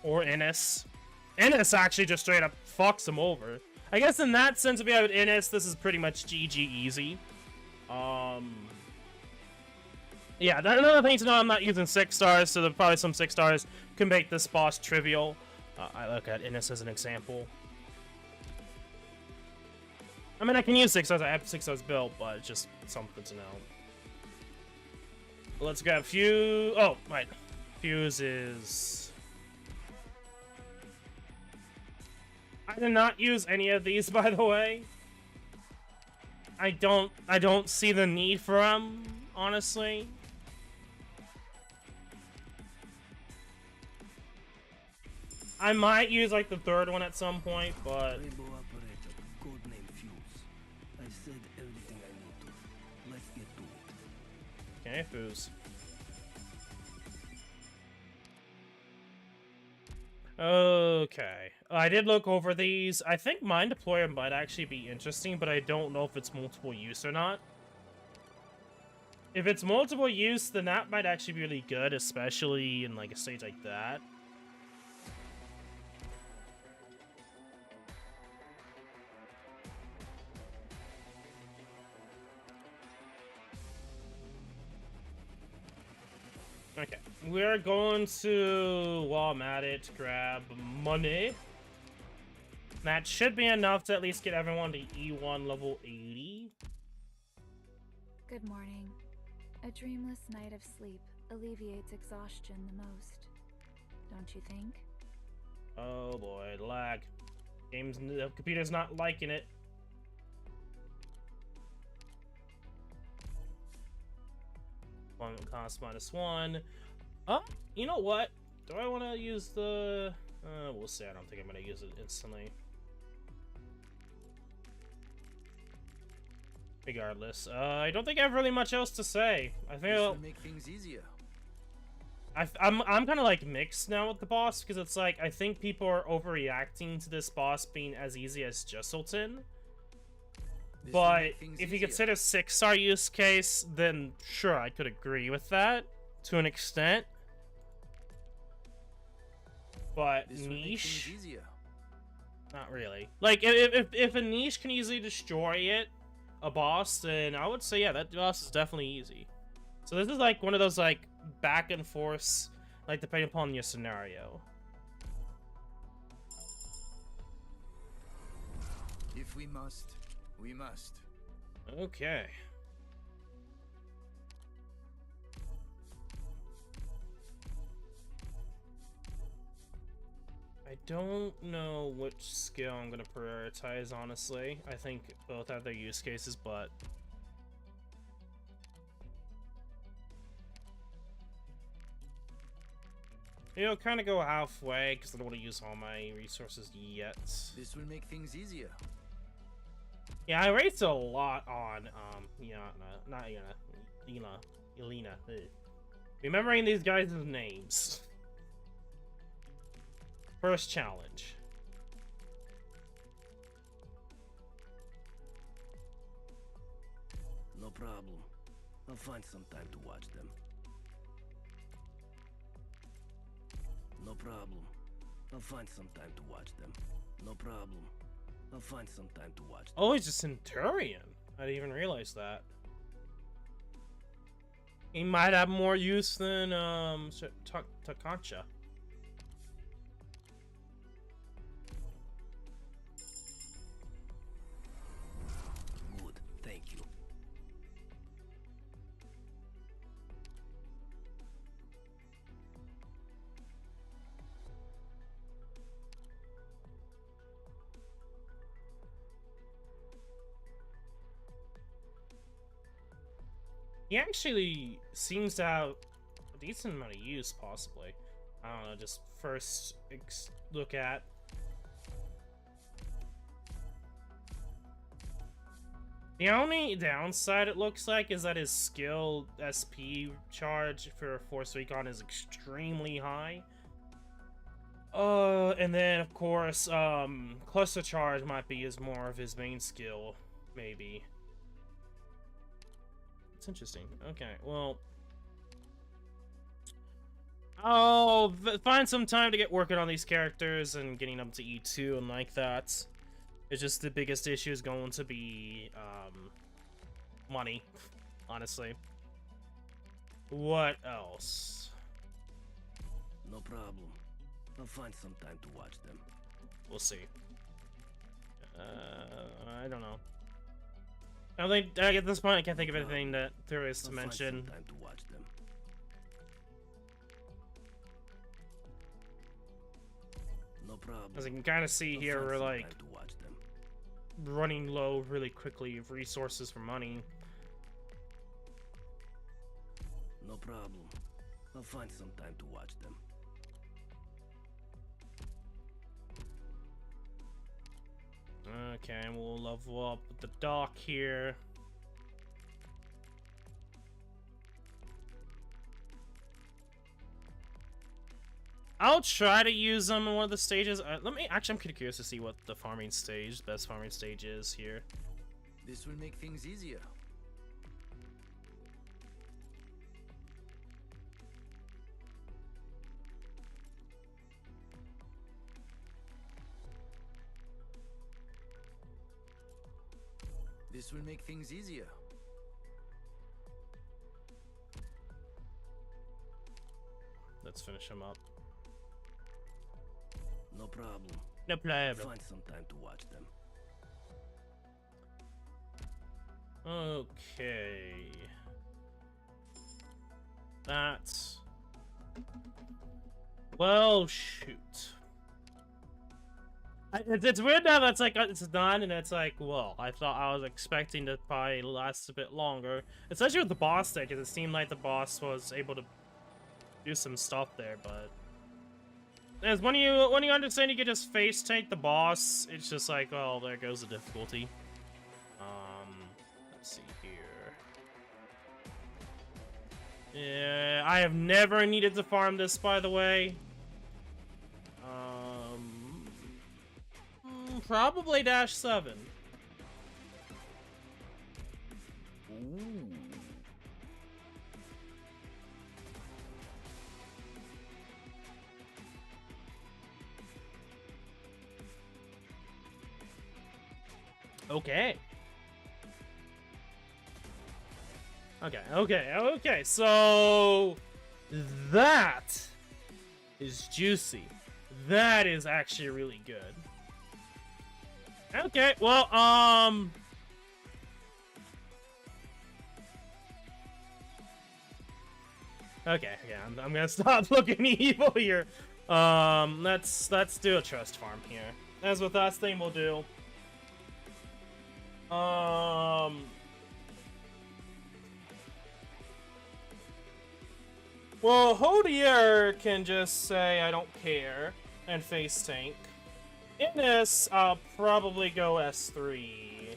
[SPEAKER 1] Or Innis. Innis actually just straight up fucks him over. I guess in that sense, if you have Innis, this is pretty much GG easy. Yeah, another thing to know, I'm not using 6 stars, so probably some 6 stars can make this boss trivial. I look at Innis as an example. I mean, I can use 6 stars, I have 6 stars built, but it's just something to know. Let's grab Fuse. Oh, right. Fuse is... I did not use any of these, by the way. I don't see the need for them, honestly. I might use like the third one at some point, but
[SPEAKER 13] Rainbow operator, codename Fuse. I said everything I need to. Let's get to it.
[SPEAKER 1] okay, Fuse. Okay. I did look over these. I think Mind Deployer might actually be interesting, but I don't know if it's multiple use or not. If it's multiple use, then that might actually be really good, especially in like a stage like that. Okay, we're going to, while I'm at it, grab money. That should be enough to at least get everyone to E1 level 80.
[SPEAKER 14] Good morning. A dreamless night of sleep alleviates exhaustion the most, don't you think?
[SPEAKER 1] Oh boy, lag. The computer's not liking it. Cost -1. Oh, you know what? Do I want to use the... we'll see. I don't think I'm going to use it instantly. Regardless, I don't think I have really much else to say. I think
[SPEAKER 5] This will make things easier.
[SPEAKER 1] I'm kind of like mixed now with the boss, because it's like I think people are overreacting to this boss being as easy as Jesselton. But if you consider 6-star use case, then sure, I could agree with that to an extent. But niche, not really. Like if a niche can easily destroy it, a boss, then I would say yeah, that boss is definitely easy. So this is like one of those like back and forth, like depending upon your scenario.
[SPEAKER 5] If we must, we must.
[SPEAKER 1] Okay. I don't know which skill I'm gonna prioritize, honestly. I think both have their use cases, but... you know, kind of go halfway, because I don't want to use all my resources yet.
[SPEAKER 5] This will make things easier.
[SPEAKER 1] Yeah, I raced a lot on, Elena. Ugh. Remembering these guys' names. First challenge.
[SPEAKER 13] problem. I'll find some time to watch them. No problem. I'll find some time to watch them. No problem. I'll find some time to watch them.
[SPEAKER 1] Oh, he's a Centurion. I didn't even realize that. He might have more use than Takancha.
[SPEAKER 13] Good, thank you.
[SPEAKER 1] He actually seems to have a decent amount of use, possibly. I don't know, just first look at. The only downside, it looks like, is that his skill SP charge for Force Recon is extremely high. And then, of course, Cluster Charge might be more of his main skill, maybe. It's interesting. Okay, well, I'll find some time to get working on these characters and getting them to E2 and like that. It's just the biggest issue is going to be money, honestly. What else?
[SPEAKER 13] No problem. I'll find some time to watch them.
[SPEAKER 1] We'll see. I don't know. I think at this point I can't think of anything that there is to mention.
[SPEAKER 13] Time to watch them. No problem.
[SPEAKER 1] As you can kind of see here, we're like running low really quickly of resources for money.
[SPEAKER 13] No problem. I'll find some time to watch them.
[SPEAKER 1] Okay, we'll level up with the dock here. I'll try to use them in one of the stages. I'm kind of curious to see what the farming stage, best farming stage is here.
[SPEAKER 5] This will make things easier. This will make things easier.
[SPEAKER 1] Let's finish him up.
[SPEAKER 13] No problem.
[SPEAKER 1] No problem.
[SPEAKER 13] Find some time to watch them.
[SPEAKER 1] Okay. That's... Well, shoot. It's weird now that's like, it's done, and it's like, well, I was expecting to probably last a bit longer. Especially with the boss stage, because it seemed like the boss was able to do some stuff there, but... As when you understand you can just face tank the boss, it's just like, well, there goes the difficulty. Let's see here. Yeah, I have never needed to farm this, by the way. Probably -7.
[SPEAKER 13] Ooh.
[SPEAKER 1] Okay. Okay, so that is juicy. That is actually really good. Okay, well, okay, I'm gonna stop looking evil here. Let's do a trust farm here. As with that thing we'll do. Well, Hodier can just say I don't care and face tank. In this, I'll probably go S3.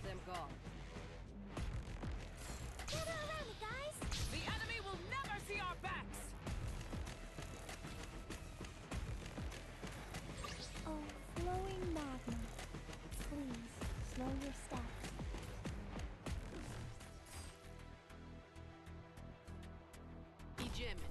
[SPEAKER 12] want them gone.
[SPEAKER 9] Gather around me, guys!
[SPEAKER 12] The enemy will never see our backs!
[SPEAKER 2] Oh, flowing magma. Please, slow your steps.
[SPEAKER 12] Egemin.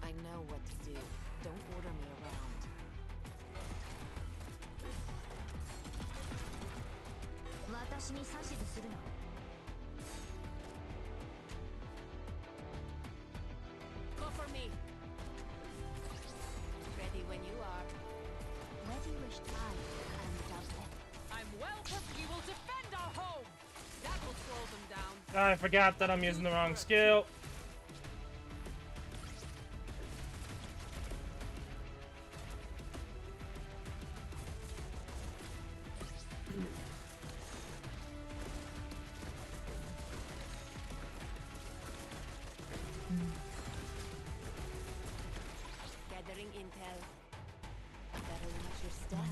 [SPEAKER 7] I know what to do. Don't order me around. Go for me. Ready when you are.
[SPEAKER 2] Where do you wish I am Dublin?
[SPEAKER 12] I'm well prepared. We will defend our home. That will slow them down.
[SPEAKER 1] I forgot that I'm using the wrong skill.
[SPEAKER 7] Gathering intel. Better watch your step.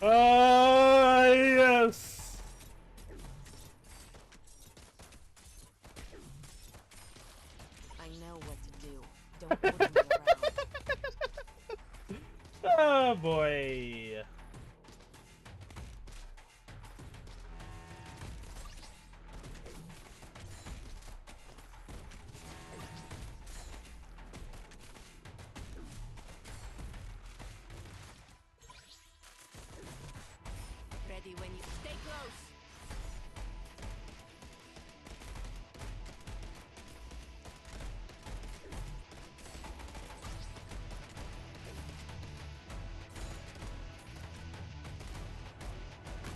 [SPEAKER 1] Oh, yes.
[SPEAKER 7] I know what to do. Don't order me around.
[SPEAKER 1] Oh boy.
[SPEAKER 7] Ready when you stay close.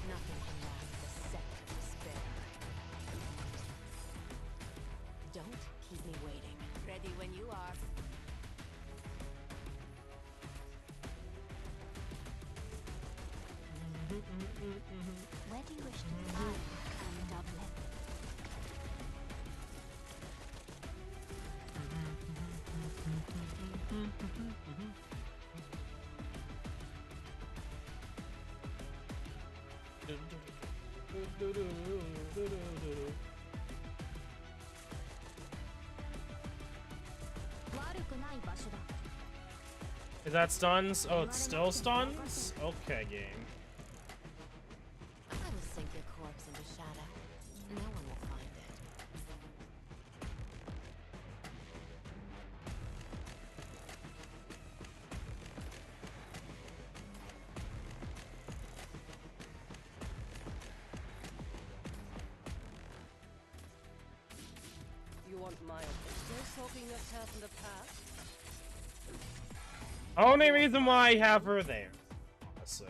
[SPEAKER 7] Nothing can last a second to spare. Don't keep me waiting. Ready when you are.
[SPEAKER 2] Where do you wish to I am Dublin?
[SPEAKER 1] Is that stuns? Oh, it's still stuns? Okay, game.
[SPEAKER 7] I will sink your corpse into shadow. No one will find it.
[SPEAKER 12] You want my opinion? Still soaking yourself in the past?
[SPEAKER 1] Only reason why I have her there, honestly.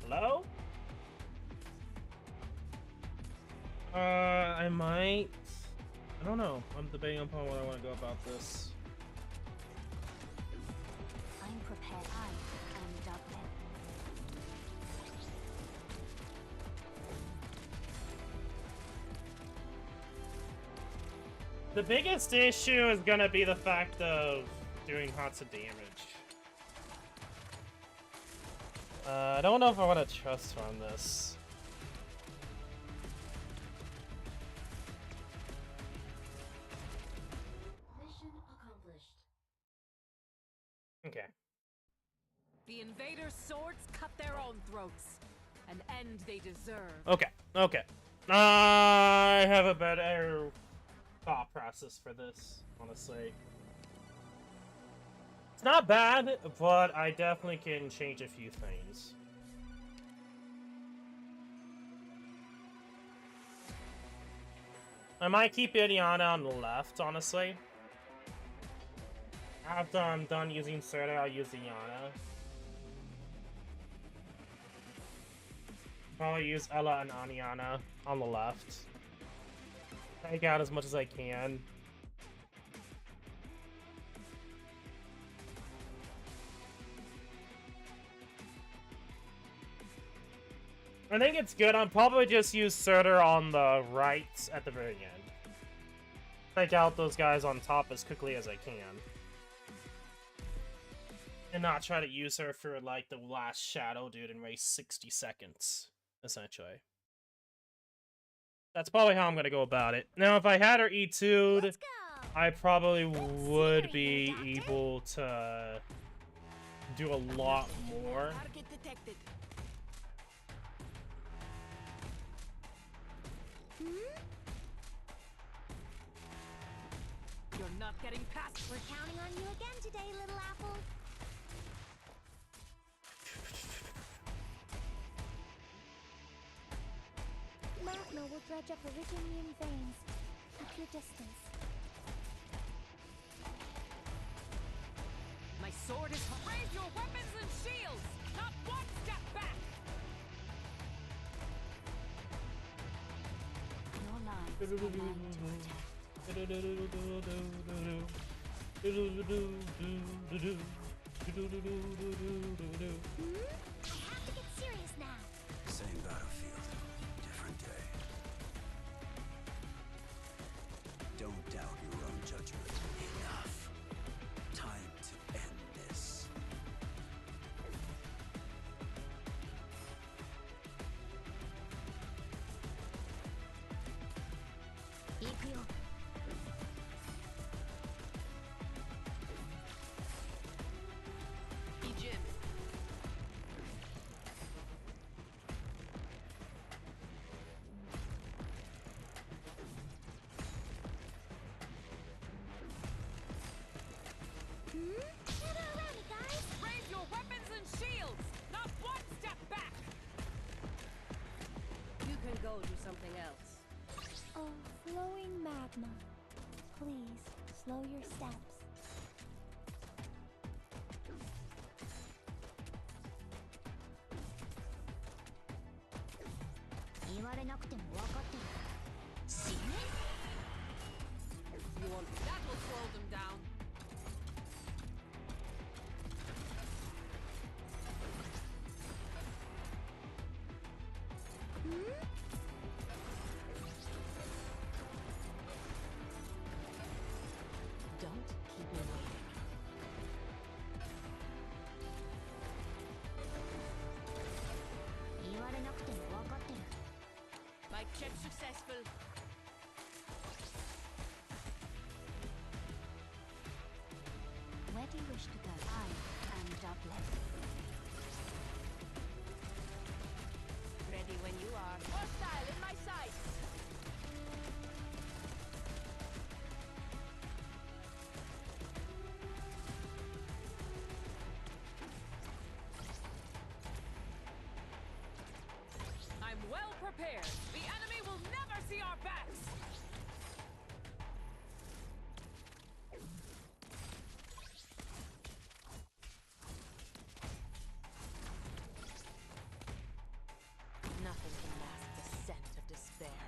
[SPEAKER 1] Hello? I might. I don't know. I'm debating upon what I want to go about this.
[SPEAKER 2] I'm prepared. I am Dublin.
[SPEAKER 1] The biggest issue is gonna be the fact of doing lots of damage. I don't know if I want to trust on this.
[SPEAKER 12] Mission accomplished.
[SPEAKER 1] Okay.
[SPEAKER 12] The invaders' swords cut their own throats. An end they deserve.
[SPEAKER 1] Okay. Okay. I have a better thought process for this, honestly. It's not bad, but I definitely can change a few things. I might keep Idiana on the left, honestly. After I'm done using Serta, I'll use Iana. Probably use Ella and Aniana on the left. Take out as much as I can. I think it's good. I'll probably just use Surtur on the right at the very end. Take out those guys on top as quickly as I can. And not try to use her for, like, the last shadow dude in race 60 seconds, essentially. That's probably how I'm gonna go about it. Now, if I had her E2'd, I probably would be able to do a lot more.
[SPEAKER 7] Target detected.
[SPEAKER 3] You're not getting past.
[SPEAKER 9] We're counting on you again today, little apple. Magma will dredge up Originian veins. Keep your distance.
[SPEAKER 3] My sword is. Raise your weapons and shields. Not one step back.
[SPEAKER 9] Your lives are mine to protect. I have to get serious now.
[SPEAKER 15] Same battlefield, different day. Don't doubt your own judgment. Enough. Time to end this.
[SPEAKER 9] Ikyo.
[SPEAKER 7] Ijin.
[SPEAKER 9] Gather around me, guys.
[SPEAKER 3] Raise your weapons and shields. Not one step back.
[SPEAKER 12] You can go do something else.
[SPEAKER 9] Oh, flowing magma. Please, slow your steps. 言われなくても分かってる。死ね。
[SPEAKER 8] You want that will slow them down.
[SPEAKER 7] Don't keep me waiting. Mic check successful.
[SPEAKER 9] Where do you wish to go? I am Doublet.
[SPEAKER 7] Ready when you are. Hostile in my sight.
[SPEAKER 3] I'm well prepared. The enemy will never see our backs.
[SPEAKER 7] Nothing can mask the scent of despair.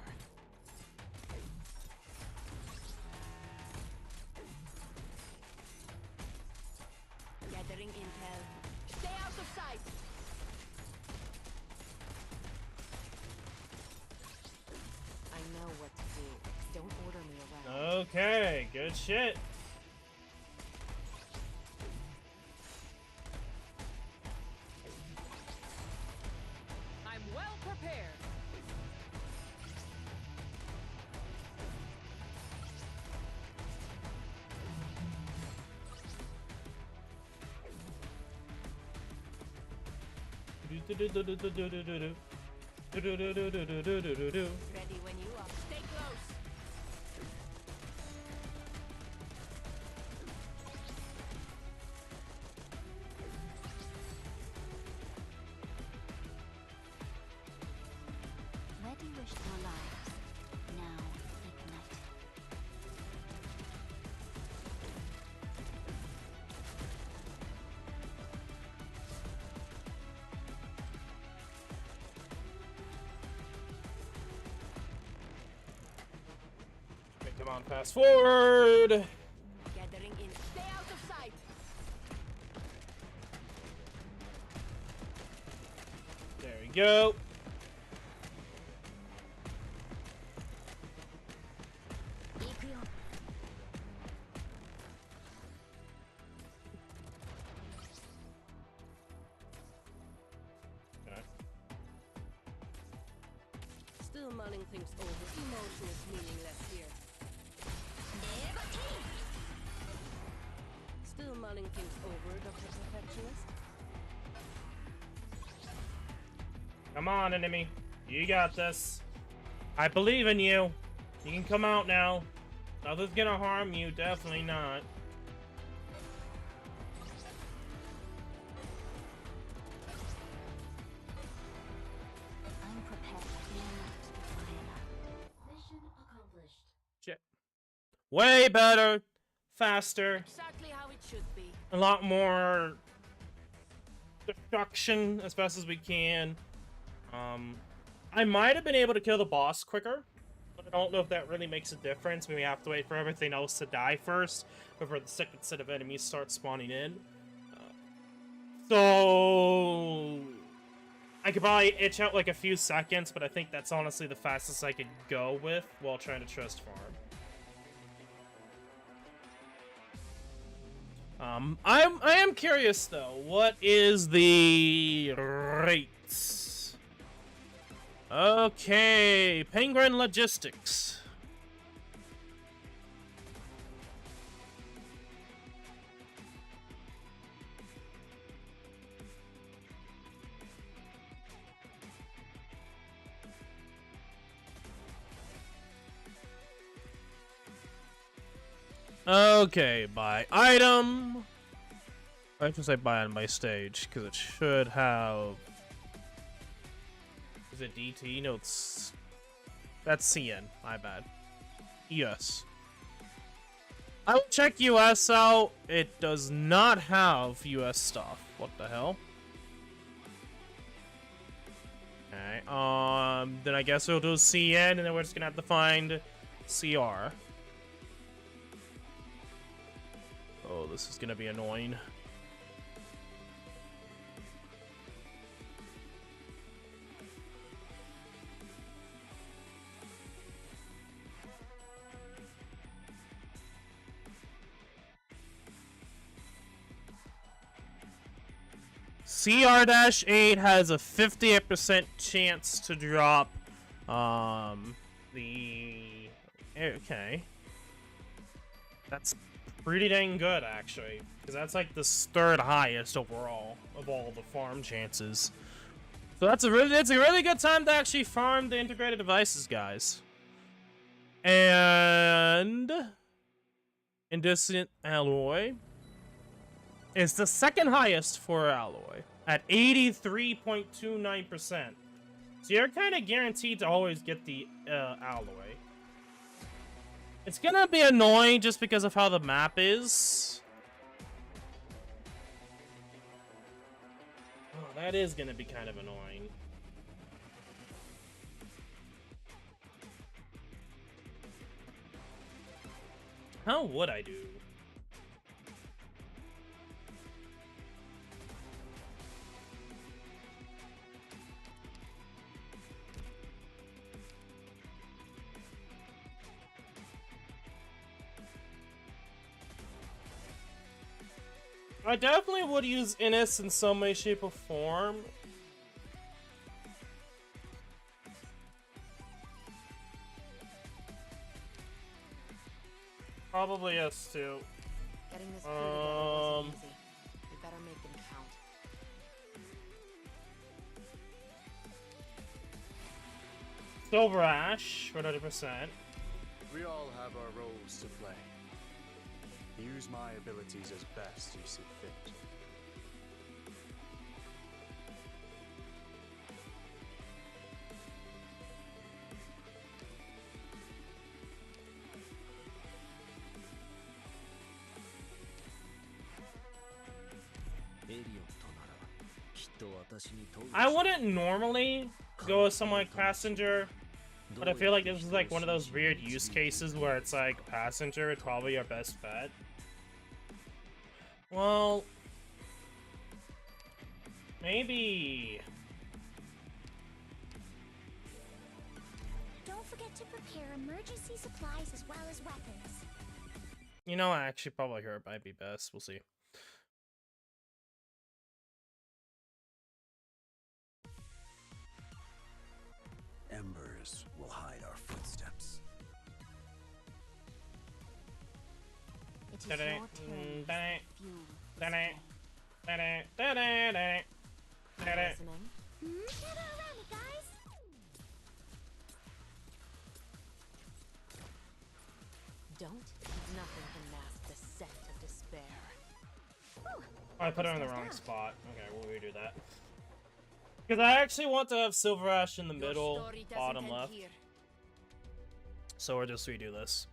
[SPEAKER 7] Gathering intel. Stay out of sight. I know what to do. Don't order me around.
[SPEAKER 1] Okay, good shit.
[SPEAKER 3] I'm well prepared.
[SPEAKER 7] Ready when you are. Stay close.
[SPEAKER 9] Where do you wish your lives? Now ignite.
[SPEAKER 1] Come on, fast forward.
[SPEAKER 7] Gathering in. Stay out of sight.
[SPEAKER 1] There we go.
[SPEAKER 12] Still mulling things over. Emotion is meaningless here. Still mulling things over, Dr. Perfectionist.
[SPEAKER 1] Come on, enemy. You got this. I believe in you. You can come out now. Nothing's gonna harm you. Definitely not.
[SPEAKER 2] I'm prepared.
[SPEAKER 3] Mission accomplished.
[SPEAKER 1] Shit. Way better. Faster.
[SPEAKER 7] Exactly how it should be.
[SPEAKER 1] A lot more destruction as best as we can. I might have been able to kill the boss quicker, but I don't know if that really makes a difference. We have to wait for everything else to die first before the second set of enemies start spawning in. So I could probably itch out like a few seconds, but I think that's honestly the fastest I could go with while trying to trust farm. I am curious though. What is the rates? Okay, Penguin Logistics. Okay, buy item. I should say buy on my stage, because it should have... Is it DT? No, it's... That's CN. My bad. US. I will check US out. It does not have US stuff. What the hell? Okay, then I guess we'll do CN, and then we're just gonna have to find CR. Oh, this is gonna be annoying. CR-8 has a 58% chance to drop okay. That's pretty dang good, actually, because that's like the third highest overall of all the farm chances. So it's a really good time to actually farm the integrated devices, guys. And Indecent Alloy is the second highest for alloy at 83.29%. So you're kind of guaranteed to always get the alloy. It's gonna be annoying just because of how the map is. Oh, that is gonna be kind of annoying. How would I do? I definitely would use Innis in some way, shape, or form. Probably S2.
[SPEAKER 7] Getting this crew together wasn't easy. We better make them count.
[SPEAKER 1] Silver Ash, 100%.
[SPEAKER 16] We all have our roles to play. Use my abilities as best you see fit.
[SPEAKER 1] I wouldn't normally go with someone like Passenger, But I feel like this is like one of those weird use cases where it's like passenger is probably your best bet. Well, maybe.
[SPEAKER 9] Don't forget to prepare emergency supplies as well as weapons.
[SPEAKER 1] You know, actually, probably her might be best. We'll see.
[SPEAKER 15] Embers will hide our footsteps.
[SPEAKER 9] It is your turn.
[SPEAKER 7] Listening?
[SPEAKER 9] Gather around me, guys.
[SPEAKER 7] Don't. Nothing can mask the scent of despair.
[SPEAKER 1] I put her in the wrong spot. Okay, we'll redo that. Because I actually want to have Silver Ash in the middle, bottom left. So we'll just redo this.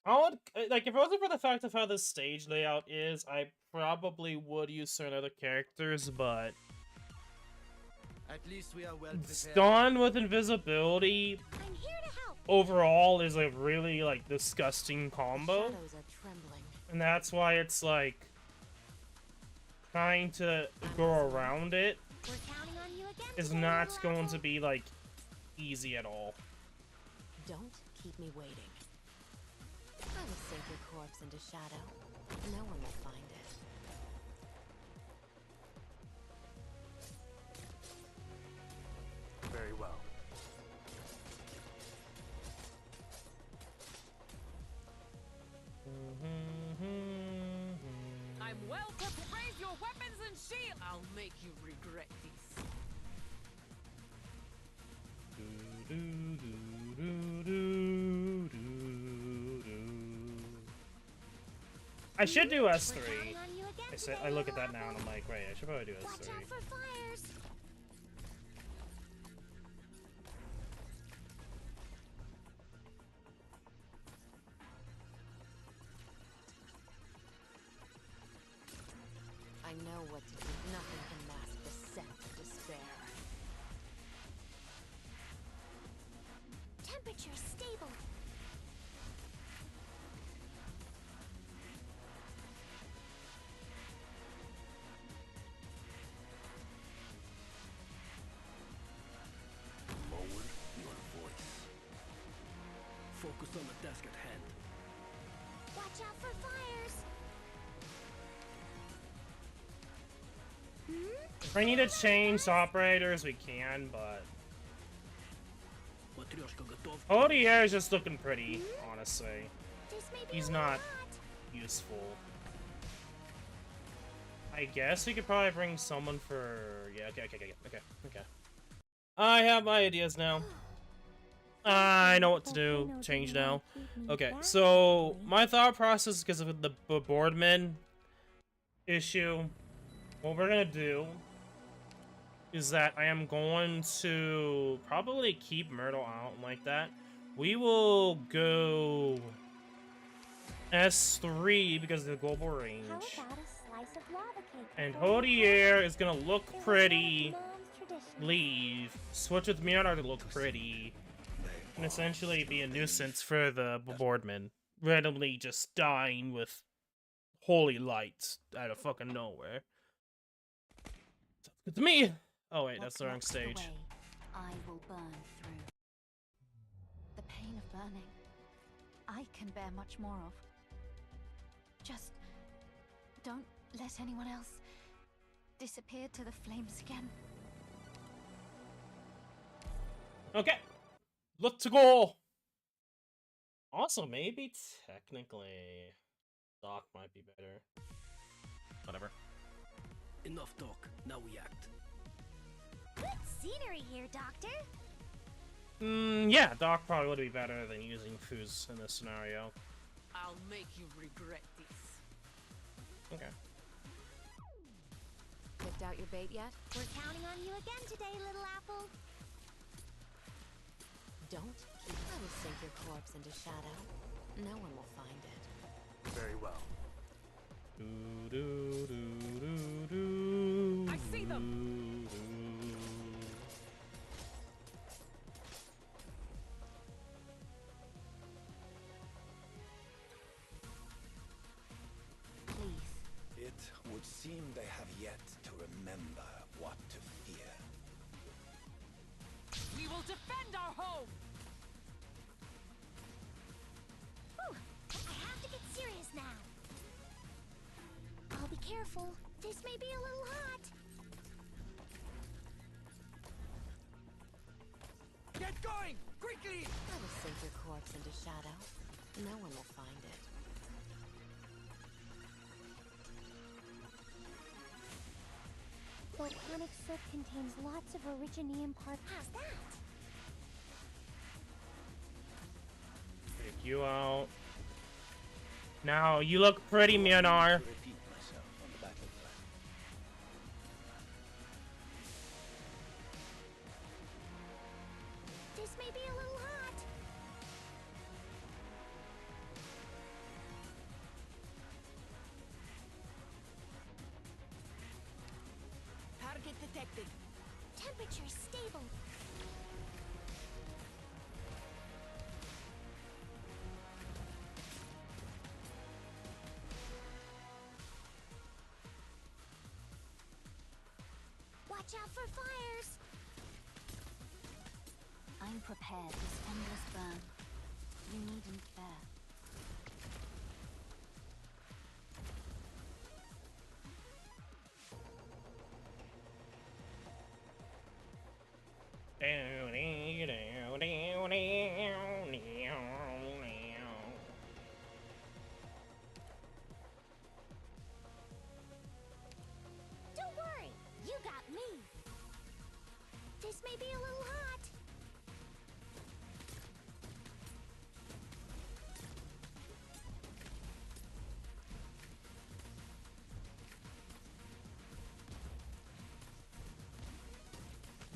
[SPEAKER 1] I would, like, if it wasn't for the fact of how the stage layout is, I probably would use certain other characters, but
[SPEAKER 5] At least we are well prepared.
[SPEAKER 1] Stun with invisibility
[SPEAKER 9] I'm here to help.
[SPEAKER 1] overall is a really, like, disgusting combo.
[SPEAKER 7] Shadows are trembling.
[SPEAKER 1] And that's why it's, like, trying to go around it
[SPEAKER 9] We're counting on you again
[SPEAKER 1] is
[SPEAKER 9] today,
[SPEAKER 1] not
[SPEAKER 9] little
[SPEAKER 1] going
[SPEAKER 9] apple.
[SPEAKER 1] to be, like, easy at all.
[SPEAKER 7] Don't keep me waiting. I will sink your corpse into shadow. No one will find it.
[SPEAKER 16] Very well.
[SPEAKER 12] I'm well prepared. Raise your weapons and shield. I'll make you regret this.
[SPEAKER 1] I should do S3.
[SPEAKER 9] We're counting on you again
[SPEAKER 1] I
[SPEAKER 9] today,
[SPEAKER 1] look at
[SPEAKER 9] little
[SPEAKER 1] that now and I'm like, wait, I should probably do
[SPEAKER 9] Watch
[SPEAKER 1] S3.
[SPEAKER 9] out for fires.
[SPEAKER 7] I know what to do. Nothing can mask the scent of despair.
[SPEAKER 9] Temperature stable.
[SPEAKER 13] Lower your voice. Focus on the task at hand.
[SPEAKER 9] Watch out for fires.
[SPEAKER 1] If we need to change operators, we can, but
[SPEAKER 13] Matryoshka готов.
[SPEAKER 1] Odier is just looking pretty, honestly.
[SPEAKER 9] This may be
[SPEAKER 1] He's
[SPEAKER 9] a little
[SPEAKER 1] not
[SPEAKER 9] hot.
[SPEAKER 1] useful. I guess we could probably bring someone for... Yeah, okay. I have my ideas now. I know what to do. Change now. Okay, so my thought process, because of the boardman issue, what we're gonna do is that I am going to probably keep Myrtle out like that. We will go S3 because of the global range.
[SPEAKER 9] How about a slice of lava cake?
[SPEAKER 1] And
[SPEAKER 9] before we
[SPEAKER 1] Hodier is gonna look
[SPEAKER 9] It was
[SPEAKER 1] pretty.
[SPEAKER 9] one of Mom's traditions.
[SPEAKER 1] Leave. Switch with Mirador to look pretty. And essentially be a nuisance for the boardman. Randomly just dying with holy lights out of fucking nowhere. Sounds good to me! Oh wait, that's the wrong stage.
[SPEAKER 9] Away, I will burn through. The pain of burning, I can bear much more of. Just don't let anyone else disappear to the flames again.
[SPEAKER 1] Okay. Let's go! Also, maybe technically Doc might be better. Whatever.
[SPEAKER 13] Enough talk. Now we act.
[SPEAKER 9] Good scenery here, Doctor.
[SPEAKER 1] Yeah, Doc probably would be better than using Fuse in this scenario.
[SPEAKER 12] I'll make you regret this.
[SPEAKER 1] Okay.
[SPEAKER 7] Picked out your bait yet?
[SPEAKER 9] We're counting on you again today, little apple.
[SPEAKER 7] Don't keep. I will sink your corpse into shadow. No one will find it.
[SPEAKER 16] Very well.
[SPEAKER 12] I see them!
[SPEAKER 15] Please. It would seem they have yet to remember what to fear.
[SPEAKER 12] We will defend our home!
[SPEAKER 17] Whew! I have to get serious now. I'll be careful. This may be a little hot.
[SPEAKER 5] Get going! Quickly!
[SPEAKER 7] I will sink your corpse into shadow. No one will find it.
[SPEAKER 17] Volcanic soot contains lots of originium parts. How's that?
[SPEAKER 1] Take you out. Now, you look pretty, Mjolnir.
[SPEAKER 15] Repeat myself on the battlefield.
[SPEAKER 17] This may be a little hot.
[SPEAKER 12] Target detected.
[SPEAKER 17] Temperature stable. Watch out for fires.
[SPEAKER 9] I'm prepared. This endless burn. You needn't fear.
[SPEAKER 17] Don't worry, you got me. This may be a little hot.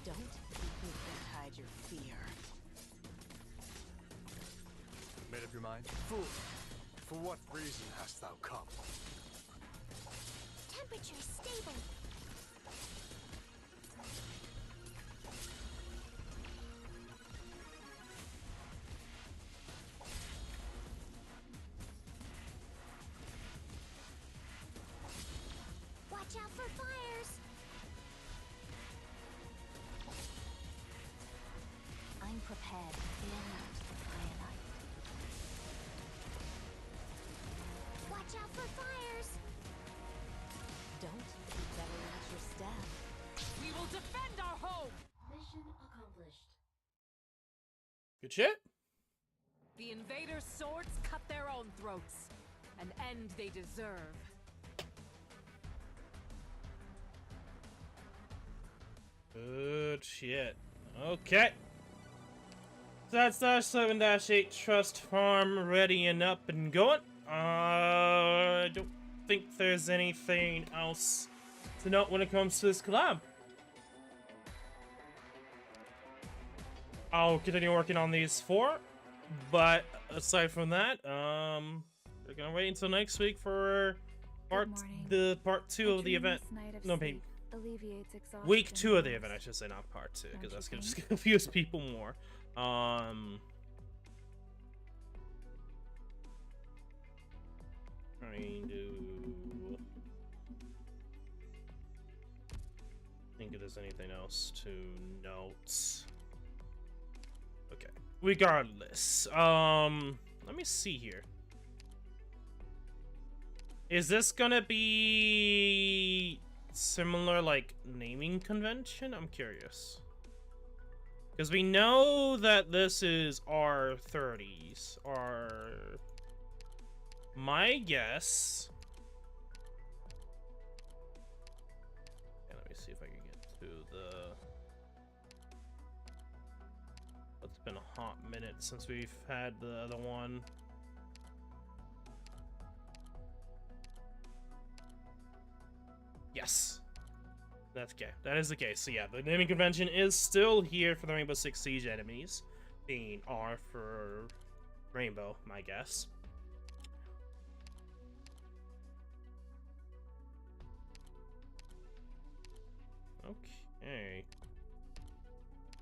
[SPEAKER 7] Don't keep me beside your fear.
[SPEAKER 16] Made up your mind? Fool! For what reason hast thou come?
[SPEAKER 17] Temperature stable. Watch out for fires.
[SPEAKER 9] I'm prepared. Fear not the firelight.
[SPEAKER 17] Watch out for fires.
[SPEAKER 7] Don't keep bettering out your step.
[SPEAKER 12] We will defend our home!
[SPEAKER 17] Mission accomplished.
[SPEAKER 1] Good shit.
[SPEAKER 12] The invaders' swords cut their own throats. An end they deserve.
[SPEAKER 1] Good shit. Okay. So that's our 7-8 Trust Farm ready and up and going. I don't think there's anything else to note when it comes to this collab. I'll continue working on these 4, but aside from that, we're gonna wait until next week for part 2 of the event. No, maybe week 2 of the event, I should say, not part 2, because that's gonna just confuse people more. Trying to think if there's anything else to note. Okay. Regardless, let me see here. Is this gonna be similar, like, naming convention? I'm curious. Because we know that this is R30s. My guess... Okay, let me see if I can get to the... It's been a hot minute since we've had the other one. Yes. That's okay. That is the case. So yeah, the naming convention is still here for the Rainbow Six Siege enemies. Being R for Rainbow, my guess. Hey.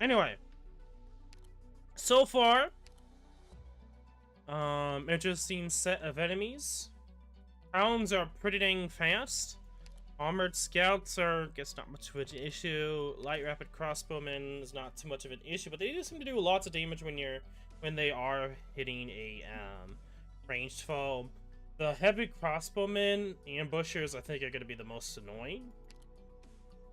[SPEAKER 1] Anyway. So far, interesting set of enemies. Hounds are pretty dang fast. Armored scouts are, I guess, not much of an issue. Light rapid crossbowmen is not too much of an issue, but they do seem to do lots of damage when they are hitting a ranged foe. The heavy crossbowmen, ambushers, I think are going to be the most annoying.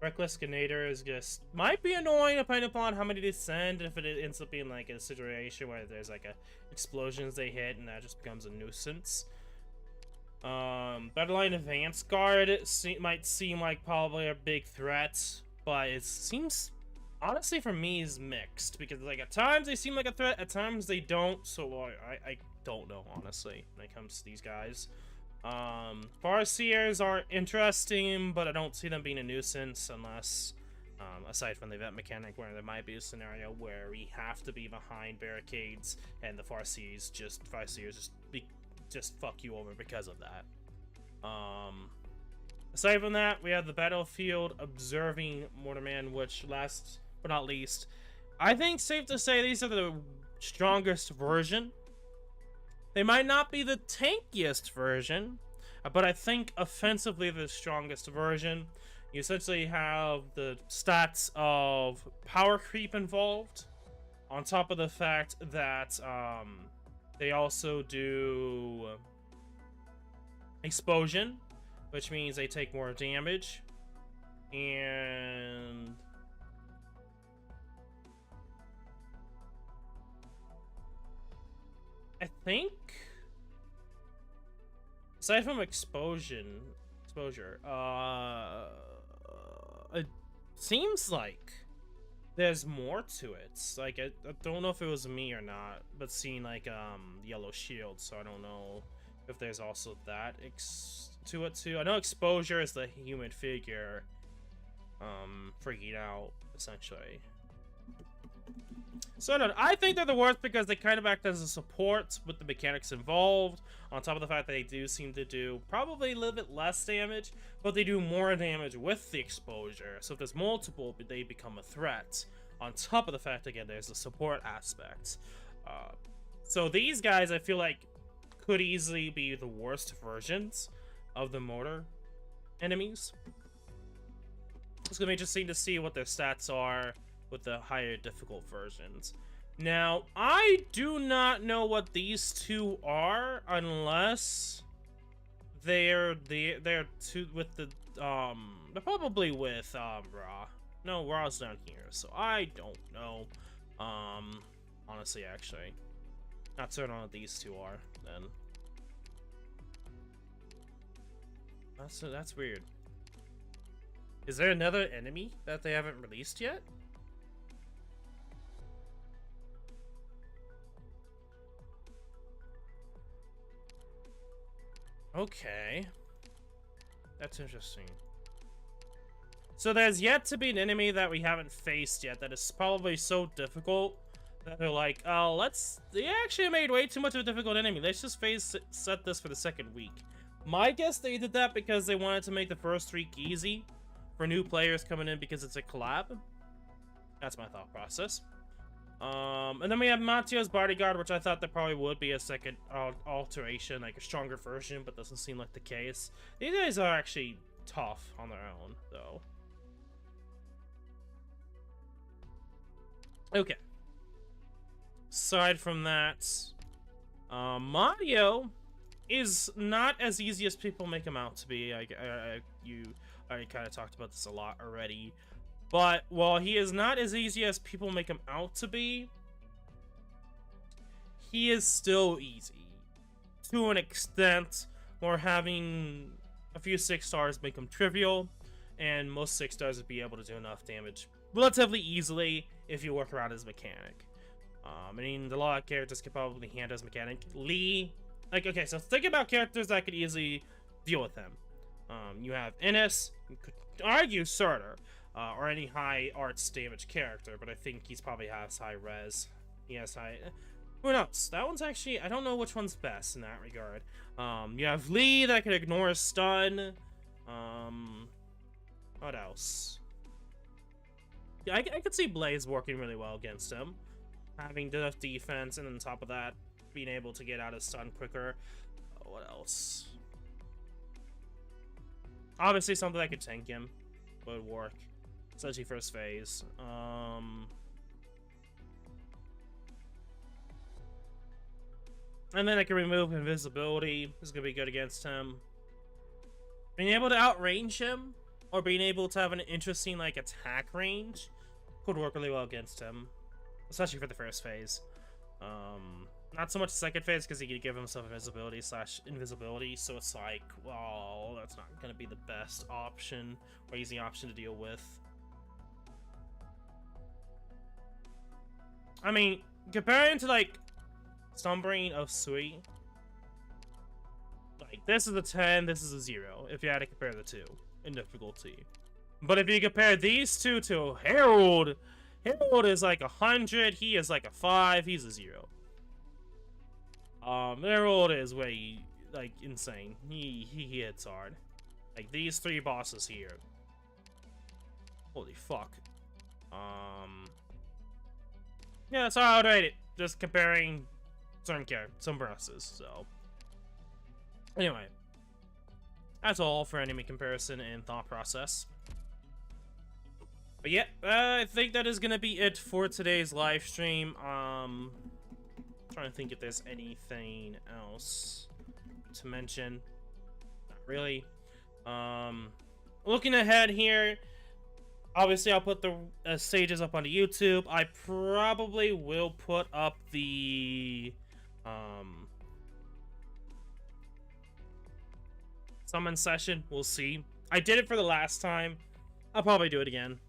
[SPEAKER 1] Reckless Grenadiers just might be annoying depending upon how many they send. If it ends up being like a situation where there's like explosions they hit and that just becomes a nuisance. Battle Line Advance Guard might seem like probably a big threat, but it seems, honestly for me, is mixed, because like at times they seem like a threat, at times they don't, so I don't know, honestly, when it comes to these guys. Farseers are interesting, but I don't see them being a nuisance unless, aside from the event mechanic, where there might be a scenario where we have to be behind barricades and the Farseers just fuck you over because of that. Aside from that, we have the Battlefield Observing Mortarman, which last but not least, I think safe to say these are the strongest version. They might not be the tankiest version, but I think offensively the strongest version. You essentially have the stats of power creep involved, on top of the fact that they also do explosion, which means they take more damage, and I think aside from exposure, it seems like there's more to it. Like I don't know if it was me or not, but seeing like yellow shield, so I don't know if there's also that to it too. I know exposure is the human figure freaking out essentially. So I think they're the worst because they kind of act as a support with the mechanics involved, on top of the fact that they do seem to do probably a little bit less damage, but they do more damage with the exposure. So if there's multiple, they become a threat. On top of the fact, again, there's the support aspect. So these guys, I feel like, could easily be the worst versions of the mortar enemies. It's going to be interesting to see what their stats are with the higher difficult versions. Now, I do not know what these two are unless they're two with the they're probably with Raw. No, Raw's down here, so I don't know. Honestly, actually, not certain on what these two are. Then that's weird. Is there another enemy that they haven't released yet? Okay. That's interesting. So there's yet to be an enemy that we haven't faced yet that is probably so difficult that they're like, oh, they actually made way too much of a difficult enemy. Let's just set this for the second week. My guess they did that because they wanted to make the first week easy for new players coming in because it's a collab. That's my thought process. And then we have Matteo's Bodyguard, which I thought there probably would be a second alteration, like a stronger version, but doesn't seem like the case. These guys are actually tough on their own, though. Okay. Aside from that, Mario is not as easy as people make him out to be. I kind of talked about this a lot already. But while he is not as easy as people make him out to be, he is still easy. To an extent, where having a few 6 stars make him trivial, and most 6 stars would be able to do enough damage relatively easily if you work around his mechanic. I mean, a lot of characters could probably handle his mechanic. Lee, like, okay, so think about characters that could easily deal with him. You have Innes, you could argue Surtur, or any high arts damage character, but I think he's probably has high res. He has high... Who knows? That one's actually... I don't know which one's best in that regard. You have Lee that can ignore a stun. What else? I could see Blaze working really well against him. Having enough defense, and on top of that, being able to get out of stun quicker. What else? Obviously, something that could tank him would work, especially first phase. And then I can remove invisibility. This is gonna be good against him. Being able to outrange him, or being able to have an interesting like attack range, could work really well against him, especially for the first phase. Not so much the second phase because he could give himself invisibility, so it's like, well, that's not gonna be the best option or easy option to deal with. I mean, comparing to like Stumbling of Sui, like this is a 10, this is a 0. If you had to compare the two in difficulty, but if you compare these two to Herald is like 100, he is like a 5, he's a 0. Herald is way like insane. He hits hard. Like these 3 bosses here. Holy fuck. Yeah, that's how I would rate it. Just comparing some bosses. So anyway, that's all for enemy comparison and thought process. But yeah, I think that is gonna be it for today's live stream. Trying to think if there's anything else to mention. Not really. Looking ahead here, obviously I'll put the stages up onto YouTube. I probably will put up the summon session. We'll see. I did it for the last time. I'll probably do it again.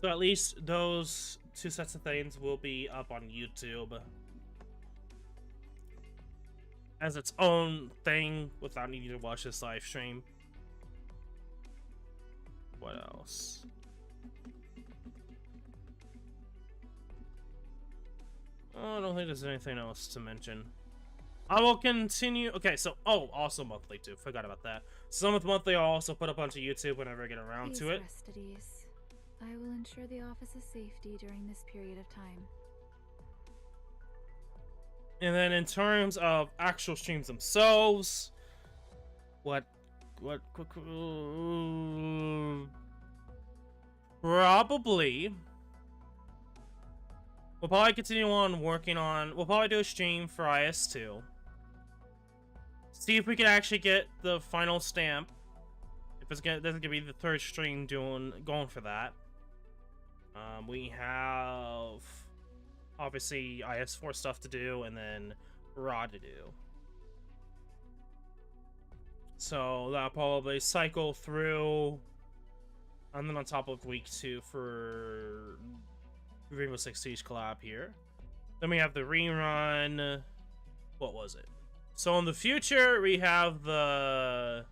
[SPEAKER 1] So at least those 2 sets of things will be up on YouTube as its own thing without needing to watch this live stream. What else? Oh, I don't think there's anything else to mention. I will continue. Okay, so also monthly too. Forgot about that. Some of monthly I'll also put up onto YouTube whenever I get around to it.
[SPEAKER 14] Rest at ease. I will ensure the office's safety during this period of time.
[SPEAKER 1] And then in terms of actual streams themselves, probably we'll probably continue on working on. We'll probably do a stream for IS2. See if we can actually get the final stamp. If it's gonna, this is gonna be the 3rd stream going for that. We have obviously IS4 stuff to do, and then Raw to do. So that'll probably cycle through, and then on top of week 2 for Rainbow Six Siege collab here. Then we have the rerun. What was it? So in the future, we have the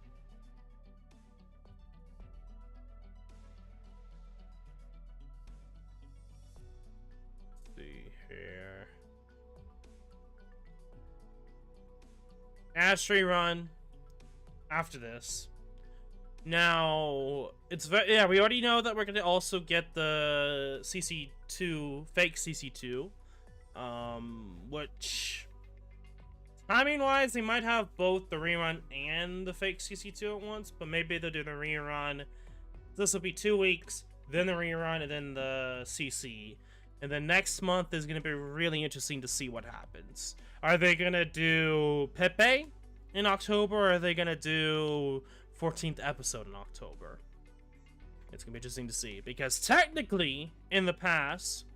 [SPEAKER 1] Astray run after this. Now it's yeah, we already know that we're gonna also get the CC2, fake CC2, which timing wise they might have both the rerun and the fake CC2 at once, but maybe they'll do the rerun. This will be 2 weeks, then the rerun, and then the CC. And then next month is going to be really interesting to see what happens. Are they going to do Pepe in October, or are they going to do 14th episode in October? It's going to be interesting to see. Because technically, in the past,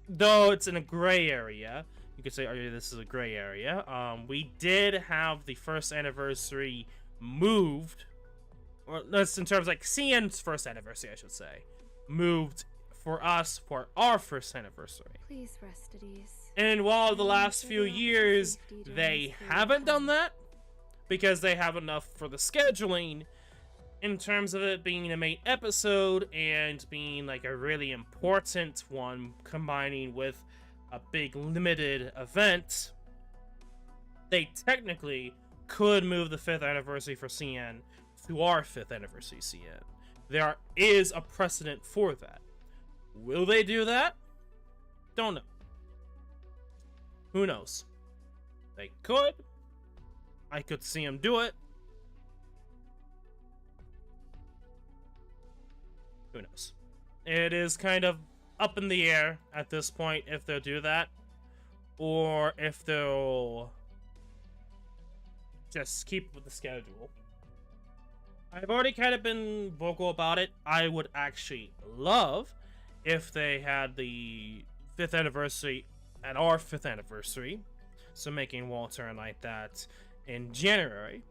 [SPEAKER 1] though it's in a gray area, you could say, oh, yeah, this is a gray area, we did have the 1st anniversary moved, or that's in terms like CN's 1st anniversary, I should say, moved for us for our 1st anniversary.
[SPEAKER 14] Please rest at ease.
[SPEAKER 1] And while the last few years they haven't done that because they have enough for the scheduling, in terms of it being a main episode and being like a really important one combining with a big limited event, they technically could move the 5th anniversary for CN to our 5th anniversary CN. There is a precedent for that. Will they do that? Don't know. Who knows? They could. I could see them do it. Who knows? It is kind of up in the air at this point if they'll do that, or if they'll just keep with the schedule. I've already kind of been vocal about it. I would actually love if they had the 5th anniversary at our 5th anniversary, so making Walter and like that in January.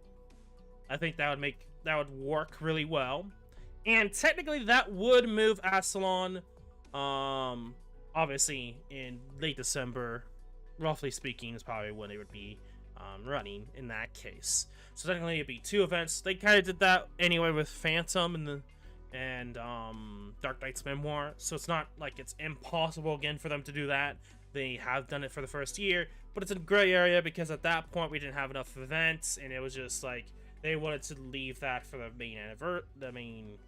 [SPEAKER 1] I think that would work really well, and technically that would move Astalon, obviously in late December, roughly speaking, is probably when it would be running in that case. So technically it'd be 2 events. They kind of did that anyway with Phantom and Arknights Memoir, so it's not like it's impossible again for them to do that. They have done it for the first year, but it's a gray area because at that point we didn't have enough events, and it was just like they wanted to leave that for the main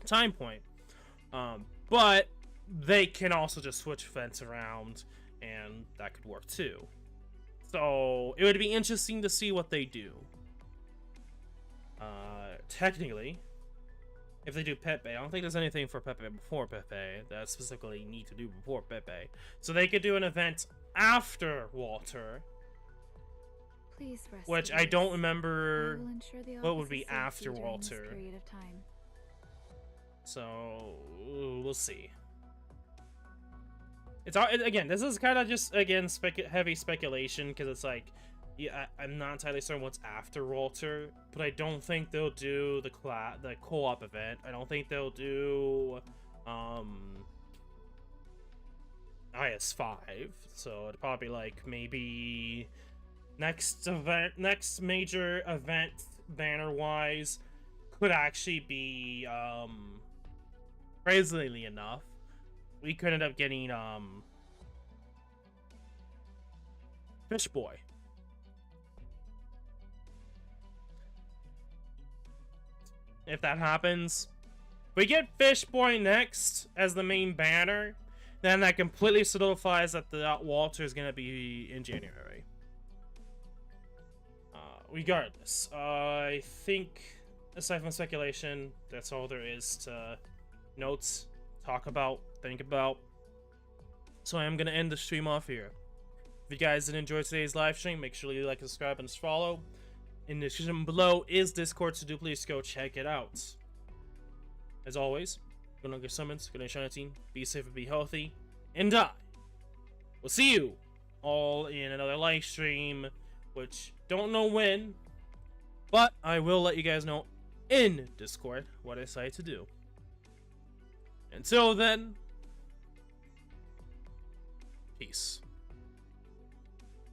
[SPEAKER 1] time point. But they can also just switch events around, and that could work too. So it would be interesting to see what they do. Technically, if they do Pepe, I don't think there's anything for Pepe before Pepe that specifically need to do before Pepe. So they could do an event after Walter,
[SPEAKER 14] Please rest
[SPEAKER 1] which
[SPEAKER 14] at
[SPEAKER 1] I
[SPEAKER 14] ease.
[SPEAKER 1] don't remember
[SPEAKER 14] I will ensure the
[SPEAKER 1] what would
[SPEAKER 14] office
[SPEAKER 1] be
[SPEAKER 14] is safe
[SPEAKER 1] after
[SPEAKER 14] during this
[SPEAKER 1] Walter.
[SPEAKER 14] period of time.
[SPEAKER 1] So we'll see. It's again, this is kind of just again heavy speculation because it's like, yeah, I'm not entirely certain what's after Walter, but I don't think they'll do the co-op event. I don't think they'll do IS5. So it'd probably be like maybe next major event banner wise could actually be crazily enough, we could end up getting Fish Boy. If that happens, if we get Fish Boy next as the main banner, then that completely solidifies that the Walter is gonna be in January. Regardless, I think aside from speculation, that's all there is to notes, talk about, think about. So I am gonna end the stream off here. If you guys did enjoy today's live stream, make sure you like, subscribe, and follow. In the description below is Discord, so do please go check it out. As always, good luck, good summons, good night, Shiny Team. Be safe and be healthy, and die. We'll see you all in another live stream, which don't know when, but I will let you guys know in Discord what I decide to do. Until then, peace.